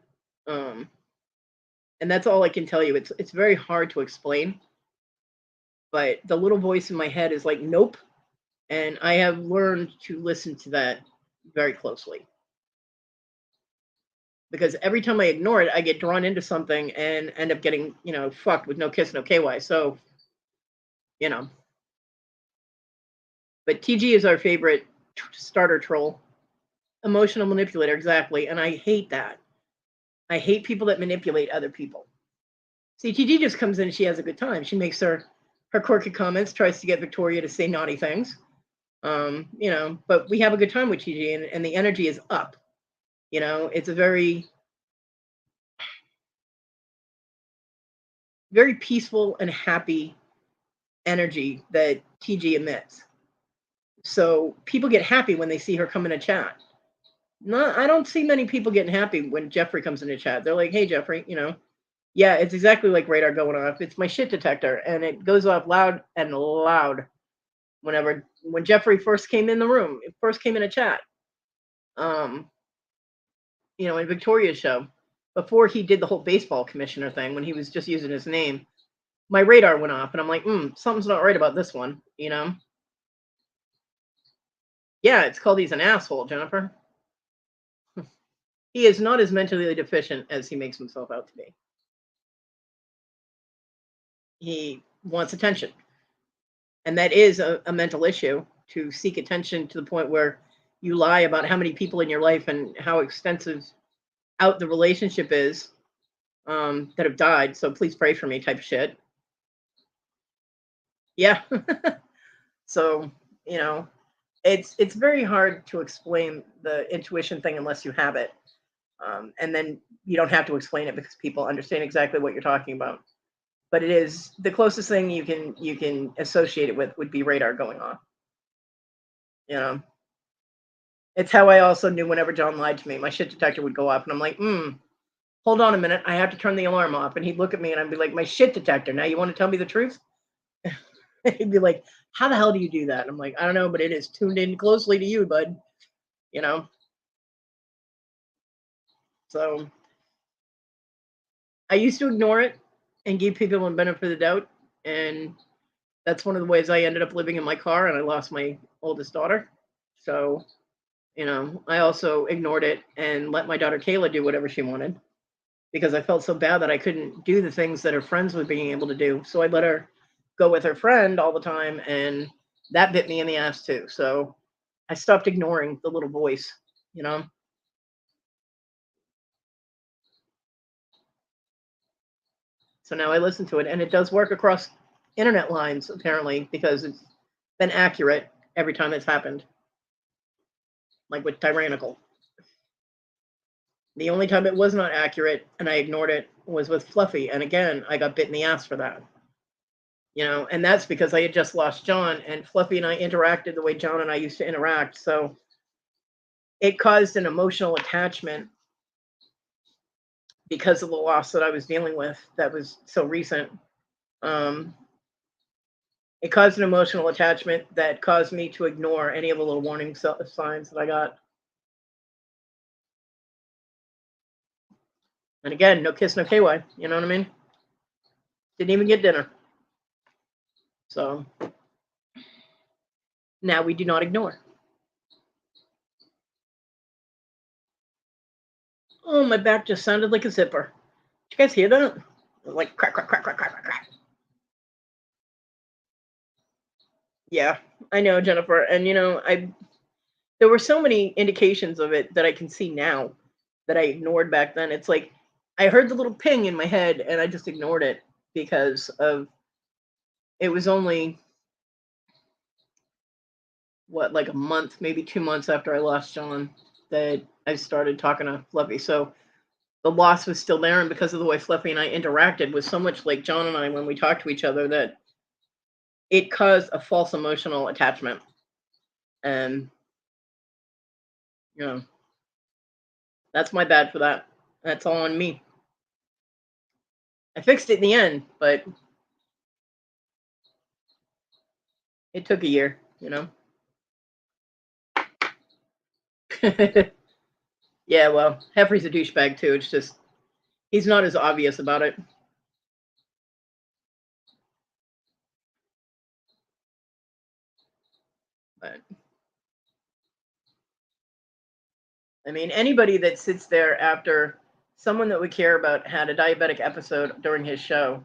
And that's all I can tell you. It's very hard to explain. But the little voice in my head is like, nope. And I have learned to listen to that very closely. Because every time I ignore it, I get drawn into something and end up getting, fucked with no kiss, no KY. So, But TG is our favorite starter troll. Emotional manipulator, exactly. And I hate that. I hate people that manipulate other people. See, TG just comes in and she has a good time. She makes her quirky comments, tries to get Victoria to say naughty things. But we have a good time with TG and the energy is up. It's a very, very peaceful and happy energy that TG emits. So people get happy when they see her come in a chat. No, I don't see many people getting happy when Jeffrey comes into chat. They're like, "Hey, Jeffrey, yeah, it's exactly like radar going off. It's my shit detector, and it goes off loud and loud when Jeffrey first came in the room, it first came in a chat. In Victoria's show, before he did the whole baseball commissioner thing, when he was just using his name, my radar went off, and I'm like, something's not right about this one, Yeah, it's called he's an asshole, Jennifer. He is not as mentally deficient as he makes himself out to be. He wants attention. And that is a mental issue, to seek attention to the point where you lie about how many people in your life and how extensive out the relationship is, that have died. So please pray for me type of shit. Yeah. So, you know, it's very hard to explain the intuition thing unless you have it. And then you don't have to explain it because people understand exactly what you're talking about. But it is the closest thing you can associate it with would be radar going off. You know, it's how I also knew whenever John lied to me, my shit detector would go off, and I'm like, hold on a minute, I have to turn the alarm off. And he'd look at me, and I'd be like, my shit detector. Now you want to tell me the truth? He'd be like, how the hell do you do that? And I'm like, I don't know, but it is tuned in closely to you, bud. You know, so I used to ignore it and give people a benefit of the doubt, and that's one of the ways I ended up living in my car, and I lost my oldest daughter. So, I also ignored it and let my daughter Kayla do whatever she wanted because I felt so bad that I couldn't do the things that her friends were being able to do. So I let her go with her friend all the time, and that bit me in the ass too. So I stopped ignoring the little voice, you know. So now I listen to it, and it does work across internet lines apparently because it's been accurate every time it's happened, like with Tyrannical. The only time it was not accurate and I ignored it was with Fluffy, and again, I got bit in the ass for that. And that's because I had just lost John, and Fluffy and I interacted the way John and I used to interact. So it caused an emotional attachment because of the loss that I was dealing with that was so recent. Um, it caused an emotional attachment that caused me to ignore any of the little warning signs that I got. And again, no kiss, no KY. You know what I mean? Didn't even get dinner. So now we do not ignore. Oh, my back just sounded like a zipper. Did you guys hear that? Like crack, crack, crack, crack, crack, crack, crack. Yeah, I know, Jennifer. And there were so many indications of it that I can see now that I ignored back then. It's like I heard the little ping in my head and I just ignored it because of it was only what, like a month, maybe 2 months after I lost John that I started talking to Fluffy. So the loss was still there, and because of the way Fluffy and I interacted was so much like John and I when we talked to each other that it caused a false emotional attachment. And you know, that's my bad for that. That's all on me. I fixed it in the end, but it took a year. Yeah, well, Heffrey's a douchebag too. It's just he's not as obvious about it. But I mean, anybody that sits there after someone that we care about had a diabetic episode during his show,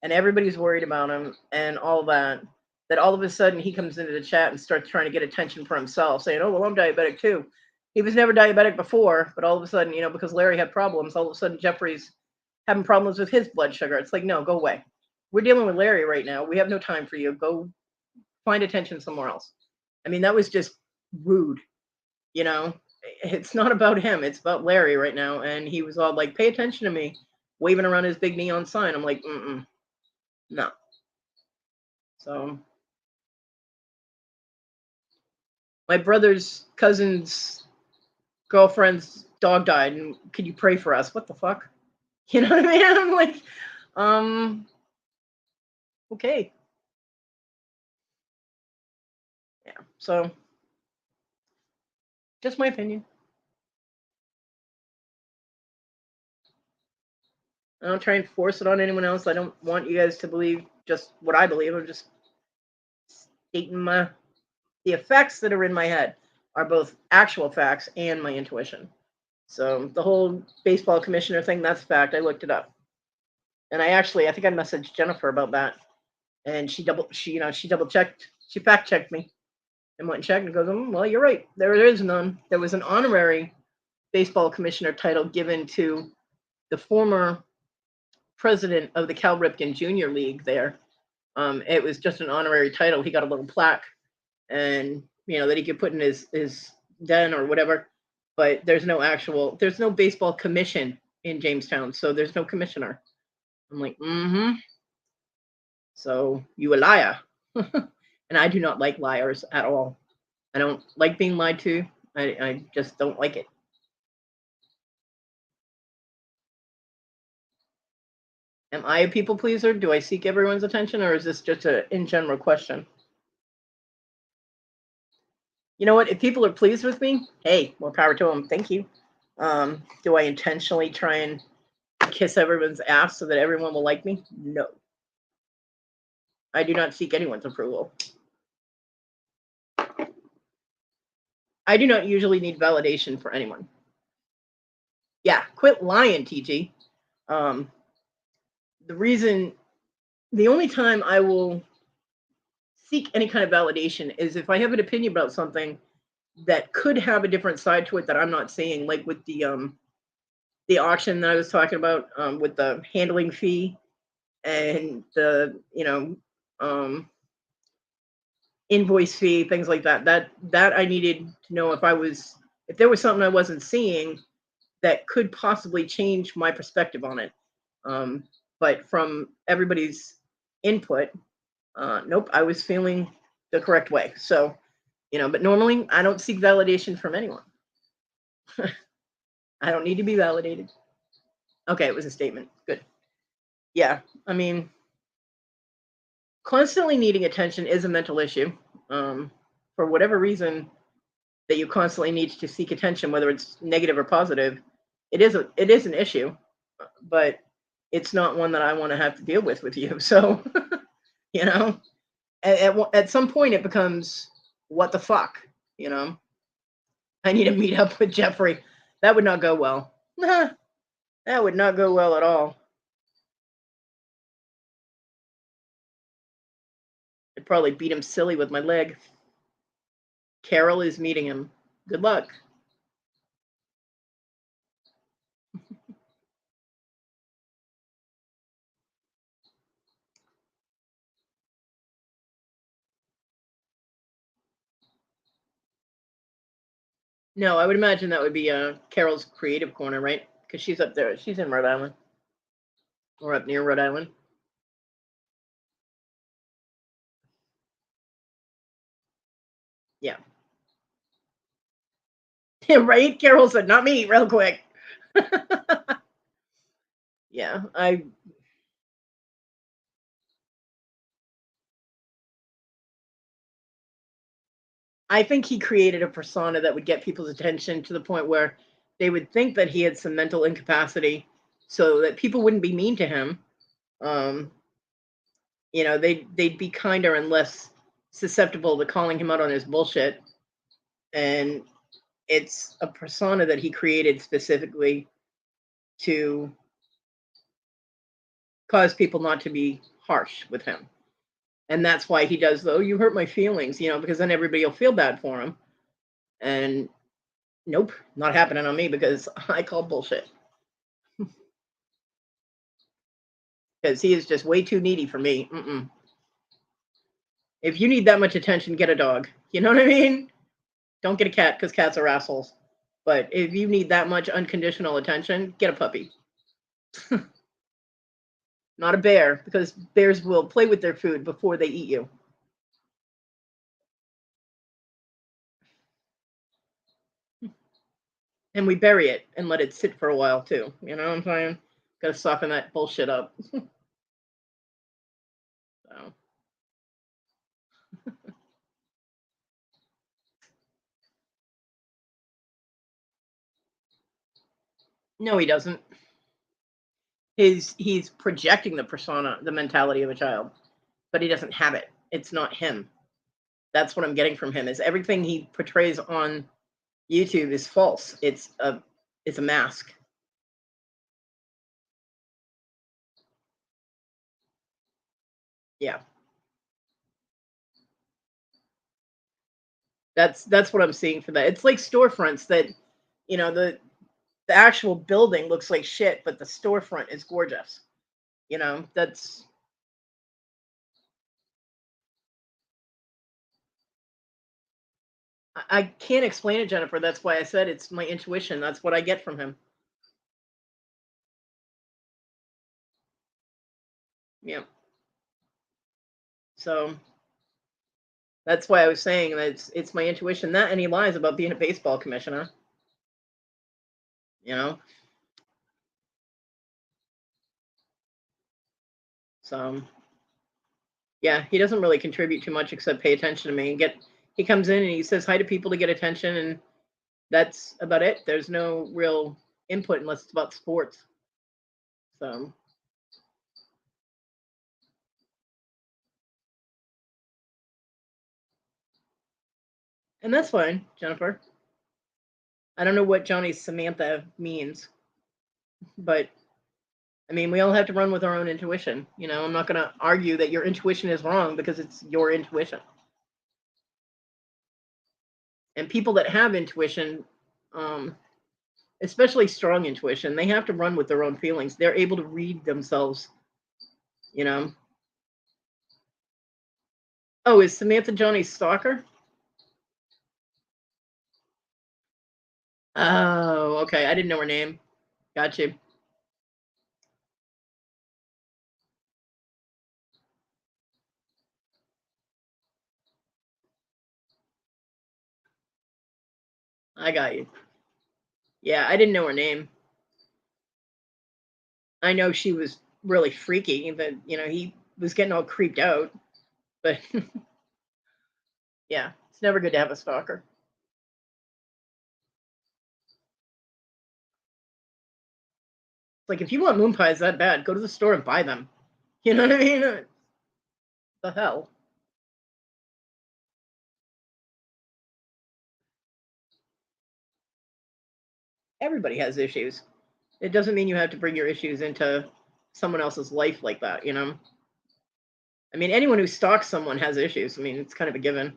and everybody's worried about him and all that all of a sudden he comes into the chat and starts trying to get attention for himself, saying, "Oh, well, I'm diabetic too." He was never diabetic before, but all of a sudden, because Larry had problems, all of a sudden Jeffrey's having problems with his blood sugar. It's like, no, go away. We're dealing with Larry right now. We have no time for you. Go find attention somewhere else. I mean, that was just rude, you know? It's not about him. It's about Larry right now. And he was all like, pay attention to me, waving around his big neon sign. I'm like, no. So my brother's cousin's girlfriend's dog died, and could you pray for us? What the fuck? You know what I mean? I'm like, um, okay. Yeah. So just my opinion. I don't try and force it on anyone else. I don't want you guys to believe just what I believe. I'm just stating the effects that are in my head are both actual facts and my intuition. So the whole baseball commissioner thing, that's a fact. I looked it up. And I think I messaged Jennifer about that. And she double checked, she fact checked me and went and checked and goes, well, you're right. There is none. There was an honorary baseball commissioner title given to the former president of the Cal Ripken Junior League there. It was just an honorary title. He got a little plaque and, that he could put in his den or whatever. But there's no baseball commission in Jamestown. So there's no commissioner. I'm like, so you a liar. And I do not like liars at all. I don't like being lied to. I just don't like it. Am I a people pleaser? Do I seek everyone's attention, or is this just a in general question? You know what? If people are pleased with me, hey, more power to them. Thank you. Do I intentionally try and kiss everyone's ass so that everyone will like me? No. I do not seek anyone's approval. I do not usually need validation for anyone. Yeah, quit lying, TG. The only time I will seek any kind of validation is if I have an opinion about something that could have a different side to it that I'm not seeing, like with the auction that I was talking about, with the handling fee and the invoice fee, things like that. That I needed to know if there was something I wasn't seeing that could possibly change my perspective on it. But from everybody's input, nope, I was feeling the correct way. So, but normally I don't seek validation from anyone. I don't need to be validated. Okay, it was a statement. Good. Yeah, I mean, constantly needing attention is a mental issue. For whatever reason that you constantly need to seek attention, whether it's negative or positive, it is an issue, but it's not one that I want to have to deal with you. So, at some point it becomes, what the fuck, I need to meet up with Jeffrey. That would not go well. That would not go well at all. I'd probably beat him silly with my leg. Carol is meeting him. Good luck. No, I would imagine that would be Carol's creative corner, right? Because she's up there. She's in Rhode Island. Or up near Rhode Island. Yeah. Right? Carol said, not me, real quick. Yeah, I think he created a persona that would get people's attention to the point where they would think that he had some mental incapacity so that people wouldn't be mean to him. They'd be kinder and less susceptible to calling him out on his bullshit. And it's a persona that he created specifically to cause people not to be harsh with him. And that's why he does, though, you hurt my feelings, because then everybody will feel bad for him. And nope, not happening on me because I call bullshit. Because he is just way too needy for me. If you need that much attention, get a dog. You know what I mean? Don't get a cat because cats are assholes. But if you need that much unconditional attention, get a puppy. Not a bear, because bears will play with their food before they eat you. And we bury it and let it sit for a while too. You know what I'm saying? Gotta soften that bullshit up. So. No, he doesn't. He's projecting the persona, the mentality of a child, but he doesn't have it. It's not him. That's what I'm getting from him. Is everything he portrays on YouTube is false. It's is a mask. Yeah. That's what I'm seeing for that. It's like storefronts that, the actual building looks like shit, but the storefront is gorgeous. That's I can't explain it, Jennifer. That's why I said it's my intuition. That's what I get from him. Yeah. So that's why I was saying that it's my intuition. That and he lies about being a baseball commissioner. You know. So yeah, he doesn't really contribute too much except pay attention to me and get. He comes in and he says hi to people to get attention, and that's about it. There's no real input unless it's about sports. So, and that's fine, Jennifer. I don't know what Johnny Samantha means, but I mean, we all have to run with our own intuition. I'm not going to argue that your intuition is wrong because it's your intuition. And people that have intuition, um, especially strong intuition, they have to run with their own feelings. They're able to read themselves, you know. Oh, is Samantha Johnny's stalker? Oh, okay. I didn't know her name. Got you. I got you. Yeah, I didn't know her name. I know she was really freaky, but he was getting all creeped out. But yeah, it's never good to have a stalker. Like if you want moon pies that bad, go to the store and buy them. You know what I mean? The hell? Everybody has issues. It doesn't mean you have to bring your issues into someone else's life like that. I mean, anyone who stalks someone has issues. I mean, it's kind of a given.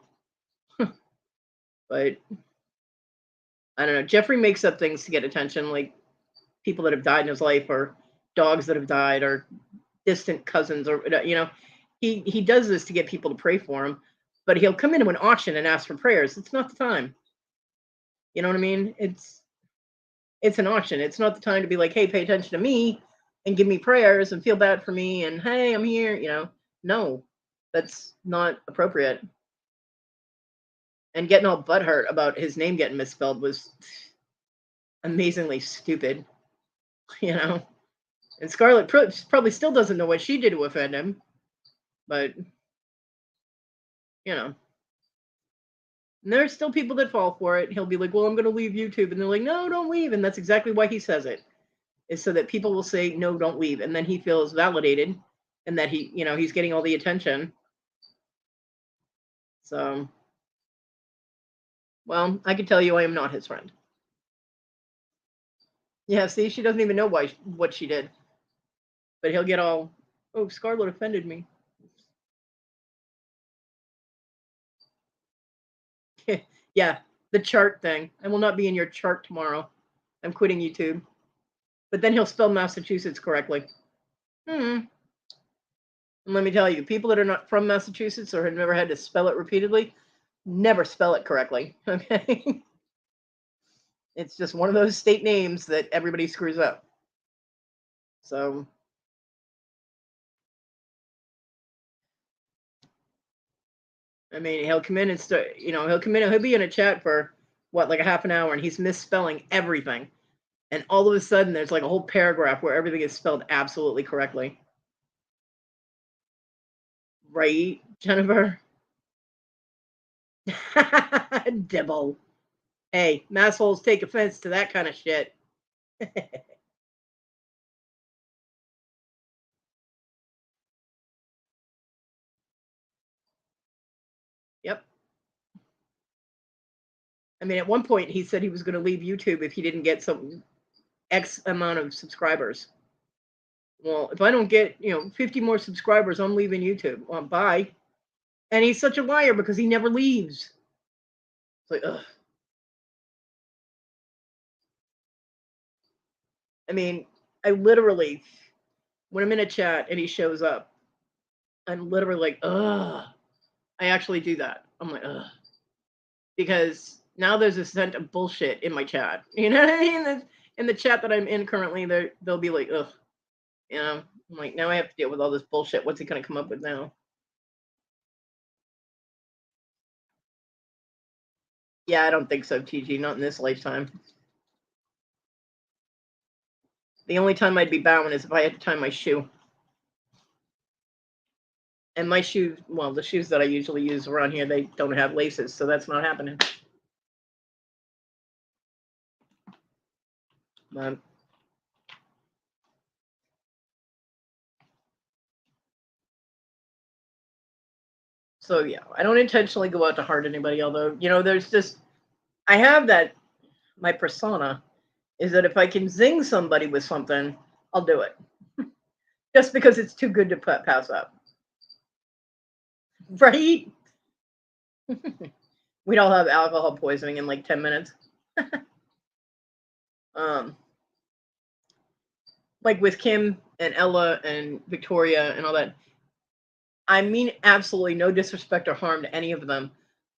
But I don't know. Jeffrey makes up things to get attention, like people that have died in his life, or dogs that have died, or distant cousins, or he does this to get people to pray for him. But he'll come into an auction and ask for prayers. It's not the time. You know what I mean? It's an auction. It's not the time to be like, hey, pay attention to me and give me prayers and feel bad for me and hey, I'm here. No, that's not appropriate. And getting all butthurt about his name getting misspelled was amazingly stupid. you know. And Scarlett probably still doesn't know what she did to offend him, but you know. And there's still people that fall for it. He'll be like, "Well, I'm going to leave YouTube," and they're like, "No, don't leave." And that's exactly why he says it, is so that people will say, "No, don't leave," and then he feels validated, and that he's getting all the attention. So, well, I can tell you, I am not his friend. Yeah, see, she doesn't even know what she did, but he'll get all, "Oh, Scarlett offended me." Yeah, the chart thing. I will not be in your chart tomorrow. I'm quitting YouTube. But then he'll spell Massachusetts correctly. Hmm. And let me tell you, people that are not from Massachusetts or have never had to spell it repeatedly never spell it correctly. Okay. It's just one of those state names that everybody screws up. So, I mean, he'll come in and start, he'll be in a chat for what, like a half an hour, and he's misspelling everything. And all of a sudden, there's like a whole paragraph where everything is spelled absolutely correctly. Right, Jennifer? Dibble. Hey, massholes take offense to that kind of shit. Yep. I mean, at one point he said he was going to leave YouTube if he didn't get some X amount of subscribers. Well, if I don't get, 50 more subscribers, I'm leaving YouTube. Well, bye. And he's such a liar because he never leaves. It's like, ugh. I mean, I literally, when I'm in a chat and he shows up, I'm literally like, ugh. I actually do that. I'm like, ugh. Because now there's a scent of bullshit in my chat. You know what I mean? In the chat that I'm in currently, they'll be like, ugh. I'm like, now I have to deal with all this bullshit. What's he going to come up with now? Yeah, I don't think so, TG. Not in this lifetime. The only time I'd be bowing is if I had to tie my shoe. And my shoes, well, the shoes that I usually use around here, they don't have laces, so that's not happening. So yeah, I don't intentionally go out to hurt anybody, although, there's just, I have that, my persona is that if I can zing somebody with something, I'll do it. Just because it's too good to pass up. Right? We'd all have alcohol poisoning in like 10 minutes. Like with Kim and Ella and Victoria and all that, I mean absolutely no disrespect or harm to any of them,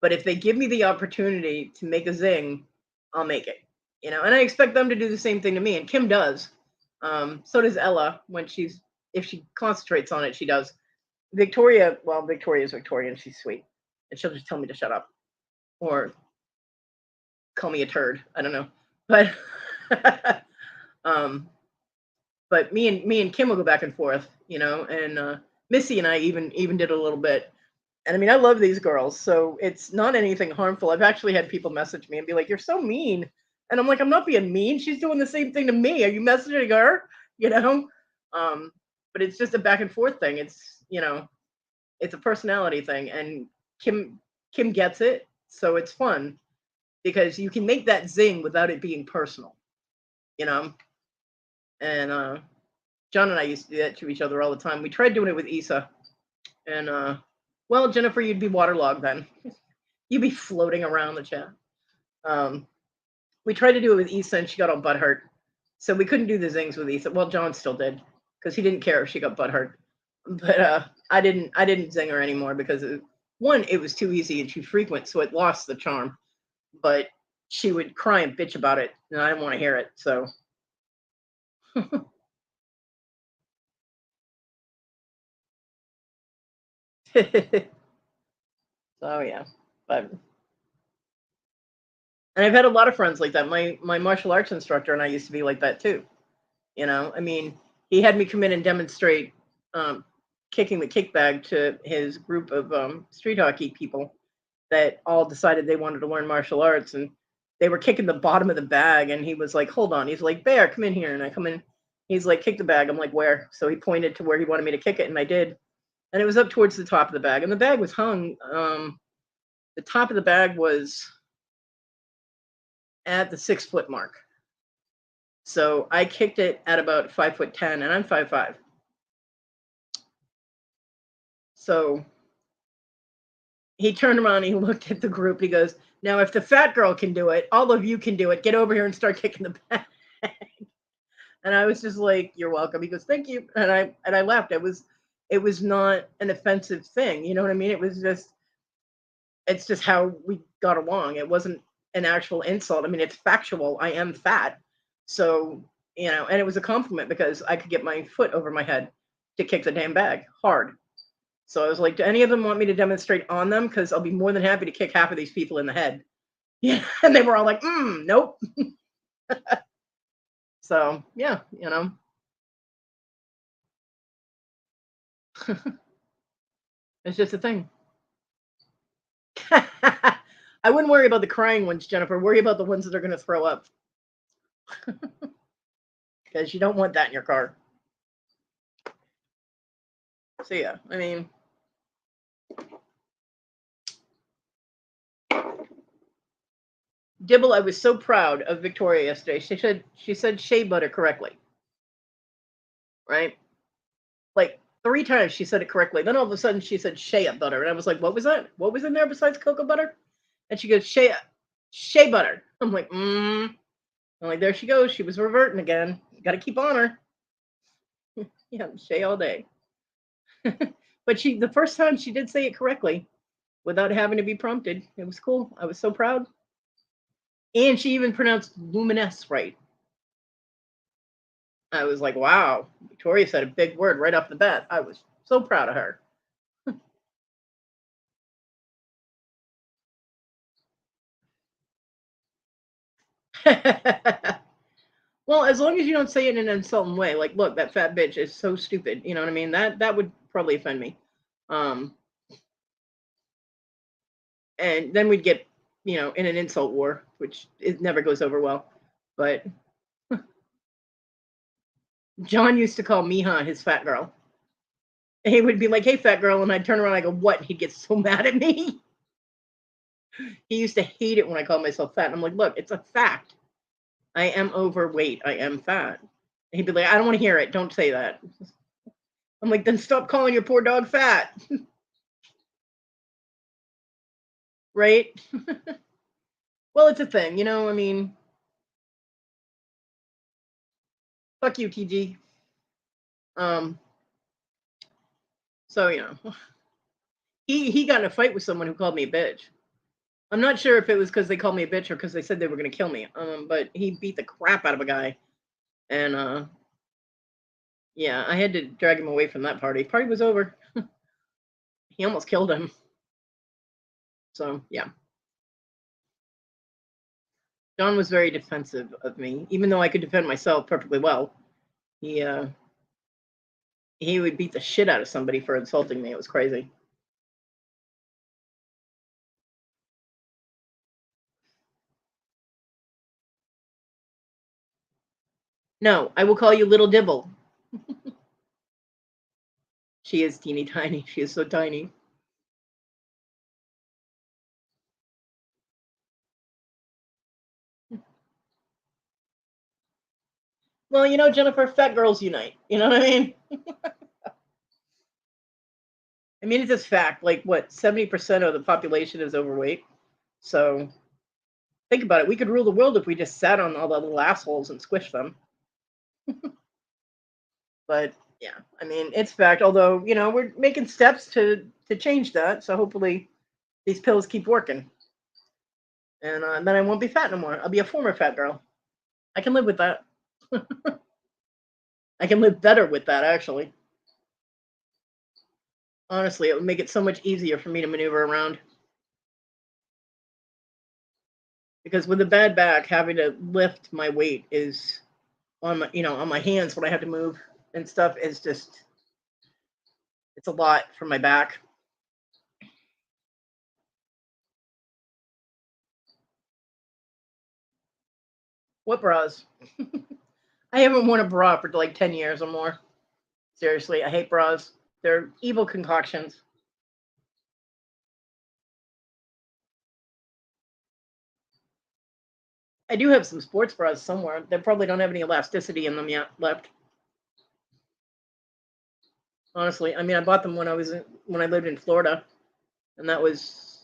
but if they give me the opportunity to make a zing, I'll make it. And I expect them to do the same thing to me, and Kim does. So does Ella when if she concentrates on it, she does. Victoria, well, Victoria's Victorian, she's sweet, and she'll just tell me to shut up or call me a turd. I don't know, but but me and Kim will go back and forth, and Missy and I even did a little bit. And I mean, I love these girls, so it's not anything harmful. I've actually had people message me and be like, "You're so mean," and I'm like, "I'm not being mean. She's doing the same thing to me. Are you messaging her?" But it's just a back and forth thing. It's a personality thing, and Kim gets it, so it's fun because you can make that zing without it being personal, you know. And John and I used to do that to each other all the time. We tried doing it with Issa, and well, Jennifer, you'd be waterlogged then. You'd be floating around the chat. We tried to do it with Issa, and she got all butthurt, so we couldn't do the zings with Issa. Well, John still did because he didn't care if she got butthurt, but I didn't zing her anymore because one, it was too easy and too frequent, so it lost the charm. But she would cry and bitch about it, and I didn't want to hear it. So. So yeah, but and I've had a lot of friends like that. My martial arts instructor and I used to be like that too. I mean, he had me come in and demonstrate kicking the kick bag to his group of street hockey people that all decided they wanted to learn martial arts, and they were kicking the bottom of the bag, and he was like, "Hold on," he's like, "Bear, come in here," and I come in. He's like, "Kick the bag." I'm like, "Where?" So he pointed to where he wanted me to kick it, and I did, and it was up towards the top of the bag, and the bag was hung. The top of the bag was at the 6 foot mark. So I kicked it at about 5'10", and I'm 5'5". So he turned around, he looked at the group, he goes, "Now if the fat girl can do it, all of you can do it. Get over here and start kicking the bag." And I was just like, "You're welcome." He goes, "Thank you." And I laughed. It was not an offensive thing. You know what I mean? It's just how we got along. It wasn't an actual insult. I mean, it's factual. I am fat. So, and it was a compliment because I could get my foot over my head to kick the damn bag hard. So I was like, "Do any of them want me to demonstrate on them? Because I'll be more than happy to kick half of these people in the head." Yeah. And they were all like, nope. So yeah, it's just a thing. I wouldn't worry about the crying ones, Jennifer. Worry about the ones that are going to throw up. Because you don't want that in your car. So yeah, I mean, Dibble, I was so proud of Victoria yesterday. She said shea butter correctly, right? Like 3 times she said it correctly. Then all of a sudden she said shea butter, and I was like, "What was that? What was in there besides cocoa butter?" And she goes, shea butter." I'm like, I'm like, there she goes. She was reverting again. Got to keep on her. Yeah, shea all day. But the first time she did say it correctly without having to be prompted. It was cool. I was so proud. And she even pronounced luminous right. I was like, wow, Victoria said a big word right off the bat. I was so proud of her. Well, as long as you don't say it in an insulting way, like, look, that fat bitch is so stupid. You know what I mean? That would probably offend me. Um, and then we'd get, in an insult war, which it never goes over well. But John used to call Miha his fat girl. And he would be like, "Hey, fat girl," and I'd turn around and I go, "What?" And he'd get so mad at me. He used to hate it when I called myself fat. And I'm like, "Look, it's a fact. I am overweight. I am fat." And he'd be like, "I don't want to hear it. Don't say that." I'm like, "Then stop calling your poor dog fat." Right? Well, it's a thing, I mean, fuck you, TG. Um, so he got in a fight with someone who called me a bitch. I'm not sure if it was because they called me a bitch or because they said they were gonna kill me. But he beat the crap out of a guy, and yeah, I had to drag him away from that party. Party was over. He almost killed him. So yeah, John was very defensive of me, even though I could defend myself perfectly well. He uh, he would beat the shit out of somebody for insulting me. It was crazy. No, I will call you Little Dibble. She is teeny tiny. She is so tiny. Well, Jennifer, fat girls unite. You know what I mean? I mean, it's just fact. Like, what, 70% of the population is overweight. So think about it. We could rule the world if we just sat on all the little assholes and squished them. But yeah, I mean, it's fact. Although, we're making steps to change that. So hopefully these pills keep working. And then I won't be fat no more. I'll be a former fat girl. I can live with that. I can live better with that, actually. Honestly, it would make it so much easier for me to maneuver around. Because with a bad back, having to lift my weight is on my hands when I have to move and stuff is just, it's a lot for my back. What bras? I haven't worn a bra for like 10 years or more. Seriously, I hate bras. They're evil concoctions. I do have some sports bras somewhere. They probably don't have any elasticity in them yet left. Honestly, I mean, I bought them when I lived in Florida, and that was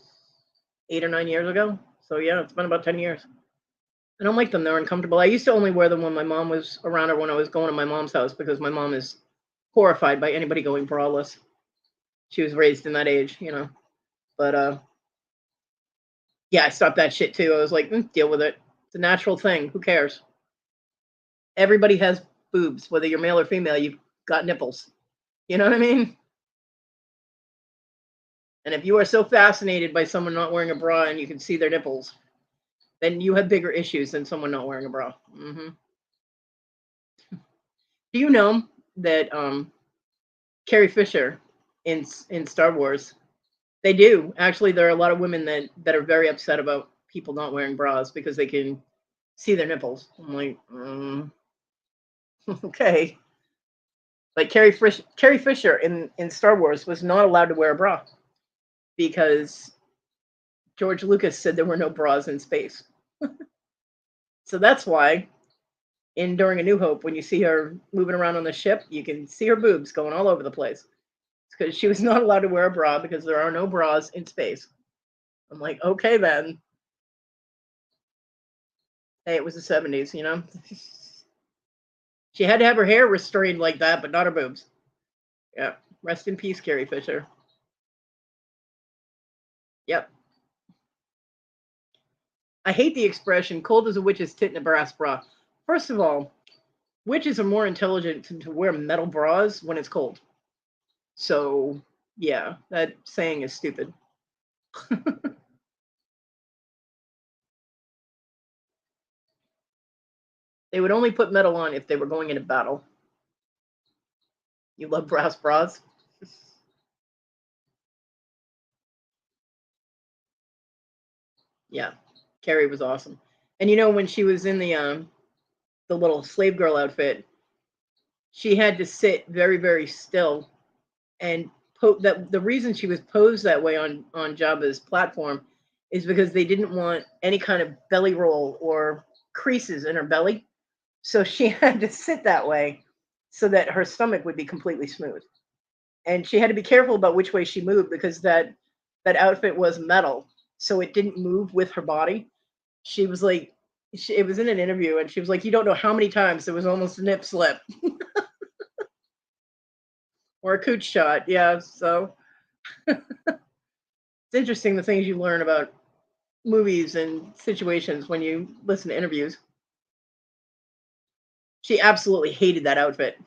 8 or 9 years ago. So yeah, it's been about 10 years. I don't like them. They're uncomfortable. I used to only wear them when my mom was around or when I was going to my mom's house because my mom is horrified by anybody going braless. She was raised in that age. But yeah, I stopped that shit too. I was like, deal with it. It's a natural thing. Who cares? Everybody has boobs, whether you're male or female. You've got nipples. You know what I mean? And if you are so fascinated by someone not wearing a bra and you can see their nipples, then you have bigger issues than someone not wearing a bra. Do you know that Carrie Fisher in Star Wars? They do actually. There are a lot of women that are very upset about people not wearing bras because they can see their nipples. I'm like, okay. Like Carrie Fisher in Star Wars was not allowed to wear a bra because George Lucas said there were no bras in space. So that's why in during A New Hope, when you see her moving around on the ship, you can see her boobs going all over the place. It's because she was not allowed to wear a bra because there are no bras in space. I'm like, okay then. Hey, it was the 70s, you know? She had to have her hair restrained like that, but not her boobs. Yeah. Rest in peace, Carrie Fisher. Yep. I hate the expression cold as a witch's tit in a brass bra. First of all, witches are more intelligent to wear metal bras when it's cold. So, yeah, that saying is stupid. They would only put metal on if they were going into battle. You love brass bras? Yeah, Carrie was awesome. And you know when she was in the little slave girl outfit, she had to sit very very still and that the reason she was posed that way on Jabba's platform is because they didn't want any kind of belly roll or creases in her belly. So she had to sit that way so that her stomach would be completely smooth. And she had to be careful about which way she moved because that outfit was metal, so it didn't move with her body. She was like, it was in an interview, and she was like, "You don't know how many times there was almost a nip slip or a cooch shot." Yeah, so it's interesting the things you learn about movies and situations when you listen to interviews. She absolutely hated that outfit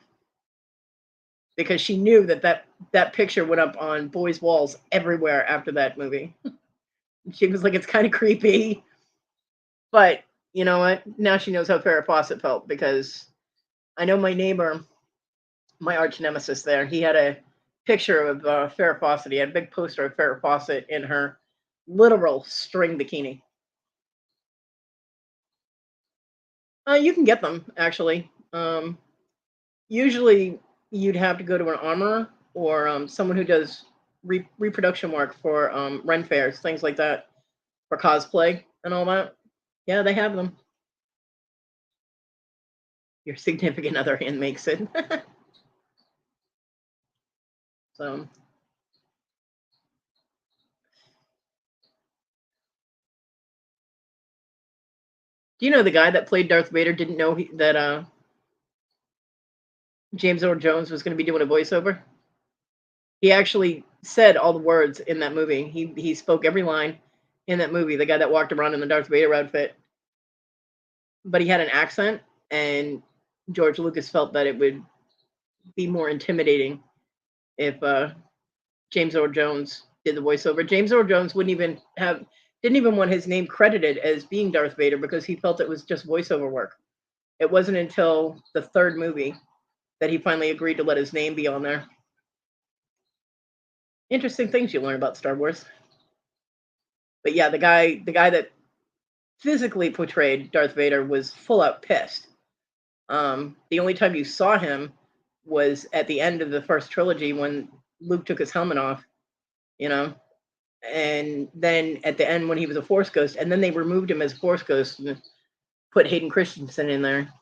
because she knew that picture went up on boys' walls everywhere after that movie. She was like, "It's kind of creepy." But you know what? Now she knows how Farrah Fawcett felt because I know my neighbor, my arch nemesis there, he had a picture of Farrah Fawcett. He had a big poster of Farrah Fawcett in her literal string bikini. You can get them, actually. Usually, you'd have to go to an armorer or someone who does reproduction work for Ren fairs, things like that, for cosplay and all that. Yeah, they have them. Your significant other hand makes it. So, do you know the guy that played Darth Vader didn't know that James Earl Jones was going to be doing a voiceover? He actually said all the words in that movie. He spoke every line in that movie. The guy that walked around in the Darth Vader outfit, but he had an accent, and George Lucas felt that it would be more intimidating if James Earl Jones did the voiceover. James Earl Jones didn't even want his name credited as being Darth Vader because he felt it was just voiceover work. It wasn't until the third movie that he finally agreed to let his name be on there. Interesting things you learn about Star Wars. But yeah, the guy that physically portrayed Darth Vader was full out pissed. The only time you saw him was at the end of the first trilogy when Luke took his helmet off, you know, and then at the end when he was a Force ghost, and then they removed him as a Force ghost and put Hayden Christensen in there.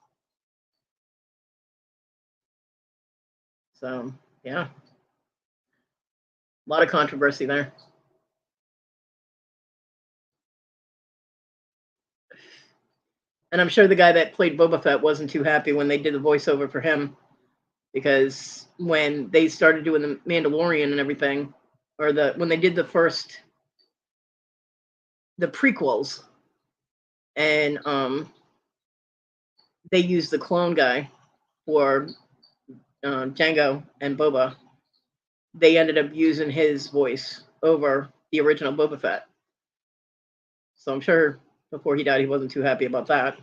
So yeah, a lot of controversy there. And I'm sure the guy that played Boba Fett wasn't too happy when they did the voiceover for him because when they started doing the Mandalorian and everything, or when they did the prequels, and they used the clone guy for Django and Boba, they ended up using his voice over the original Boba Fett. So I'm sure before he died, he wasn't too happy about that.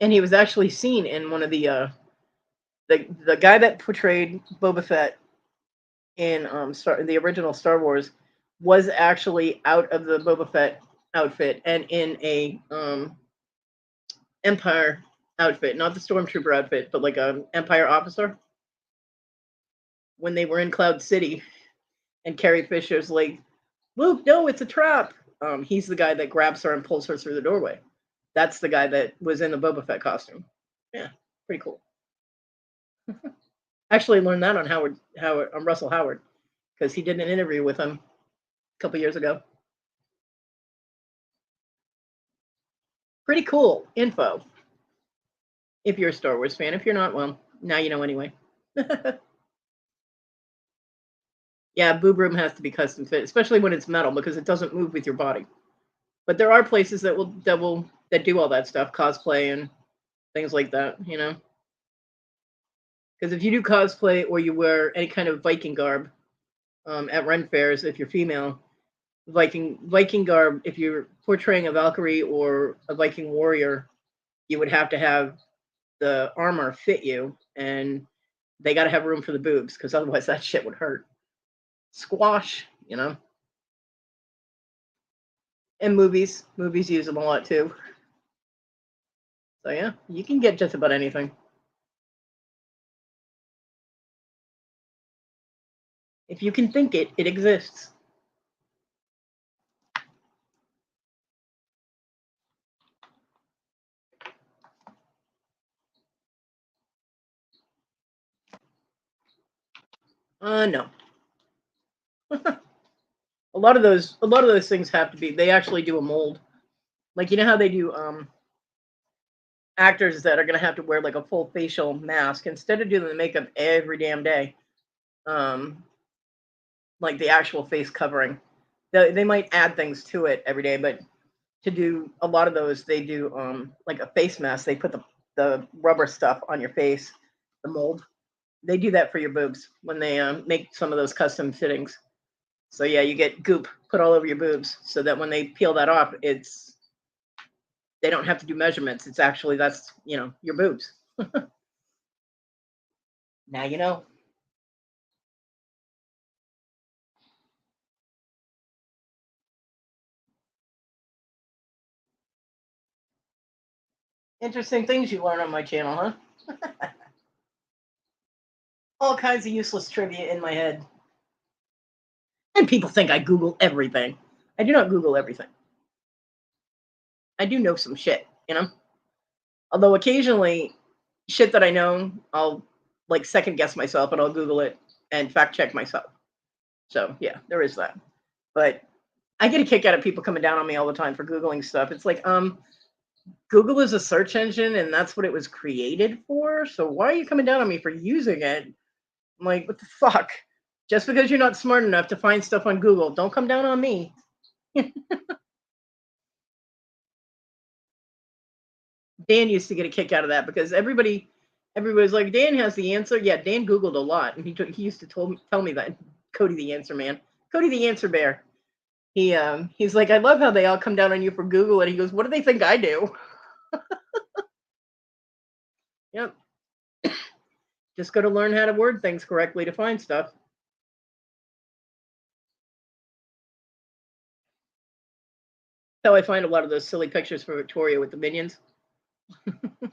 And he was actually seen in one of the guy that portrayed Boba Fett in the original Star Wars was actually out of the Boba Fett outfit and in a Empire outfit, not the Stormtrooper outfit, but like a Empire officer when they were in Cloud City, and Carrie Fisher's like, Luke, no, it's a trap. He's the guy that grabs her and pulls her through the doorway. That's the guy that was in the Boba Fett costume. Yeah, pretty cool. Actually, learned that on Russell Howard, because he did an interview with him a couple years ago. Pretty cool info. If you're a Star Wars fan, if you're not, well, now you know anyway. Yeah, boob room has to be custom fit, especially when it's metal, because it doesn't move with your body. But there are places that do all that stuff, cosplay and things like that, you know. Because if you do cosplay or you wear any kind of Viking garb at Ren fairs, if you're female, Viking garb, if you're portraying a Valkyrie or a Viking warrior, you would have to have the armor fit you, and they got to have room for the boobs, because otherwise that shit would hurt. Squash, you know. And movies use them a lot too. So yeah, you can get just about anything. If you can think it, it exists. No. a lot of those things have to be. They actually do a mold. Like, you know how they do actors that are gonna have to wear like a full facial mask instead of doing the makeup every damn day. Like the actual face covering. They might add things to it every day, but to do a lot of those, they do like a face mask. They put the rubber stuff on your face, the mold. They do that for your boobs when they make some of those custom fittings. So yeah, you get goop put all over your boobs, so that when they peel that off, they don't have to do measurements. It's actually, that's, you know, your boobs. Now you know. Interesting things you learn on my channel, huh? All kinds of useless trivia in my head. And people think I Google everything. I do not Google everything. I do know some shit, you know? Although occasionally, shit that I know, I'll like second guess myself and I'll Google it and fact check myself. So yeah, there is that. But I get a kick out of people coming down on me all the time for Googling stuff. It's like, Google is a search engine and that's what it was created for. So why are you coming down on me for using it? I'm like, what the fuck? Just because you're not smart enough to find stuff on Google, don't come down on me. Dan used to get a kick out of that because everybody's like, Dan has the answer. Yeah, Dan Googled a lot, and he used to tell me that. Kodi the answer man, Kodi the answer bear. He's like, I love how they all come down on you for Google, and he goes, what do they think I do? Yep. Just got to learn how to word things correctly to find stuff. That's how I find a lot of those silly pictures for Victoria with the minions. It's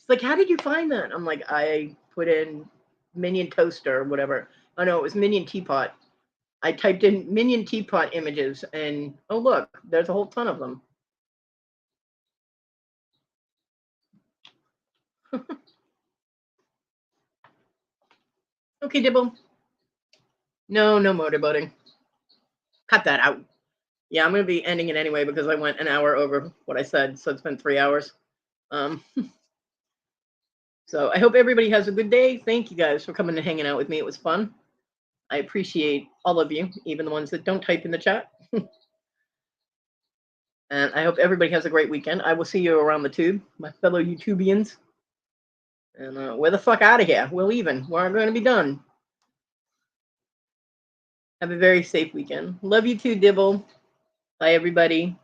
like, how did you find that? I'm like, I put in minion toaster or whatever. Oh no, it was minion teapot. I typed in minion teapot images, and oh look, there's a whole ton of them. Okay, Dibble. No motorboating. Cut that out. Yeah, I'm going to be ending it anyway because I went an hour over what I said, so it's been 3 hours. So I hope everybody has a good day. Thank you guys for coming and hanging out with me. It was fun. I appreciate all of you, even the ones that don't type in the chat. And I hope everybody has a great weekend. I will see you around the tube, my fellow YouTubians. And we're the fuck out of here. We're leaving. We're going to be done. Have a very safe weekend. Love you too, Dibble. Bye, everybody.